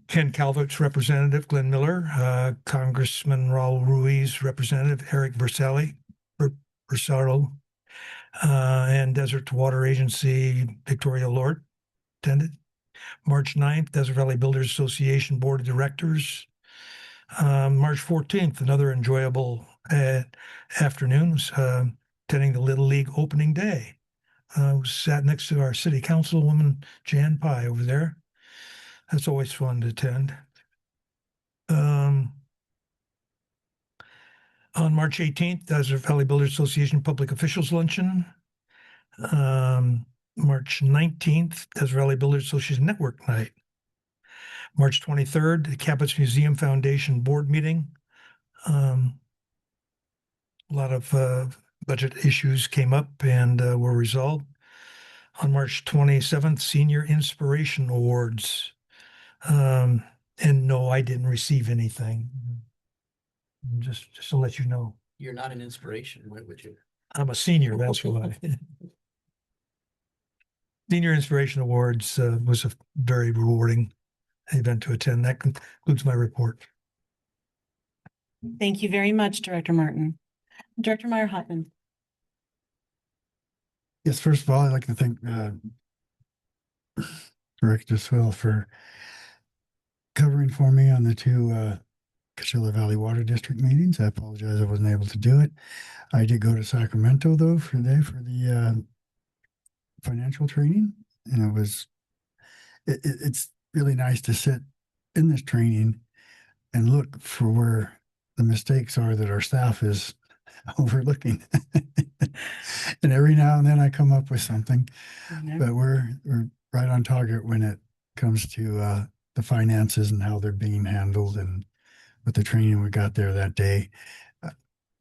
Ken Calvert's representative, Glenn Miller, Congressman Raul Ruiz, representative Eric Bersalo, and Desert Water Agency Victoria Lord attended. March 9th, Desert Valley Builders Association Board of Directors. March 14th, another enjoyable afternoon, was attending the Little League opening day. Sat next to our city councilwoman, Jan Pye, over there. That's always fun to attend. On March 18th, Desert Valley Builders Association Public Officials Luncheon. March 19th, Desert Valley Builders Association Network Night. March 23rd, the Cabot's Museum Foundation Board Meeting. A lot of budget issues came up and were resolved. On March 27th, Senior Inspiration Awards. And no, I didn't receive anything. Just to let you know. You're not an inspiration. Why would you? I'm a senior, that's why. Senior Inspiration Awards was a very rewarding event to attend. That concludes my report. Thank you very much, Director Martin. Director Meyer-Hotman. Yes, first of all, I'd like to thank Director Swill for covering for me on the two Coachella Valley Water District meetings. I apologize I wasn't able to do it. I did go to Sacramento though for the financial training, and it's really nice to sit in this training and look for where the mistakes are that our staff is overlooking. And every now and then I come up with something, but we're right on target when it comes to the finances and how they're being handled. And with the training we got there that day,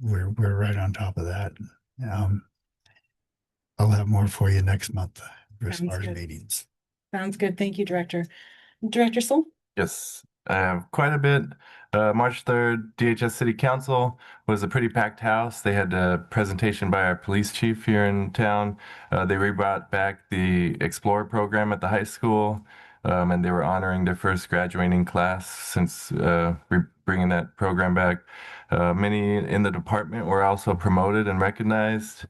we're right on top of that. I'll have more for you next month as Sounds far as good. meetings. Sounds good. Thank you, Director. Director Soul? Yes, I have quite a bit. March 3rd, DHS City Council was a pretty packed house. They had a presentation by our police chief here in town. They brought back the Explorer program at the high school, and they were honoring their first graduating class since bringing that program back. Many in the department were also promoted and recognized.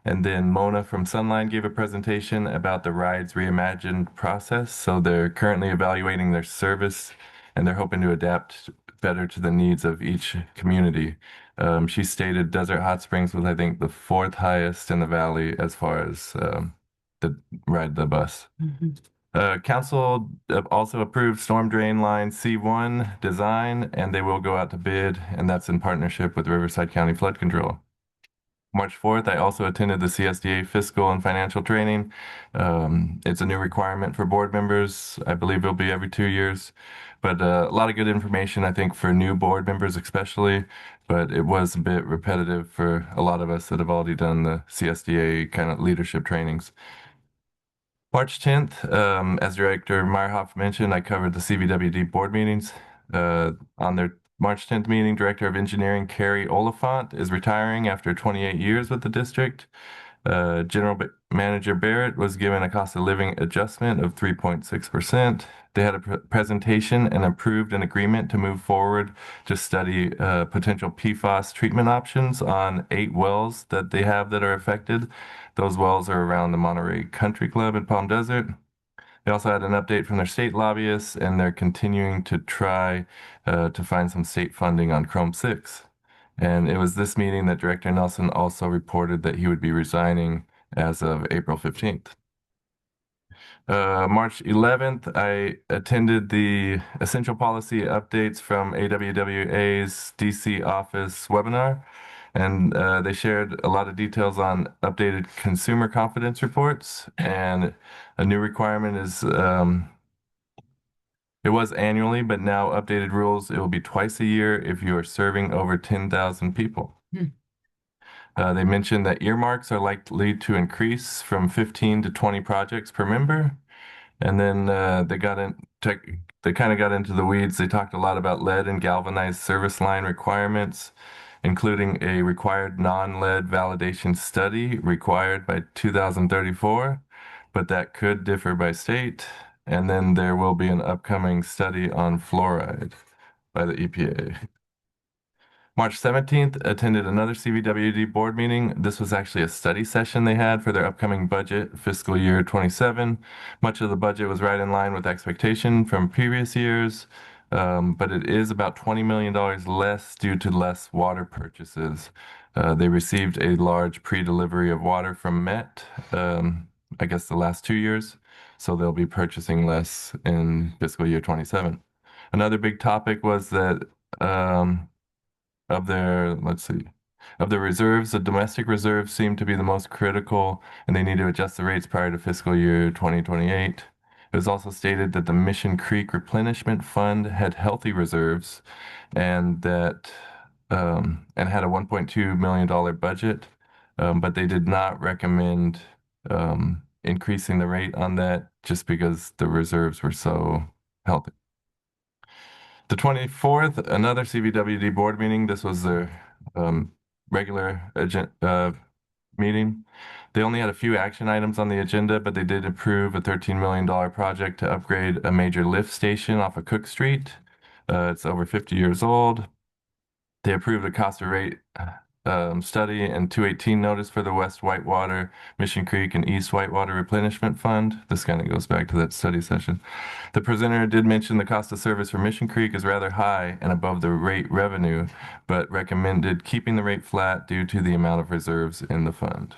And then Mona from Sunline gave a presentation about the Rides Reimagined process. So they're currently evaluating their service and they're hoping to adapt better to the needs of each community. She stated Desert Hot Springs was, I think, the fourth highest in the valley as far as the ride the bus. Council also approved storm drain line C1 design, and they will go out to bid, and that's in partnership with Riverside County Flood Control. March 4th, I also attended the CSDA fiscal and financial training. It's a new requirement for board members. I believe it'll be every 2 years, but a lot of good information, I think, for new board members especially, but it was a bit repetitive for a lot of us that have already done the CSDA kind of leadership trainings. March 10th, as Director Meyerhoff mentioned, I covered the CVWD board meetings. On their March 10th meeting, Director of Engineering Carrie Oliphant is retiring after 28 years with the district. General Manager Barrett was given a cost of living adjustment of 3.6%. They had a presentation and approved an agreement to move forward to study potential PFAS treatment options on 8 wells that they have that are affected. Those wells are around the Monterey Country Club in Palm Desert. They also had an update from their state lobbyists, and they're continuing to try to find some state funding on Chrome 6. And it was this meeting that Director Nelson also reported that he would be resigning as of April 15th. March 11th, I attended the Essential Policy Updates from AWWA's DC office webinar, and they shared a lot of details on updated consumer confidence reports. And a new requirement is it was annually, but now updated rules, it will be twice a year if you are serving over 10,000 people. They mentioned that earmarks are likely to increase from 15 to 20 projects per member. And then they kind of got into the weeds. They talked a lot about lead and galvanized service line requirements, including a required non-lead validation study required by 2034, but that could differ by state. And then there will be an upcoming study on fluoride by the EPA. March 17th, attended another CVWD board meeting. This was actually a study session they had for their upcoming budget, fiscal year 27. Much of the budget was right in line with expectation from previous years, but it is about $20 million less due to less water purchases. They received a large pre-delivery of water from Met, I guess the last 2 years, so they'll be purchasing less in fiscal year 27. Another big topic was that of the reserves, the domestic reserves seem to be the most critical, and they need to adjust the rates prior to fiscal year 2028. It was also stated that the Mission Creek Replenishment Fund had healthy reserves and that and had a $1.2 million budget, but they did not recommend increasing the rate on that just because the reserves were so healthy. The 24th, another CVWD board meeting. This was their regular meeting. They only had a few action items on the agenda, but they did approve a $13 million project to upgrade a major lift station off of Cook Street. It's over 50 years old. They approved a cost of rate study and 218 notice for the West Whitewater, Mission Creek, and East Whitewater Replenishment Fund. This kind of goes back to that study session. The presenter did mention the cost of service for Mission Creek is rather high and above the rate revenue, but recommended keeping the rate flat due to the amount of reserves in the fund.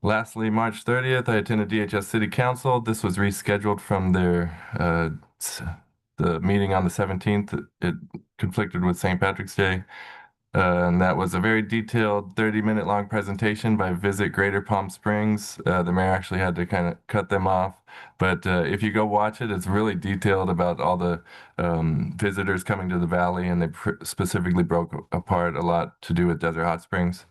Lastly, March 30th, I attended DHS City Council. This was rescheduled from the meeting on the 17th. It conflicted with St. Patrick's Day. And that was a very detailed 30-minute long presentation by Visit Greater Palm Springs. The mayor actually had to kind of cut them off. But if you go watch it, it's really detailed about all the visitors coming to the valley, and they specifically broke apart a lot to do with Desert Hot Springs.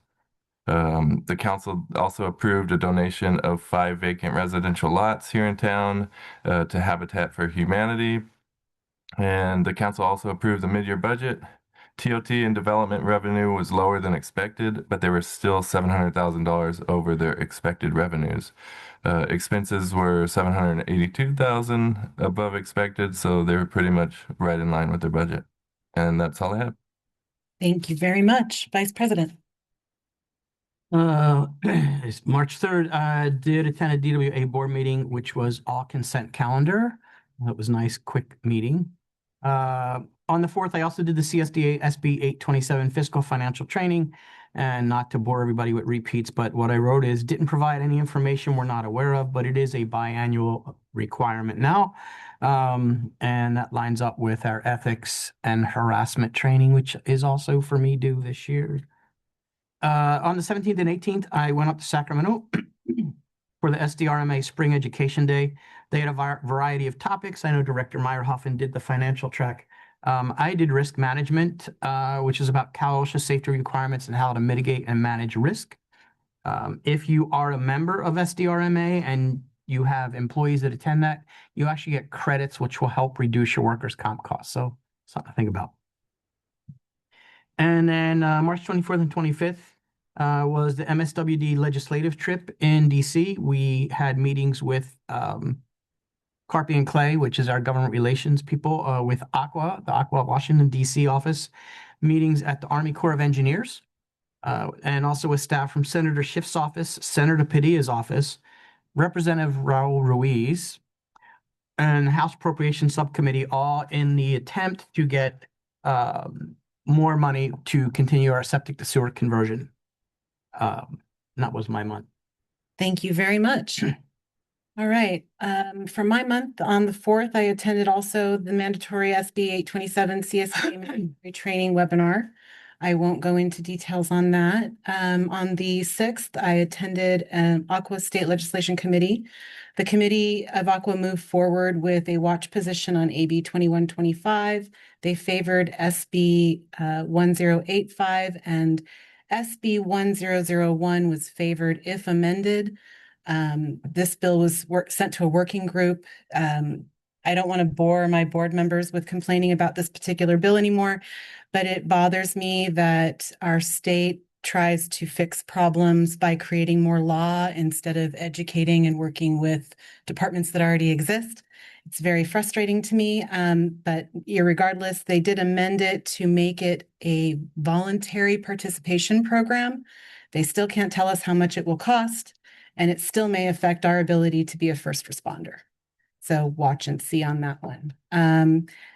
The council also approved a donation of 5 vacant residential lots here in town to Habitat for Humanity. And the council also approved the mid-year budget. TOT and development revenue was lower than expected, but they were still $700,000 over their expected revenues. Expenses were $782,000 above expected, so they were pretty much right in line with their budget. And that's all I have. Thank you very much, Vice President. It's March 3rd, I did attend a DWA board meeting, which was all consent calendar. That was a nice, quick meeting. On the 4th, I also did the CSDA SB 827 fiscal financial training, and not to bore everybody with repeats, but what I wrote is didn't provide any information we're not aware of, but it is a biannual requirement now. And that lines up with our ethics and harassment training, which is also for me due this year. On the 17th and 18th, I went up to Sacramento for the SDRMA Spring Education Day. They had a variety of topics. I know Director Meyerhoffen did the financial track. I did risk management, which is about Cal OSHA safety requirements and how to mitigate and manage risk. If you are a member of SDRMA and you have employees that attend that, you actually get credits, which will help reduce your workers' comp costs. So something to think about. And then March 24th and 25th was the MSWD legislative trip in DC. We had meetings with Carpy and Clay, which is our government relations people, with the Aqua Washington DC office, meetings at the Army Corps of Engineers, and also with staff from Senator Schiff's office, Senator Padilla's office, Representative Raul Ruiz, and House Appropriations Subcommittee, all in the attempt to get more money to continue our septic to sewer conversion. That was my month. Thank you very much. All right. For my month, on the 4th, I attended also the mandatory SB 827 CSA training webinar. I won't go into details on that. On the 6th, I attended an Aqua State Legislation Committee. The Committee of Aqua moved forward with a watch position on AB 2125. They favored SB 1085, and SB 1001 was favored if amended. This bill was sent to a working group. I don't want to bore my board members with complaining about this particular bill anymore, but it bothers me that our state tries to fix problems by creating more law instead of educating and working with departments that already exist. It's very frustrating to me, but irregardless, they did amend it to make it a voluntary participation program. They still can't tell us how much it will cost, and it still may affect our ability to be a first responder. So watch and see on that one.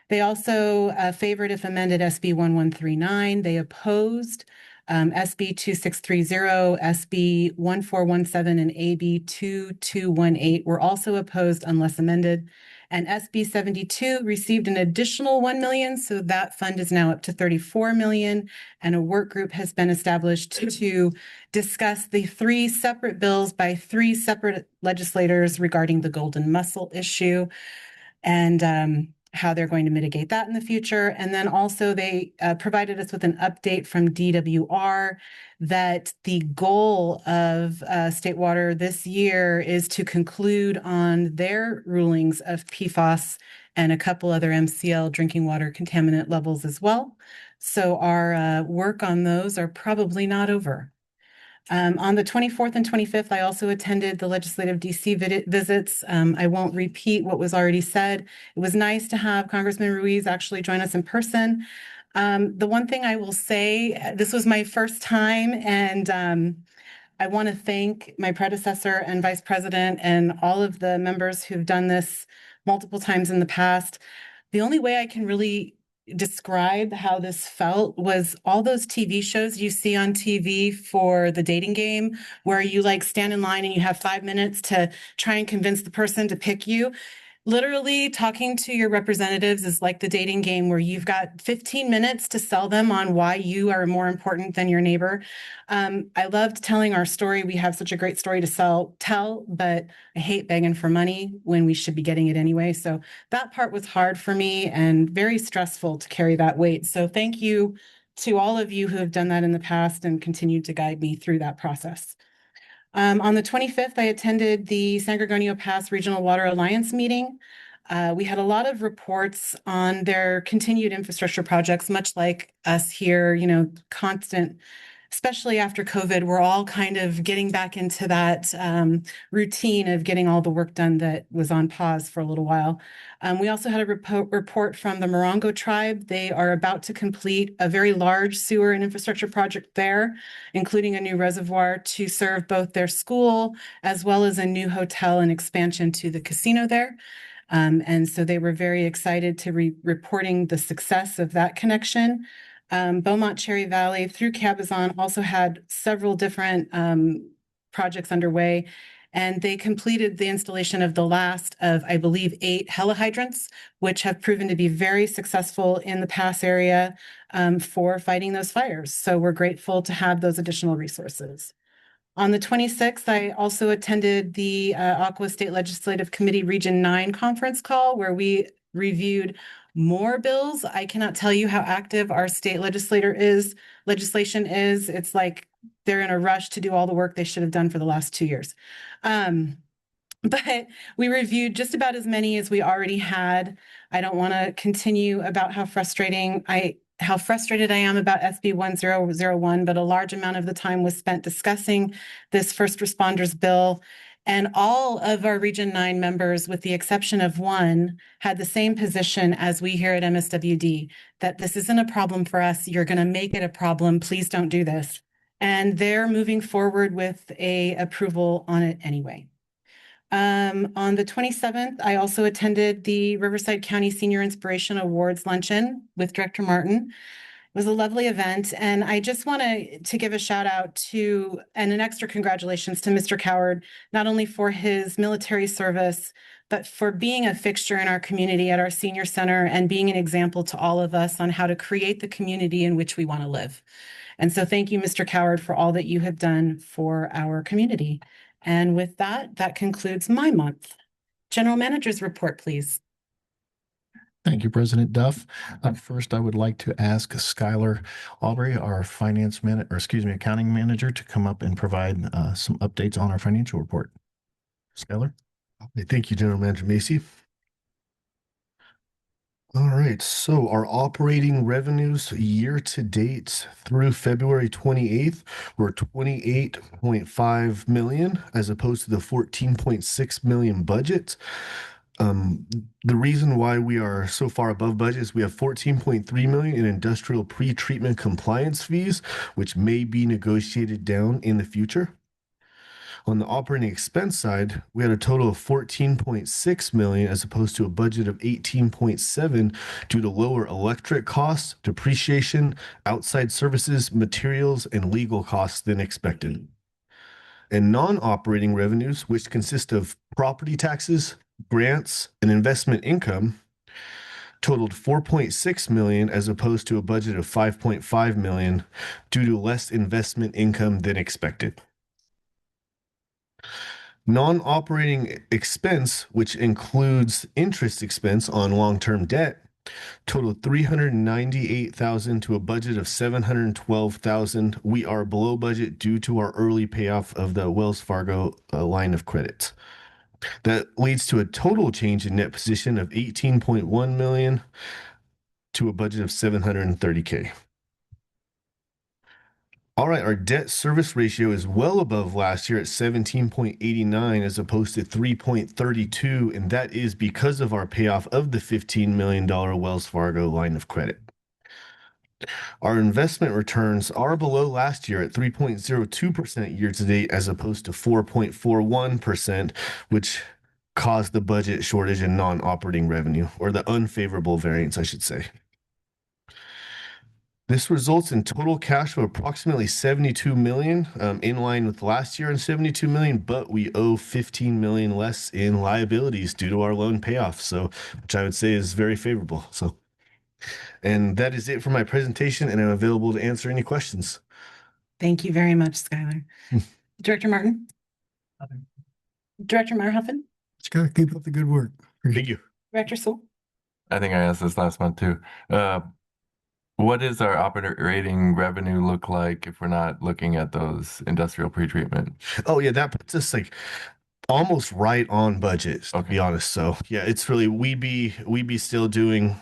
They also favored, if amended, SB 1139. They opposed SB 2630, SB 1417, and AB 2218 were also opposed unless amended. And SB 72 received an additional $1 million, so that fund is now up to $34 million. And a work group has been established to discuss the 3 separate bills by 3 separate legislators regarding the golden mussel issue and how they're going to mitigate that in the future. And then also they provided us with an update from DWR that the goal of State Water this year is to conclude on their rulings of PFAS and a couple other MCL drinking water contaminant levels as well. So our work on those are probably not over. On the 24th and 25th, I also attended the legislative DC visits. I won't repeat what was already said. It was nice to have Congressman Ruiz actually join us in person. The one thing I will say, this was my first time, and I want to thank my predecessor and vice president and all of the members who've done this multiple times in the past. The only way I can really describe how this felt was all those TV shows you see on TV for the dating game, where you like stand in line and you have 5 minutes to try and convince the person to pick you. Literally, talking to your representatives is like the dating game, where you've got 15 minutes to sell them on why you are more important than your neighbor. I loved telling our story. We have such a great story to tell, but I hate begging for money when we should be getting it anyway. So that part was hard for me and very stressful to carry that weight. So thank you to all of you who have done that in the past and continued to guide me through that process. On the 25th, I attended the San Gorgonio Pass Regional Water Alliance meeting. We had a lot of reports on their continued infrastructure projects, much like us here, constant, especially after COVID, we're all kind of getting back into that routine of getting all the work done that was on pause for a little while. We also had a report from the Morongo tribe. They are about to complete a very large sewer and infrastructure project there, including a new reservoir to serve both their school as well as a new hotel and expansion to the casino there. And so they were very excited to reporting the success of that connection. Beaumont Cherry Valley through Cabazon also had several different projects underway, and they completed the installation of the last of, I believe, 8 helihydrants, which have proven to be very successful in the pass area for fighting those fires. So we're grateful to have those additional resources. On the 26th, I also attended the Aqua State Legislative Committee Region 9 conference call, where we reviewed more bills. I cannot tell you how active our state legislation is. It's like they're in a rush to do all the work they should have done for the last 2 years. But we reviewed just about as many as we already had. I don't want to continue about how frustrated I am about SB 1001, but a large amount of the time was spent discussing this first responders bill. And all of our Region 9 members, with the exception of one, had the same position as we here at MSWD, that this isn't a problem for us. You're going to make it a problem. Please don't do this. And they're moving forward with a approval on it anyway. On the 27th, I also attended the Riverside County Senior Inspiration Awards luncheon with Director Martin. It was a lovely event, and I just want to give a shout out to and an extra congratulations to Mr. Coward, not only for his military service, but for being a fixture in our community at our senior center and being an example to all of us on how to create the community in which we want to live. And so thank you, Mr. Coward, for all that you have done for our community. And with that, that concludes my month. General Manager's report, please. Thank you, President Duff. First, I would like to ask Skylar Aubrey, our accounting manager, to come up and provide some updates on our financial report. Skylar? Thank you, General Manager Macy. All right, so our operating revenues year to date through February 28th were 28.5 million as opposed to the 14.6 million budget. The reason why we are so far above budget is we have 14.3 million in industrial pre-treatment compliance fees, which may be negotiated down in the future. On the operating expense side, we had a total of 14.6 million as opposed to a budget of 18.7 due to lower electric costs, depreciation, outside services, materials, and legal costs than expected. And non-operating revenues, which consist of property taxes, grants, and investment income, totaled 4.6 million as opposed to a budget of 5.5 million due to less investment income than expected. Non-operating expense, which includes interest expense on long-term debt, totaled 398,000 to a budget of 712,000. We are below budget due to our early payoff of the Wells Fargo line of credit. That leads to a total change in net position of 18.1 million to a budget of 730K. All right, our debt service ratio is well above last year at 17.89 as opposed to 3.32, and that is because of our payoff of the $15 million Wells Fargo line of credit. Our investment returns are below last year at 3.02% year to date, as opposed to 4.41%, which caused the budget shortage in non-operating revenue, or the unfavorable variance, I should say. This results in total cash of approximately 72 million, in line with last year and 72 million, but we owe 15 million less in liabilities due to our loan payoff. So, which I would say is very favorable. So, and that is it for my presentation, and I'm available to answer any questions. Thank you very much, Skylar. Director Martin? Director Meyerhoffen? Just gotta keep up the good work. Thank you. Director Sewell? I think I asked this last month too. What does our operating revenue look like if we're not looking at those industrial pretreatment? Oh yeah, that puts us like almost right on budget, to be honest. So yeah, it's really we'd be still doing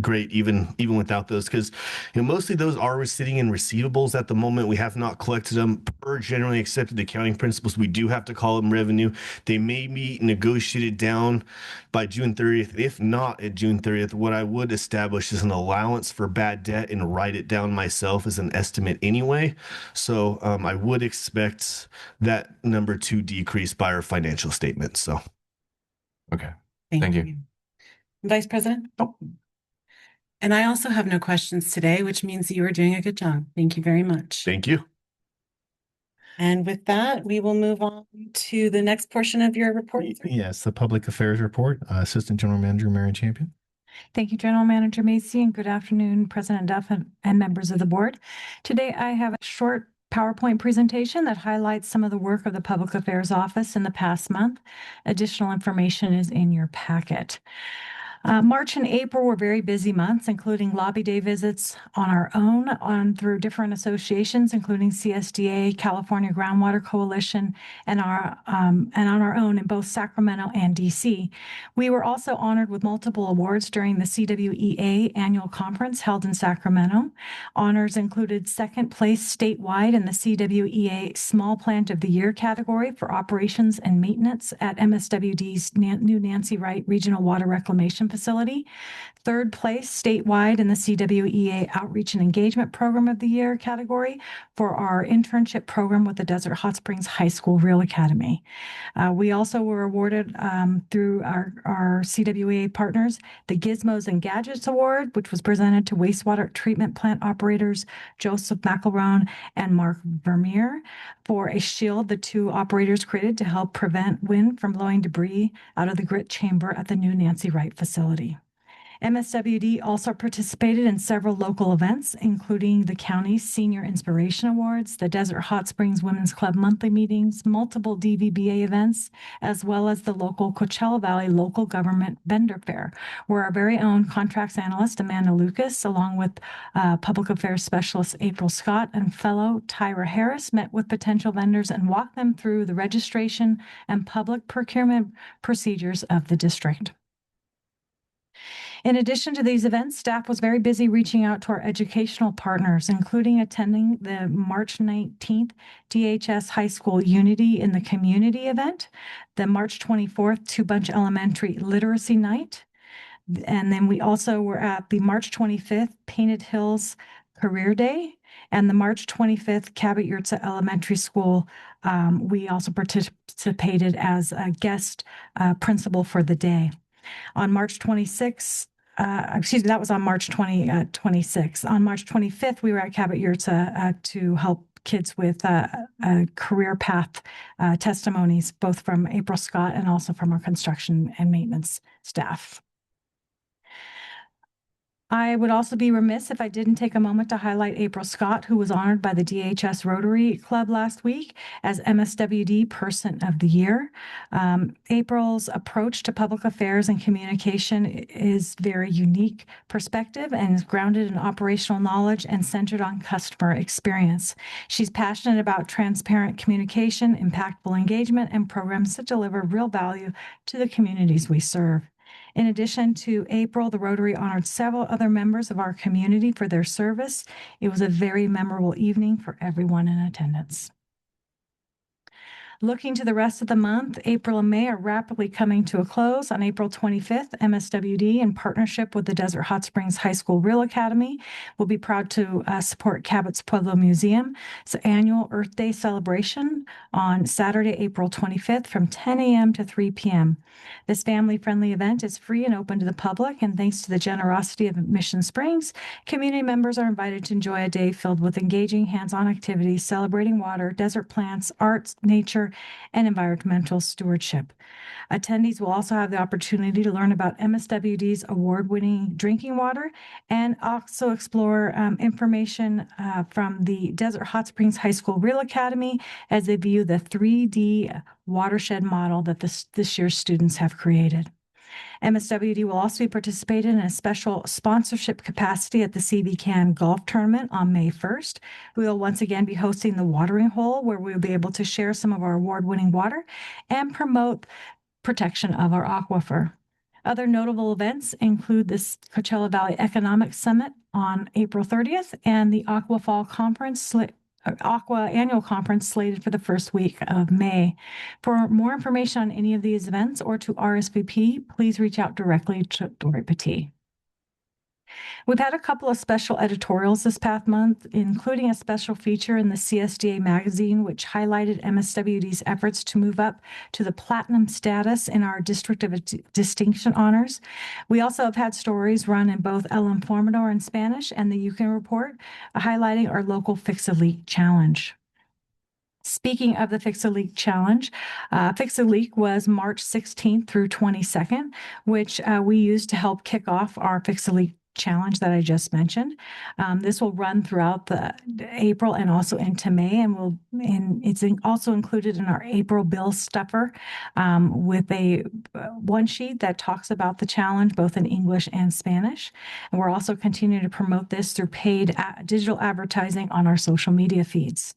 great even without those, because mostly those are sitting in receivables at the moment. We have not collected them per generally accepted accounting principles. We do have to call them revenue. They may be negotiated down by June 30th. If not at June 30th, what I would establish is an allowance for bad debt and write it down myself as an estimate anyway. So I would expect that number to decrease by our financial statement. So okay, thank you. Vice President? Oh. And I also have no questions today, which means you are doing a good job. Thank you very much. Thank you. And with that, we will move on to the next portion of your report. Yes, the Public Affairs Report, Assistant General Manager Mary Champion. Thank you, General Manager Macy, and good afternoon, President Duff and members of the board. Today, I have a short PowerPoint presentation that highlights some of the work of the Public Affairs Office in the past month. Additional information is in your packet. March and April were very busy months, including lobby day visits on our own, through different associations, including CSDA, California Groundwater Coalition, and on our own in both Sacramento and DC. We were also honored with multiple awards during the CWEA annual conference held in Sacramento. Honors included second place statewide in the CWEA Small Plant of the Year category for operations and maintenance at MSWD's new Nancy Wright Regional Water Reclamation Facility, third place statewide in the CWEA Outreach and Engagement Program of the Year category for our internship program with the Desert Hot Springs High School Real Academy. We also were awarded through our CWEA partners the Gizmos and Gadgets Award, which was presented to wastewater treatment plant operators Joseph McElroan and Mark Vermeer for a shield the two operators created to help prevent wind from blowing debris out of the grit chamber at the new Nancy Wright facility. MSWD also participated in several local events, including the county's Senior Inspiration Awards, the Desert Hot Springs Women's Club monthly meetings, multiple DVBA events, as well as the local Coachella Valley Local Government Vendor Fair, where our very own contracts analyst, Amanda Lucas, along with Public Affairs Specialist April Scott and fellow Tyra Harris, met with potential vendors and walked them through the registration and public procurement procedures of the district. In addition to these events, staff was very busy reaching out to our educational partners, including attending the March 19th DHS High School Unity in the Community event, the March 24th Two Bunch Elementary Literacy Night, and then we also were at the March 25th Painted Hills Career Day, and the March 25th Cabot Yurtsa Elementary School. We also participated as a guest principal for the day. On March 26th, that was on March 26th. On March 25th, we were at Cabot Yurtsa to help kids with career path testimonies, both from April Scott and also from our construction and maintenance staff. I would also be remiss if I didn't take a moment to highlight April Scott, who was honored by the DHS Rotary Club last week as MSWD Person of the Year. April's approach to public affairs and communication is very unique perspective and is grounded in operational knowledge and centered on customer experience. She's passionate about transparent communication, impactful engagement, and programs that deliver real value to the communities we serve. In addition to April, the Rotary honored several other members of our community for their service. It was a very memorable evening for everyone in attendance. Looking to the rest of the month, April and May are rapidly coming to a close. On April 25th, MSWD, in partnership with the Desert Hot Springs High School Real Academy, will be proud to support Cabot's Pueblo Museum's annual Earth Day celebration on Saturday, April 25th from 10 a.m. to 3 p.m. This family-friendly event is free and open to the public, and thanks to the generosity of Mission Springs, community members are invited to enjoy a day filled with engaging hands-on activities, celebrating water, desert plants, arts, nature, and environmental stewardship. Attendees will also have the opportunity to learn about MSWD's award-winning drinking water and also explore information from the Desert Hot Springs High School Real Academy as they view the 3D watershed model that this year's students have created. MSWD will also be participating in a special sponsorship capacity at the CV Can Golf Tournament on May 1st. We will once again be hosting the watering hole, where we'll be able to share some of our award-winning water and promote protection of our aquifer. Other notable events include this Coachella Valley Economic Summit on April 30th and the Aqua Annual Conference slated for the first week of May. For more information on any of these events or to RSVP, please reach out directly to Dory Petit. We've had a couple of special editorials this past month, including a special feature in the CSDA magazine, which highlighted MSWD's efforts to move up to the platinum status in our District of Distinction honors. We also have had stories run in both El Informador in Spanish and the Yukon Report, highlighting our local Fix a Leak challenge. Speaking of the Fix a Leak challenge, Fix a Leak was March 16th through 22nd, which we used to help kick off our Fix a Leak challenge that I just mentioned. This will run throughout the April and also into May, and it's also included in our April bill stuffer with a one sheet that talks about the challenge both in English and Spanish. And we're also continuing to promote this through paid digital advertising on our social media feeds.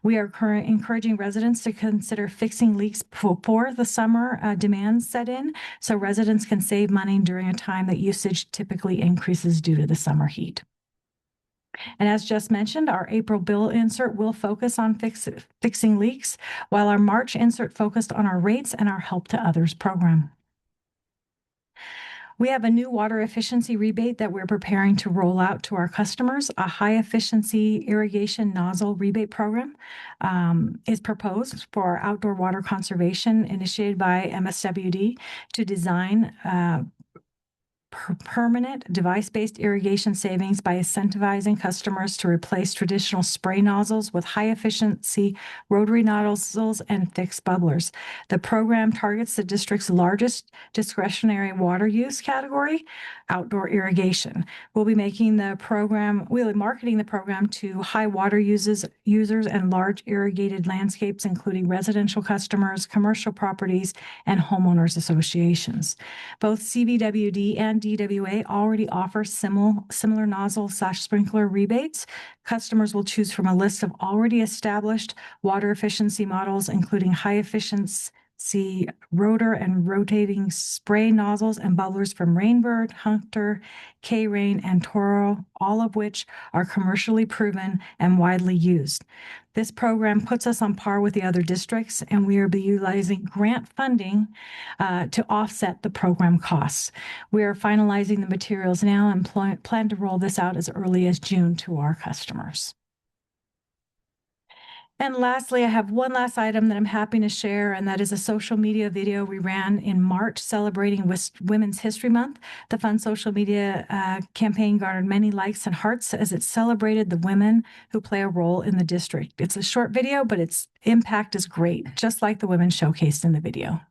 We are encouraging residents to consider fixing leaks before the summer demands set in, so residents can save money during a time that usage typically increases due to the summer heat. And as just mentioned, our April bill insert will focus on fixing leaks, while our March insert focused on our rates and our Help to Others program. We have a new water efficiency rebate that we're preparing to roll out to our customers. A high efficiency irrigation nozzle rebate program is proposed for our outdoor water conservation initiated by MSWD to design permanent device-based irrigation savings by incentivizing customers to replace traditional spray nozzles with high-efficiency rotary nozzles and fixed bubblers. The program targets the district's largest discretionary water use category, outdoor irrigation. We'll be marketing the program to high water users and large irrigated landscapes, including residential customers, commercial properties, and homeowners associations. Both CVWD and DWA already offer similar nozzle/sprinkler rebates. Customers will choose from a list of already established water efficiency models, including high efficiency rotor and rotating spray nozzles and bubblers from Rainbird, Hunter, K-Rain, and Toro, all of which are commercially proven and widely used. This program puts us on par with the other districts, and we are utilizing grant funding to offset the program costs. We are finalizing the materials now and plan to roll this out as early as June to our customers. And lastly, I have one last item that I'm happy to share, and that is a social media video we ran in March celebrating Women's History Month. The fun social media campaign garnered many likes and hearts as it celebrated the women who play a role in the district. It's a short video, but its impact is great, just like the women showcased in the video.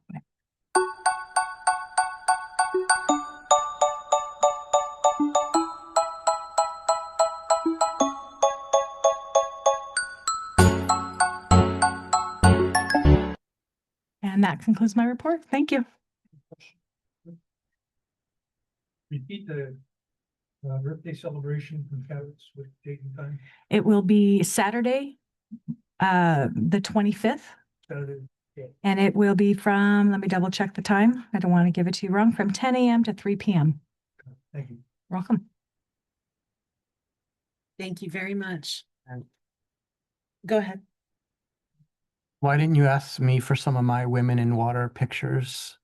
And that concludes my report. Thank you. Repeat the birthday celebration from Cabot's with date and time. It will be Saturday, the 25th. Saturday. Yeah. And it will be from, let me double check the time. I don't want to give it to you wrong, from 10 a.m. to 3 p.m. Thank you. Welcome. Thank you very much. Go ahead. Why didn't you ask me for some of my women in water pictures?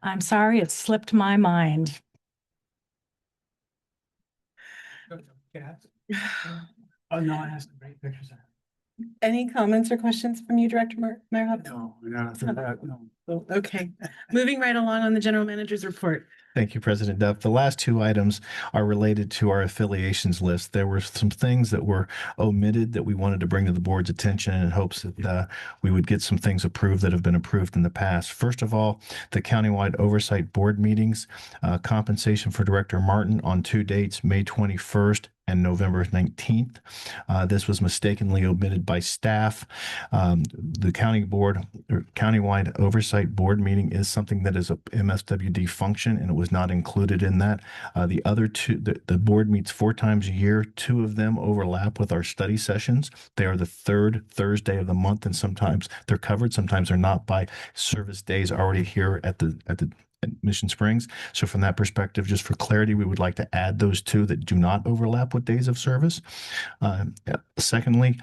I'm sorry, it slipped my mind. Oh, no, I have some great pictures. Any comments or questions from you, Director Meyerhoff? No, no. Oh, okay, moving right along on the general manager's report. Thank you, President Duff. The last two items are related to our affiliations list. There were some things that were omitted that we wanted to bring to the board's attention in hopes that we would get some things approved that have been approved in the past. First of all, the countywide oversight board meetings, compensation for Director Martin on two dates, May 21st and November 19th. This was mistakenly omitted by staff. The county board or countywide oversight board meeting is something that is a MSWD function, and it was not included in that. The other two, the board meets 4 times a year. 2 of them overlap with our study sessions. They are the third Thursday of the month, and sometimes they're covered, sometimes they're not by service days already here at Mission Springs. So from that perspective, just for clarity, we would like to add those 2 that do not overlap with days of service. Secondly,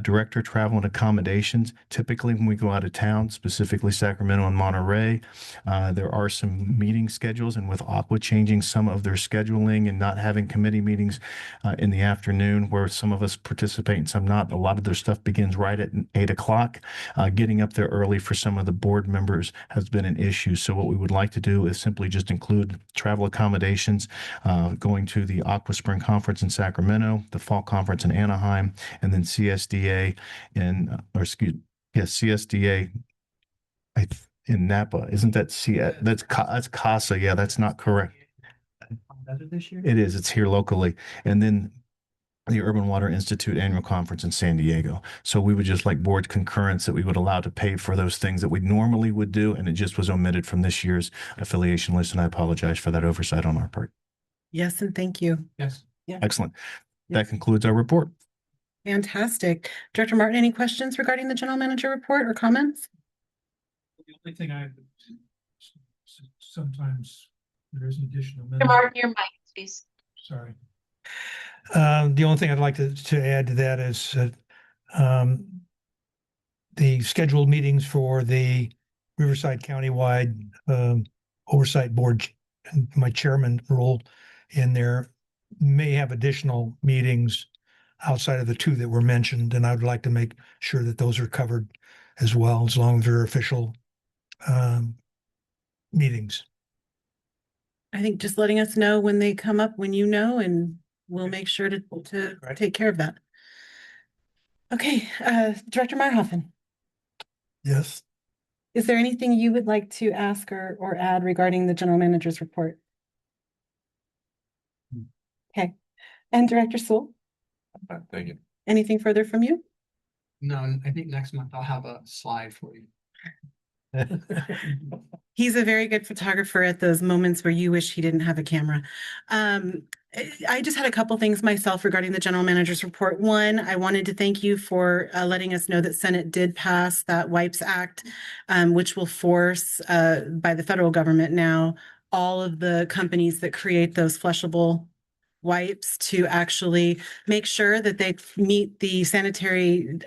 director travel and accommodations. Typically, when we go out of town, specifically Sacramento and Monterey, there are some meeting schedules, and with Aqua changing some of their scheduling and not having committee meetings in the afternoon, where some of us participate and some not, a lot of their stuff begins right at 8 o'clock. Getting up there early for some of the board members has been an issue. So what we would like to do is simply just include travel accommodations, going to the Aqua Spring Conference in Sacramento, the Fall Conference in Anaheim, and then CSDA CSDA in Napa. Isn't that that's CASA? Yeah, that's not correct. This year? It is. It's here locally. And then the Urban Water Institute Annual Conference in San Diego. So we would just like board concurrence that we would allow to pay for those things that we normally would do, and it just was omitted from this year's affiliation list, and I apologize for that oversight on our part. Yes, and thank you. Yes. Yeah. Excellent. That concludes our report. Fantastic. Director Martin, any questions regarding the general manager report or comments? The only thing sometimes there is an additional. Martin, your mic, please. Sorry. The only thing I'd like to add to that is that the scheduled meetings for the Riverside Countywide Oversight Board, and my chairman role in there, may have additional meetings outside of the 2 that were mentioned, and I would like to make sure that those are covered as well, as long as they're official meetings. I think just letting us know when they come up, when you know, and we'll make sure to take care of that. Okay, Director Meyerhoffen. Yes. Is there anything you would like to ask or add regarding the general manager's report? Okay, and Director Sewell, Thank you. anything further from you? No, I think next month I'll have a slide for you. He's a very good photographer at those moments where you wish he didn't have a camera. I just had a couple things myself regarding the general manager's report. One, I wanted to thank you for letting us know that Senate did pass that WIPES Act, which will force by the federal government now all of the companies that create those flushable wipes to actually make sure that they meet the sanitary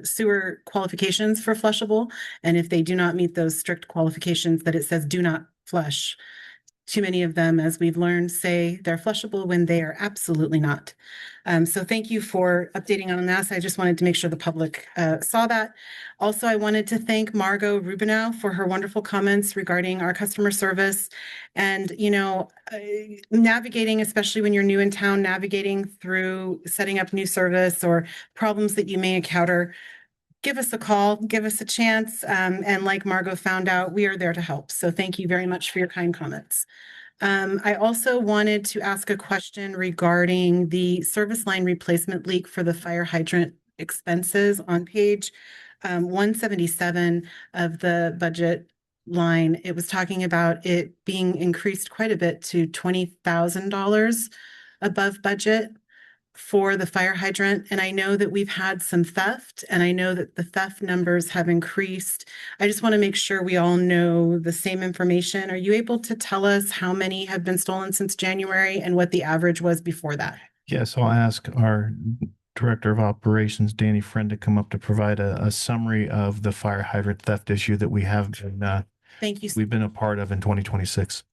sewer qualifications for flushable. And if they do not meet those strict qualifications, that it says do not flush. Too many of them, as we've learned, say they're flushable when they are absolutely not. So thank you for updating on that. I just wanted to make sure the public saw that. Also, I wanted to thank Margot Rubinow for her wonderful comments regarding our customer service. And, you know, navigating, especially when you're new in town, navigating through setting up new service or problems that you may encounter, give us a call, give us a chance. And like Margot found out, we are there to help. So thank you very much for your kind comments. I also wanted to ask a question regarding the service line replacement leak for the fire hydrant expenses on page 177 of the budget line. It was talking about it being increased quite a bit to $20,000 above budget for the fire hydrant. And I know that we've had some theft, and I know that the theft numbers have increased. I just want to make sure we all know the same information. Are you able to tell us how many have been stolen since January and what the average was before that? Yes, I'll ask our Director of Operations, Danny Friend, to come up to provide a summary of the fire hydrant theft issue that we have been, Thank you. we've been a part of in 2026.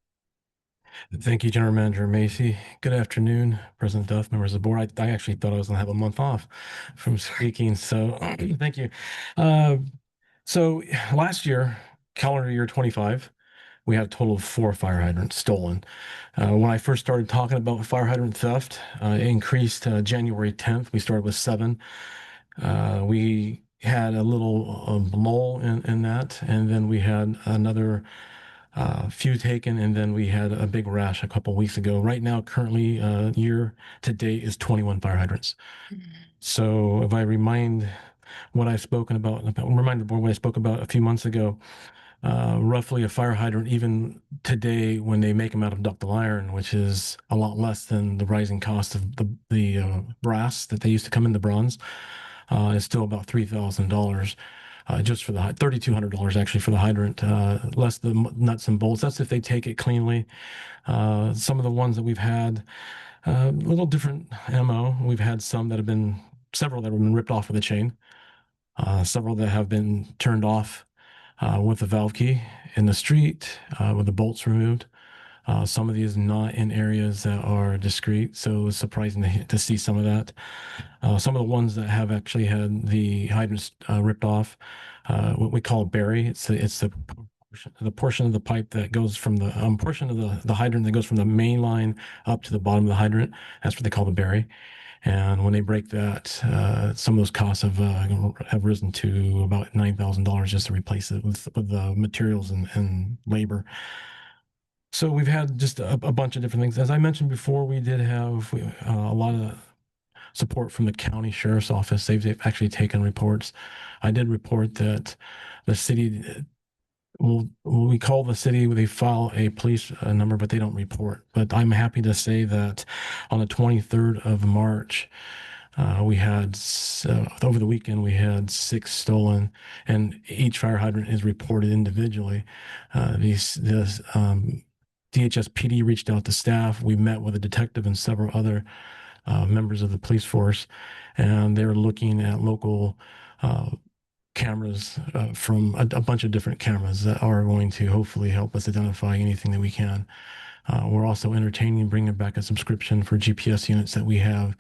Thank you, General Manager Macy. Good afternoon, President Duff, members of the board. I actually thought I was going to have a month off from speaking, so thank you. So last year, calendar year 25, we had a total of 4 fire hydrants stolen. When I first started talking about fire hydrant theft, it increased January 10th. We started with 7. We had a little lull in that, and then we had another few taken, and then we had a big rash a couple weeks ago. Right now, currently, year to date is 21 fire hydrants. So if I remind what I've spoken about, remind the board what I spoke about a few months ago, roughly a fire hydrant, even today, when they make them out of ductile iron, which is a lot less than the rising cost of the brass that they used to come in, the bronze, is still about $3,000. Just for the $3,200 actually for the hydrant, less the nuts and bolts. That's if they take it cleanly. Some of the ones that we've had, a little different MO. We've had several that have been ripped off with a chain, several that have been turned off with a valve key in the street with the bolts removed. Some of these not in areas that are discreet, so it's surprising to see some of that. Some of the ones that have actually had the hydrants ripped off, what we call a bury. It's the portion of the pipe that goes from the portion of the hydrant that goes from the main line up to the bottom of the hydrant. That's what they call the bury. And when they break that, some of those costs have risen to about $9,000 just to replace it with the materials and labor. So we've had just a bunch of different things. As I mentioned before, we did have a lot of support from the county sheriff's office. They've actually taken reports. I did report that the city, we call the city, they file a police number, but they don't report. But I'm happy to say that on the 23rd of March, we had, over the weekend, we had 6 stolen, and each fire hydrant is reported individually. DHSPD reached out to staff. We met with a detective and several other members of the police force, and they're looking at local cameras from a bunch of different cameras that are going to hopefully help us identify anything that we can. We're also entertaining bringing back a subscription for GPS units that we have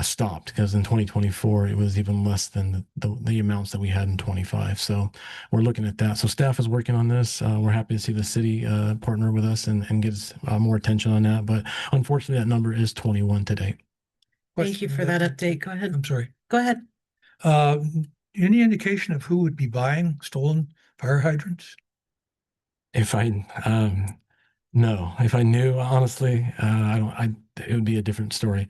stopped, because in 2024 it was even less than the amounts that we had in 25. So we're looking at that. So staff is working on this. We're happy to see the city partner with us and get us more attention on that. But unfortunately, that number is 21 today. Thank you for that update. Go ahead. I'm sorry. Go ahead. Any indication of who would be buying stolen fire hydrants? If I no, if I knew, honestly, it would be a different story.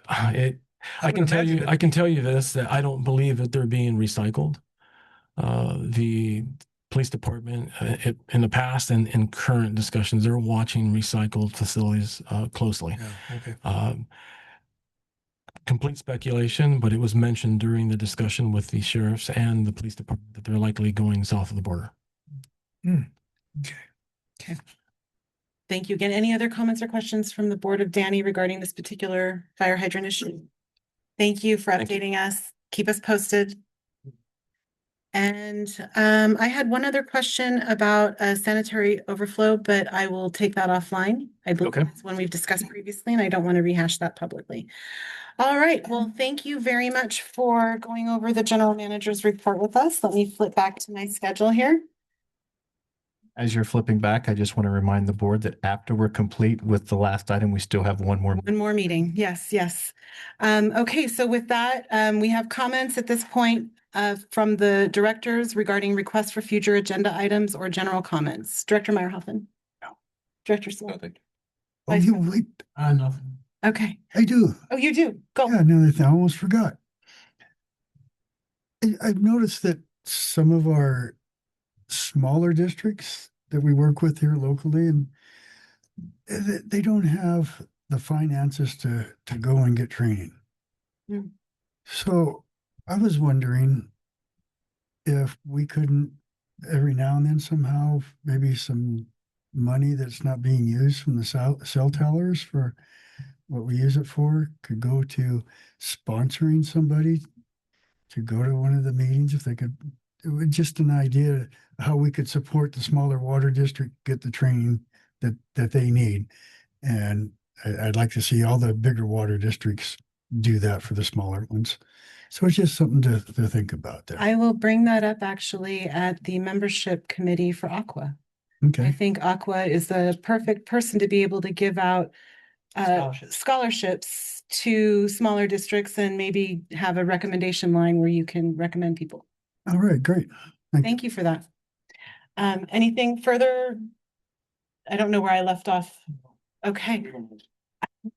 I can tell you this, that I don't believe that they're being recycled. The police department in the past and in current discussions, they're watching recycled facilities closely. Yeah, okay. Complete speculation, but it was mentioned during the discussion with the sheriffs and the police department that they're likely going south of the border. Okay. Thank you again. Any other comments or questions from the board of Danny regarding this particular fire hydrant issue? Thank you for updating us. Keep us posted. And I had one other question about a sanitary overflow, but I will take that offline. I believe that's one we've discussed previously, and I don't want to rehash that publicly. All right. Well, thank you very much for going over the general manager's report with us. Let me flip back to my schedule here. As you're flipping back, I just want to remind the board that after we're complete with the last item, we still have one more. One more meeting. Yes, yes. Okay, so with that, we have comments at this point from the directors regarding requests for future agenda items or general comments. Director Meyerhoffen? No. Director Sloan? Oh, Vice you President? wait. Nothing. Okay. I do. Oh, you do? Go. Yeah, another thing, I almost forgot. I've noticed that some of our smaller districts that we work with here locally, and they don't have the finances to go and get training. Mm. So I was wondering if we couldn't every now and then somehow, maybe some money that's not being used from the cell tellers for what we use it for could go to sponsoring somebody to go to one of the meetings if they could. It was just an idea how we could support the smaller water district, get the training that they need. And I'd like to see all the bigger water districts do that for the smaller ones. So it's just something to think about there. I will bring that up actually at the membership committee for Aqua. I Okay. think Aqua is the perfect person to be able to give out scholarships to smaller districts and maybe have a recommendation line where you can recommend people. All right, great. Thank you for that. Anything further? I don't know where I left off. Okay.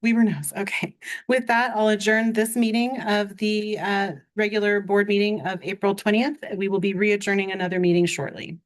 Weaver knows. Okay. With that, I'll adjourn this meeting of the regular board meeting of April 20th. We will be re-adjourning another meeting shortly.